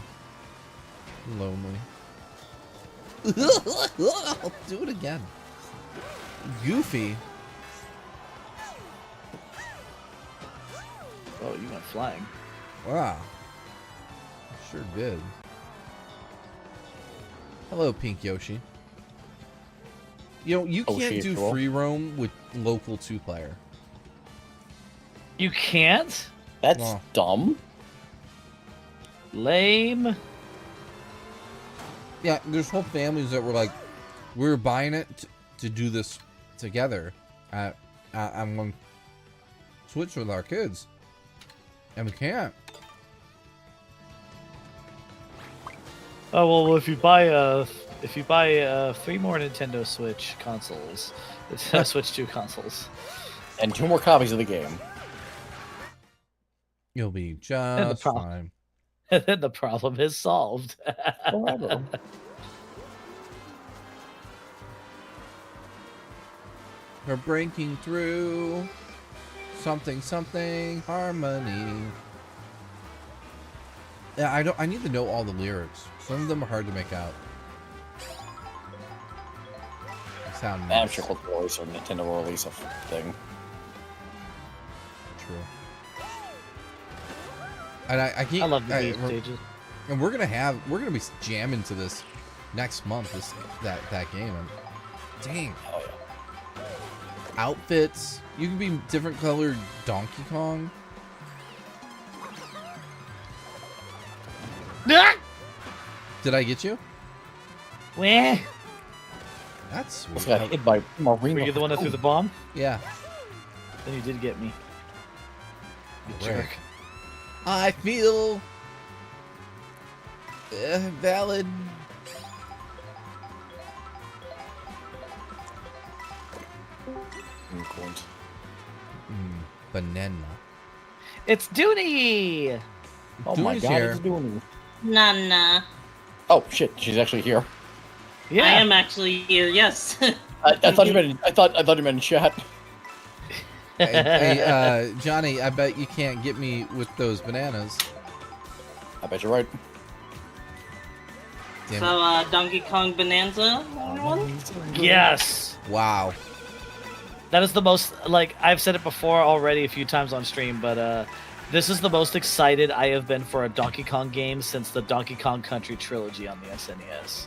Lonely. I'll do it again. Goofy. Oh, you went flying. Wow. Sure did. Hello, Pink Yoshi. You know, you Oh, can't she's do cool. free roam with local 2-player. You can't? That's Oh. dumb. Lame. Yeah, there's whole families that were like, we're buying it to do this together. I'm going to Switch with our kids. And we can't. Oh well, if you buy 3 more Nintendo Switch consoles, Switch 2 consoles, And 2 more copies of the game. You'll be the just problem- fine. and then the problem is solved. Forever. We're breaking through something harmony. Yeah, I need to know all the lyrics. Some of them are hard to make out. They sound I'm nice. sure they'll release or Nintendo will release a thing. True. And I can't. I love the I- beat we're- stages. And we're gonna be jamming to this next month. That game. And dang. Hell yeah. Outfits. You can be different colored Donkey Kong. Did I get you? Where? That's This sweet. got hit by Marine. Were you the one that threw the bomb? Yeah. Then you did get me. You Right. jerk. I feel valid. Unicorns. Banana. It's Dooney! Oh my Dooney's god, here. it's doing. Nana. Oh shit, she's actually here. Yeah. I am actually here, yes. I thought you meant. I thought you meant in chat. Hey, Johnny, I bet you can't get me with those bananas. I bet you're right. Damn So, Donkey Kong Bonanza, everyone? Yes! it. Wow. That is the most, like, I've said it before already a few times on stream, but this is the most excited I have been for a Donkey Kong game since the Donkey Kong Country trilogy on the SNES.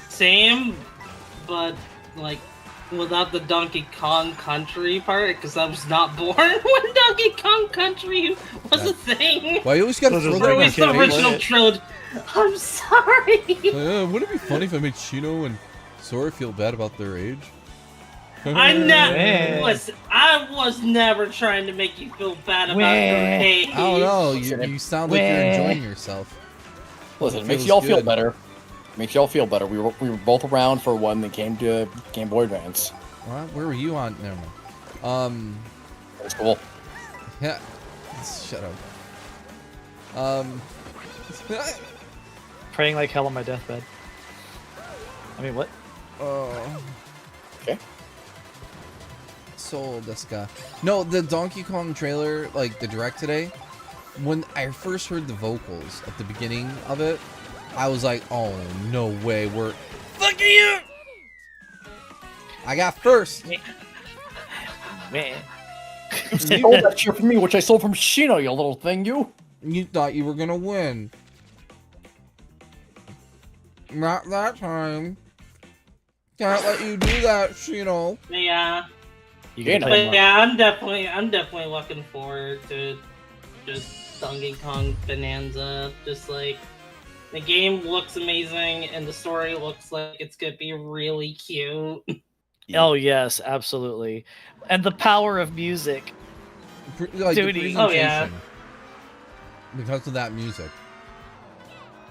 Same, but, like, without the Donkey Kong Country part, because I was not born when Donkey Kong Country was a thing. Why you always gotta throw Or that at in least my the face? original trilogy. I'm sorry. Wouldn't it be funny if I made Chino and Sora feel bad about their age? I Wah. was never trying to make you feel bad about Wah. your age. I don't know. You sound like you're Wah. enjoying yourself. Listen, it makes Feels y'all feel good. better. Makes y'all feel better. We were both around for when they came to Game Boy Advance. What? Where were you on? Never mind. That's cool. Yeah. Shut up. Praying like hell on my deathbed. I mean, what? Okay. Soul Deska. No, the Donkey Kong trailer, like the direct today, when I first heard the vocals at the beginning of it, I was like, oh, no way, we're... Fuck you! I got first. Man. You stole that shit from me, which I stole from Shino, you little thing, you. You thought you were gonna win. Not that time. Can't let you do that, Shino. Yeah. You Gain can it. play But yeah, I'm definitely looking forward to just Donkey Kong Bonanza. Just like the game looks amazing and the story looks like it's gonna be really cute. Oh yes, absolutely. And the power of music. Like the Dude, oh, yeah. presentation. Because of that music.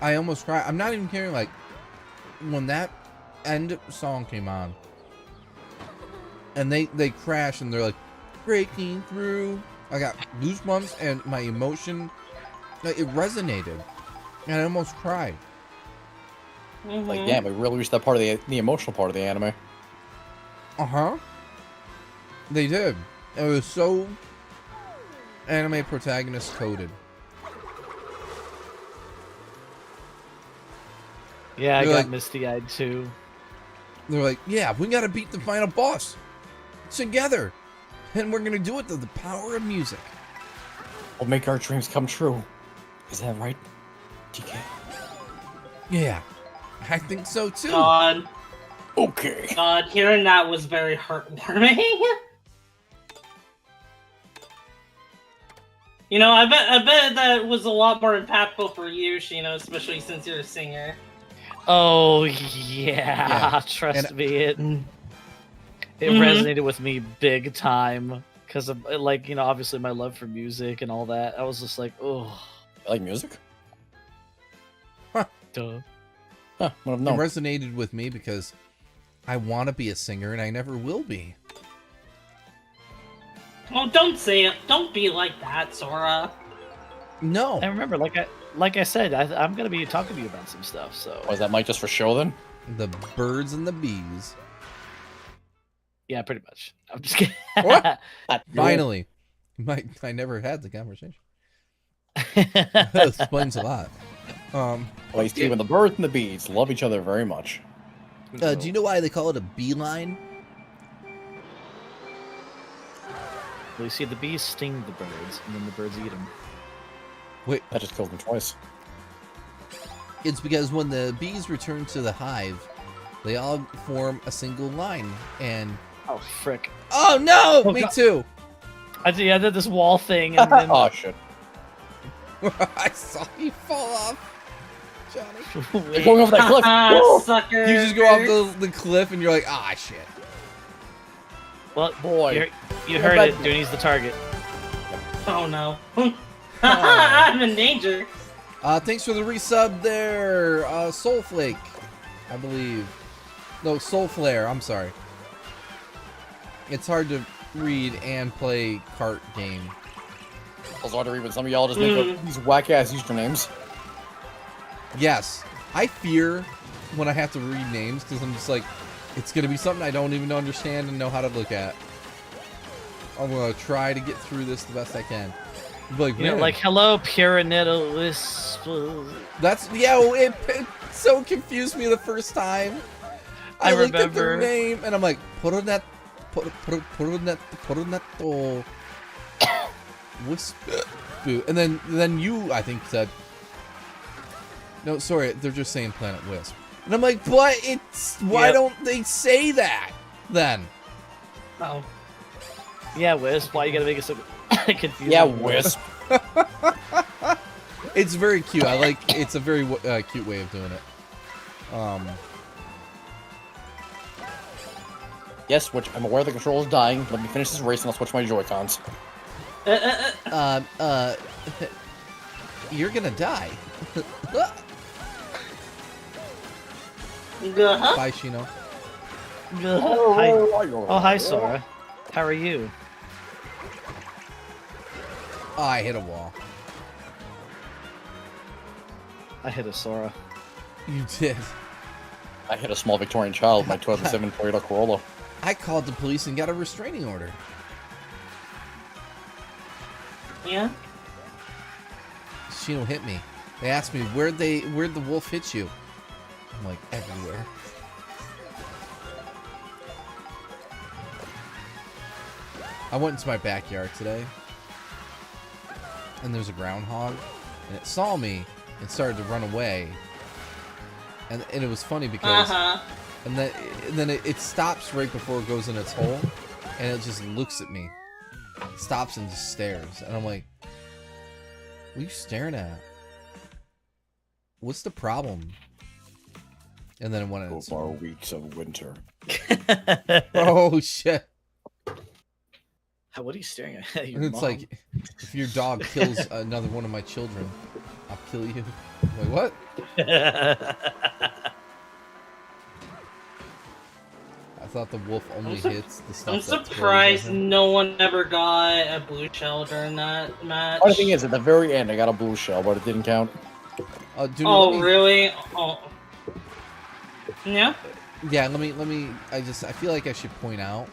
I almost cried. I'm not even kidding, like, when that end song came on, and they crash and they're like, breaking through. I got goosebumps and my emotion, like, it resonated. And I almost cried. Like, damn, we really reached that part of the emotional part of the anime. Uh-huh. They did. It was so anime protagonist coded. Yeah, I You're got like- misty-eyed too. They're like, yeah, we gotta beat the final boss together. And we're gonna do it through the power of music. We'll make our dreams come true. Is that right, DK? Yeah, I think so too. God, Okay. God, hearing that was very heartwarming. You know, I bet that was a lot more impactful for you, Shino, especially since you're a singer. Oh yeah, trust And- me, it Mhm. resonated with me big time because of like obviously my love for music and all that. I was just like, oh, You like music? duh. Huh, would have It known. resonated with me because I want to be a singer and I never will be. Oh, don't say it. Don't be like that, Sora. No. And remember, like I said, I'm gonna be talking to you about some stuff. So Was that mic just for show then? The birds and the bees. yeah, pretty much. I'm just kidding. What? Finally. I never had the conversation. That explains a lot. Well, you see, when the birds and the bees love each other very much. Do you know why they call it a beeline? Well, you see, the bees sting the birds, and then the birds eat them. Wait, That just killed them twice. it's because when the bees return to the hive, they all form a single line. And Oh frick! oh no, Oh, me God. too. I did this wall thing, and then Oh shit. I saw you fall off, Johnny. They're going over that cliff. Woo! Sucker. You just go off the cliff and you're like, ah, shit. well, Boy. you heard it. Dooney's the target. Oh no. I'm in danger. Thanks for the resub there, Soulflake, I believe. No, Soulflare, I'm sorry. It's hard to read and play cart game. It's hard to read when some of y'all just make up these whack-ass usernames. Yes, I fear when I have to read names because I'm just like, it's going to be something I don't even understand and know how to look at. I'm going to try to get through this the best I can. Like, You know, man, like hello, Pyranetta Wisp. that's, yeah, well, it so confused me the first time. I looked at their remember. name and I'm like, Poronet, Wisp, and then you, I think, said, no, sorry, they're just saying Planet Wisp. And I'm like, but it's, why Yep. don't they say that then? Oh. Yeah, Wisp. Why you gotta make it so confusing? Yeah, Wisp. It's very cute. I like, it's a very cute way of doing it. Yes, which I'm aware the control is dying. Let me finish this race and I'll switch my Joy-Cons. You're gonna die. Uh-huh. Bye, Shino. Hi. Oh, hi, Sora. How are you? Oh, I hit a wall. I hit a Sora. You did. I hit a small Victorian child with my 2007 Toyota Corolla. I called the police and got a restraining order. Yeah. Shino hit me. They asked me where'd the wolf hit you? I'm like, everywhere. I went into my backyard today, and there's a groundhog, and it saw me and started to run away. And it was funny because, and then it stops right before it goes in its hole, and it just looks at me, stops and just stares, and I'm like, what are you staring at? What's the problem? And then when it's 4 weeks of winter. oh shit. What are you staring at? And it's like, if your dog kills another one of my children, I'll kill you. I'm like, what? I thought the wolf only hits the stuff. I'm that surprised tears him. no one ever got a blue shell during that match. The thing is, at the very end, I got a blue shell, but it didn't count. Dude, Oh, really? Oh. Yeah? Yeah, let me, I feel like I should point out,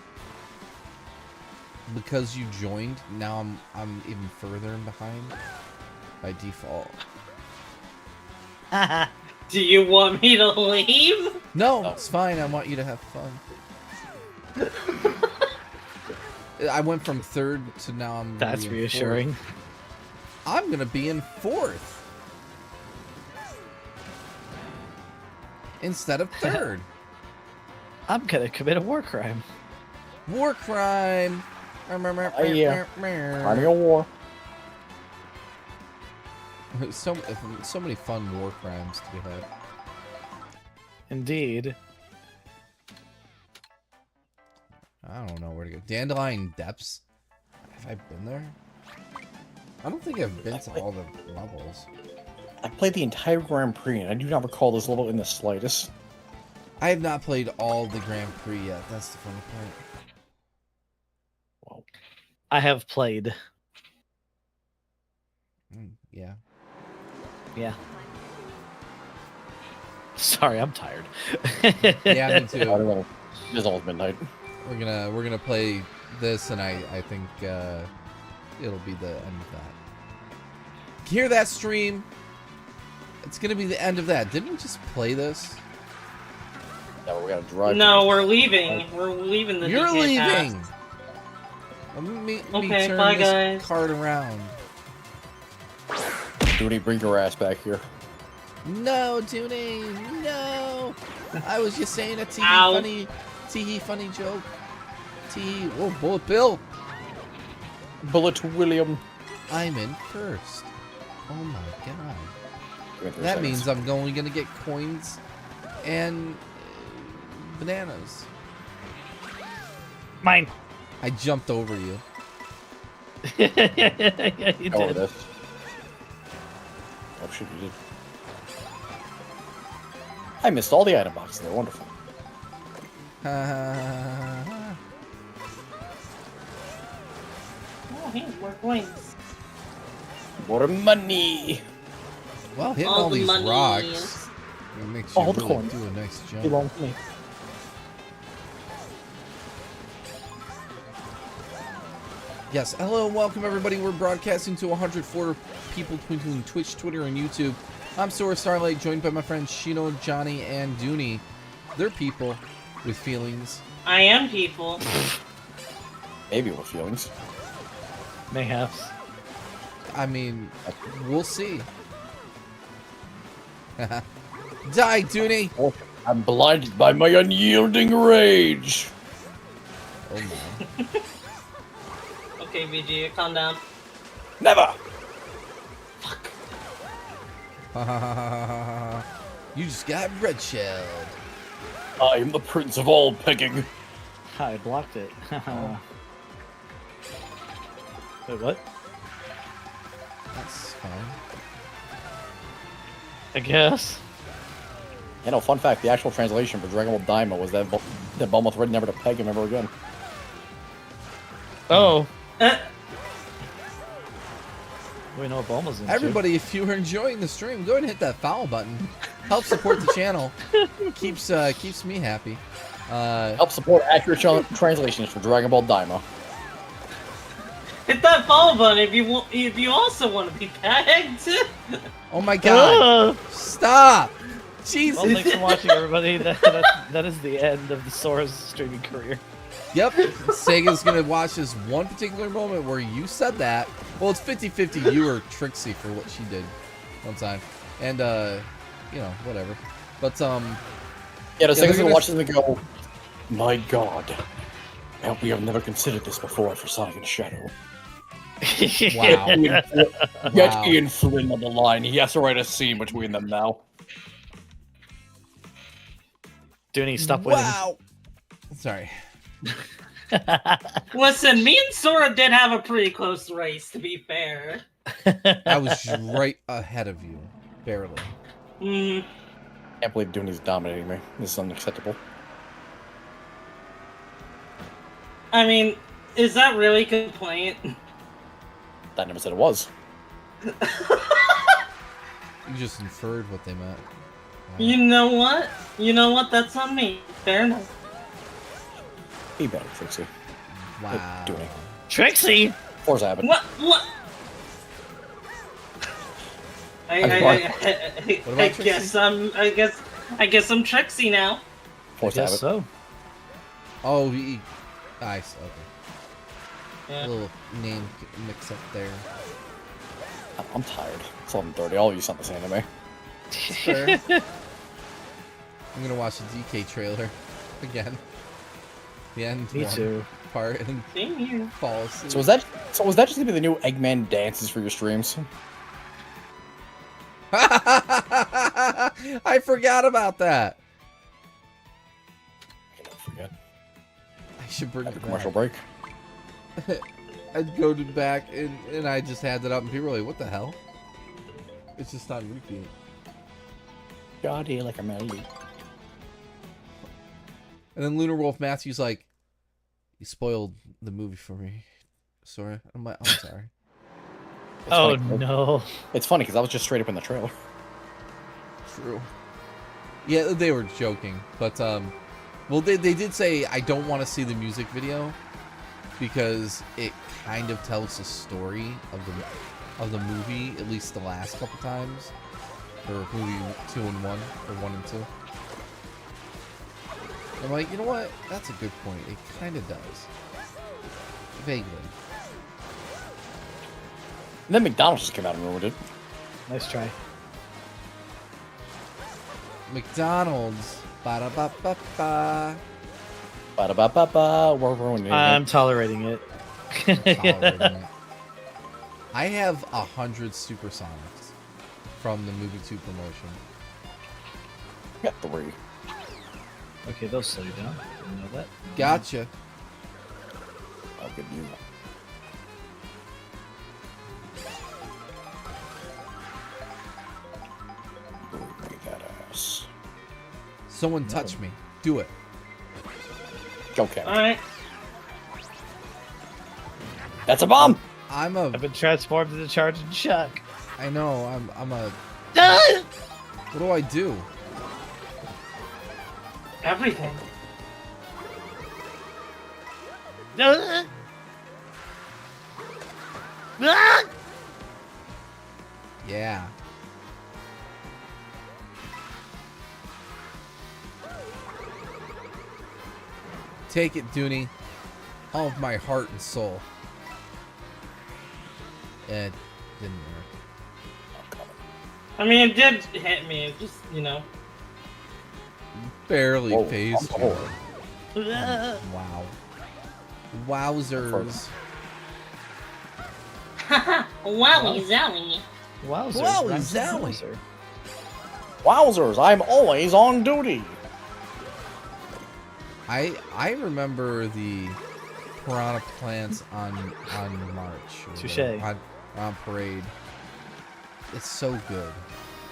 because you joined, now I'm even further in behind by default. Do you want me to leave? No, it's fine. I want you to have fun. I went from 3rd to now I'm. That's reassuring. 4th. I'm gonna be in 4th instead of 3rd. I'm gonna commit a war crime. War crime. Yeah. Running a war. So many fun war crimes to be had. Indeed. I don't know where to go. Dandelion Depths? Have I been there? I don't think I've been to all the levels. I played the entire Grand Prix, and I do not recall this level in the slightest. I have not played all the Grand Prix yet. That's the funny part. Wow. I have played. Yeah. Yeah. Sorry, I'm tired. Yeah, me too. I don't know. It's almost midnight. We're gonna play this, and I think it'll be the end of that. Hear that, stream? It's gonna be the end of that. Didn't we just play this? Yeah, we gotta drive. No, we're leaving. We're leaving the You're DK leaving. cast. Let me Okay, turn bye, this guys. card around. Dooney, bring your ass back here. No, Dooney, no. I was just saying a Ow. funny joke. Oh, Bullet Bill. Bullet William. I'm in 1st. Oh my god. Give it 3 That seconds. means I'm only gonna get coins and bananas. Mine. I jumped over you. Yeah, you Over did. this. Oh shit, you did. I missed all the item boxes. They're wonderful. Oh, hey, more coins. More money. Well, hitting All all the these money. rocks it makes you All the really coins. do a nice jump. Belong to me. Yes, hello and welcome everybody. We're broadcasting to 104 people between Twitch, Twitter, and YouTube. I'm Sora Starlight, joined by my friends Shino, Johnny, and Dooney. They're people with feelings. I am people. Maybe with feelings. Mayhaps. I mean, we'll see. Die, Dooney! Oh, I'm blinded by my unyielding rage. Oh my. Okay, VG, calm down. Never. You just got red shelled. I am the prince of all pegging. I blocked it. Wait, what? That's fine. I guess. You know, fun fact, the actual translation for Dragon Ball Daima was that Bulma threatened never to peg him ever again. Oh. We know what Bulma's into. Everybody, if you are enjoying the stream, go ahead and hit that follow button. Help support the channel. Keeps me happy. Help support accurate translations for Dragon Ball Daima. Hit that follow button if you also want to be pegged. Oh my god. Stop. Well, Jesus. thanks for watching, everybody. That is the end of the Sora's streaming career. Yep. Sega's going to watch this one particular moment where you said that. Well, it's 50-50 you or Trixie for what she did one time. And, you know, whatever. But, Yeah, the they're Sega's gonna gonna- watch this and go, my god. I hope we have never considered this before for Sonic and Shadow. Wow. Get Wow. Ian Flynn on the line. He has to write a scene between them now. Dooney, stop winning. Wow. Sorry. Listen, me and Sora did have a pretty close race, to be fair. I was right ahead of you. Barely. Mm, Can't believe Dooney's dominating me. This is unacceptable. I mean, is that really a complaint? I never said it was. You just inferred what they meant. Wow. You know what? You know what? That's on me. Fair enough. Be better, Trixie. Wow. Dooney. Trixie! Forza Abbott. What? What I about guess I guess I'm Trixie now. Forza Yes, Abbott. so. Oh, nice. Okay. Yeah. A little name mix up there. I'm tired. It's 11:30. All of you saw this anime. Fair. I'm gonna watch the DK trailer again. The end Me one too. part and Same here. fall asleep. So was that just gonna be the new Eggman dances for your streams? I forgot about that. I don't forget. I should bring Have a it commercial back. break. I'd go to back and I just had that up and people were like, what the hell? It's just on repeat. Shoddy like a melody. And then Lunar Wolf Matthew's like, you spoiled the movie for me, Sora. I'm like, I'm sorry. It's Oh funny. no. It's funny because I was just straight up in the trailer. True. Yeah, they were joking, but well, they did say I don't want to see the music video because it kind of tells the story of the movie, at least the last couple times, or movie 2 and 1 or 1 and 2. I'm like, you know what? That's a good point. It kind of does, vaguely. And then McDonald's just came out and ruined it. Nice try. McDonald's. Ba-da-ba-ba-ba. Ba-da-ba-ba-ba. We're ruining it. I'm tolerating it. Tolerating it. I have 100 Supersonics from the movie 2 promotion. Got 3. Okay, they'll slow you down. Didn't know that. Gotcha. I'll give you. Bring that ass. Someone touch me. Do it. Go, Cat. Alright. That's a bomb! I'm a. I've been transformed into charging Chuck. I know. I'm a. What do I do? Everything. Yeah. Take it, Dooney. All of my heart and soul. It didn't work. I mean, it did hit me. It just, you know. Barely Whoa, phased I'm you. bored. Wow. Wowzers. Wowie zowie. Wowzer. Wow, rhymes with zowie. Wowzer. Wowzers, I'm always on duty. I remember the piranha plants on March. or Touché. On parade. It's so good.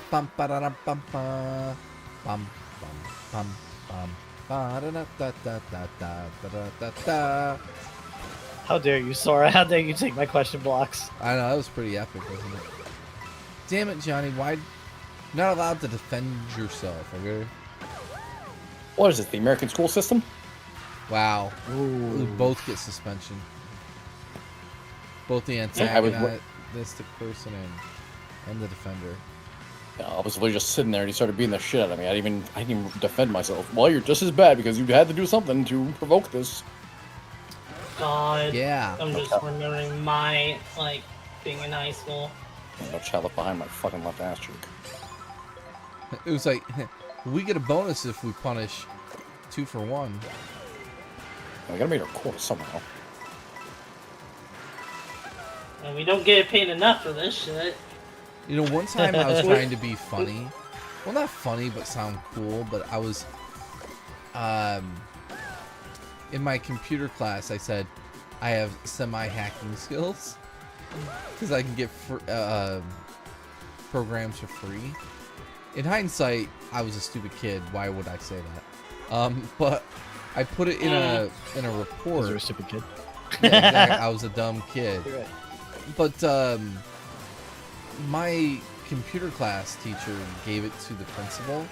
Bum ba da dum bum ba bum bum bum bum ba da da da da da da da da da. How dare you, Sora? How dare you take my question blocks? I know that was pretty epic, wasn't it? Damn it, Johnny! Why? You're not allowed to defend yourself, okay? What is it, the American school system? Wow. We both get suspension. both the antagonistic person and the defender. Yeah, I was literally just sitting there and he started beating the shit out of me. I didn't even defend myself. Well, you're just as bad because you had to do something to provoke this. God. Yeah. I'm just remembering my, like, being in high school. No child left behind my fucking left ass cheek. It was like, we get a bonus if we punish 2 for 1. We gotta make our quarter somehow. And we don't get paid enough for this shit. You know, one time I was trying to be funny. Well, not funny, but sound cool. But I was, in my computer class, I said I have semi-hacking skills because I can get programs for free. In hindsight, I was a stupid kid. Why would I say that? But I put it in a report. You're a stupid kid. Yeah, exactly. I was a dumb kid. You're right. But my computer class teacher gave it to the principal,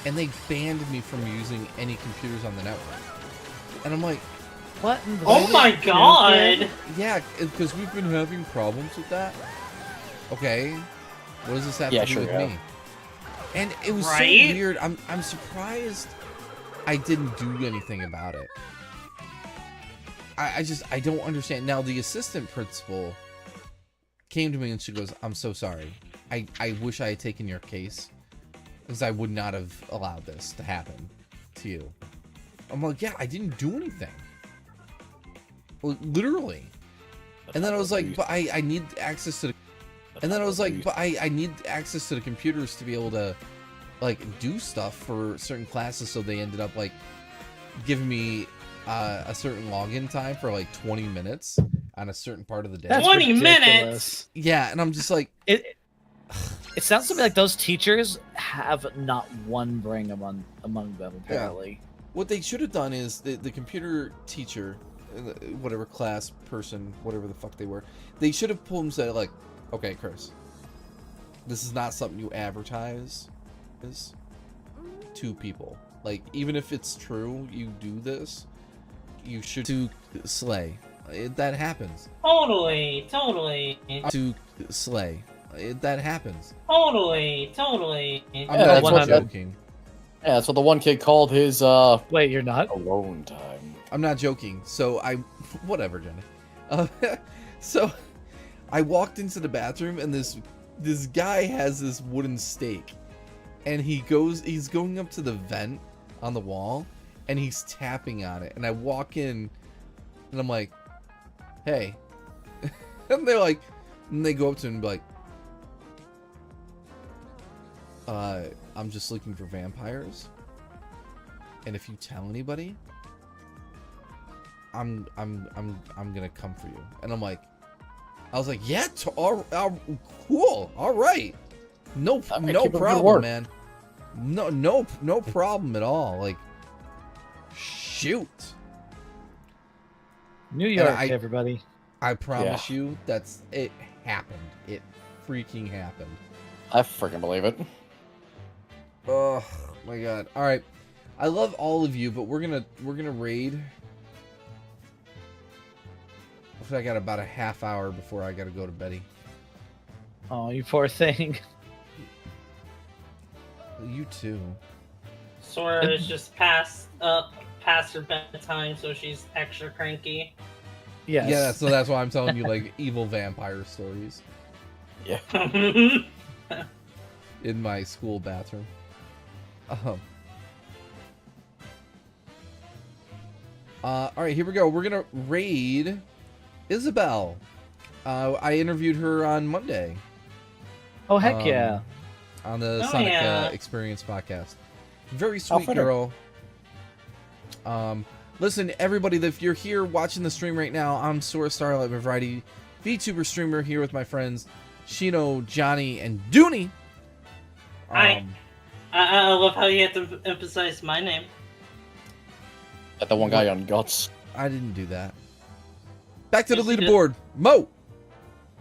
and they banned me from using any computers on the network. And I'm like, what? Oh my god! Yeah, because we've been having problems with that. Okay, what does this have to do with me? And it was so weird. I'm surprised I didn't do anything about it. I don't understand. Now the assistant principal came to me and she goes, "I'm so sorry. I wish I had taken your case because I would not have allowed this to happen to you." I'm like, "Yeah, I didn't do anything." Well, literally. And then I was like, "But I need access to the." And then I was like, "But I need access to the computers to be able to like do stuff for certain classes." So they ended up like giving me a certain login time for like 20 minutes on a certain part of the day. That's 20 ridiculous. minutes. Yeah, and I'm just like, it sounds to me like those teachers have not one brain among them apparently. Yeah. What they should have done is the computer teacher, whatever class person, whatever the fuck they were, they should have pulled and said like, "Okay, Chris, this is not something you advertise to people. Like, even if it's true, you do this, you should to slay. That happens. Totally. To slay. That happens. Totally. I'm not joking. Yeah, that's what the one kid called his Wait, you're not? alone time. I'm not joking. So whatever, Jenny. So I walked into the bathroom and this guy has this wooden stake, and he's going up to the vent on the wall, and he's tapping on it. And I walk in, and I'm like, "Hey," and they're like, and they go up to him and be like, "I'm just looking for vampires, and if you tell anybody, I'm gonna come for you." And I was like, "Yeah, cool, all right, no problem, man, no problem at all. Like, shoot." New York, everybody. I promise you, it happened. It freaking happened. I freaking believe it. Oh my god! All right, I love all of you, but we're gonna raid. I got about a half hour before I gotta go to Betty. Oh, you poor thing. You too. Sora is just past her bedtime, so she's extra cranky. Yes. Yeah, so that's why I'm telling you like evil vampire stories Yeah. in my school bathroom. All right, here we go. We're gonna raid Isabel. I interviewed her on Monday. Oh heck yeah! On the Sonic Experience podcast. Very sweet girl. Listen, everybody, if you're here watching the stream right now, I'm Sora Starlight, a variety VTuber streamer here with my friends Shino, Johnny, and Dooney. I love how you have to emphasize my name. That the one guy on Guts. I didn't do that. Back to the Yes, you leaderboard. Mo!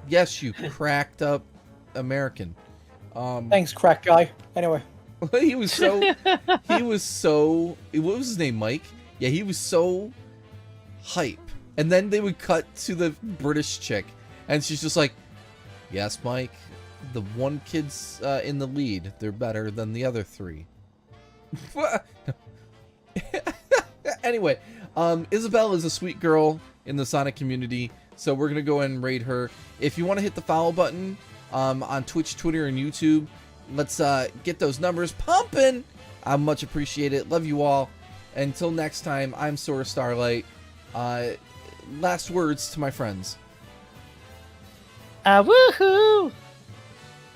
Yes, you cracked up American. Thanks, crack guy. Anyway. he was so what was his name, Mike? Yeah, he was so hype And then they would cut to the British chick, and she's just like, yes, Mike, the one kid's in the lead. They're better than the other 3. Anyway, Isabelle is a sweet girl in the Sonic community, so we're going to go ahead and raid her. If you want to hit the follow button on Twitch, Twitter, and YouTube, let's get those numbers pumping. I much appreciate it. Love you all. Until next time, I'm Sora Starlight. Last words to my friends. Woohoo!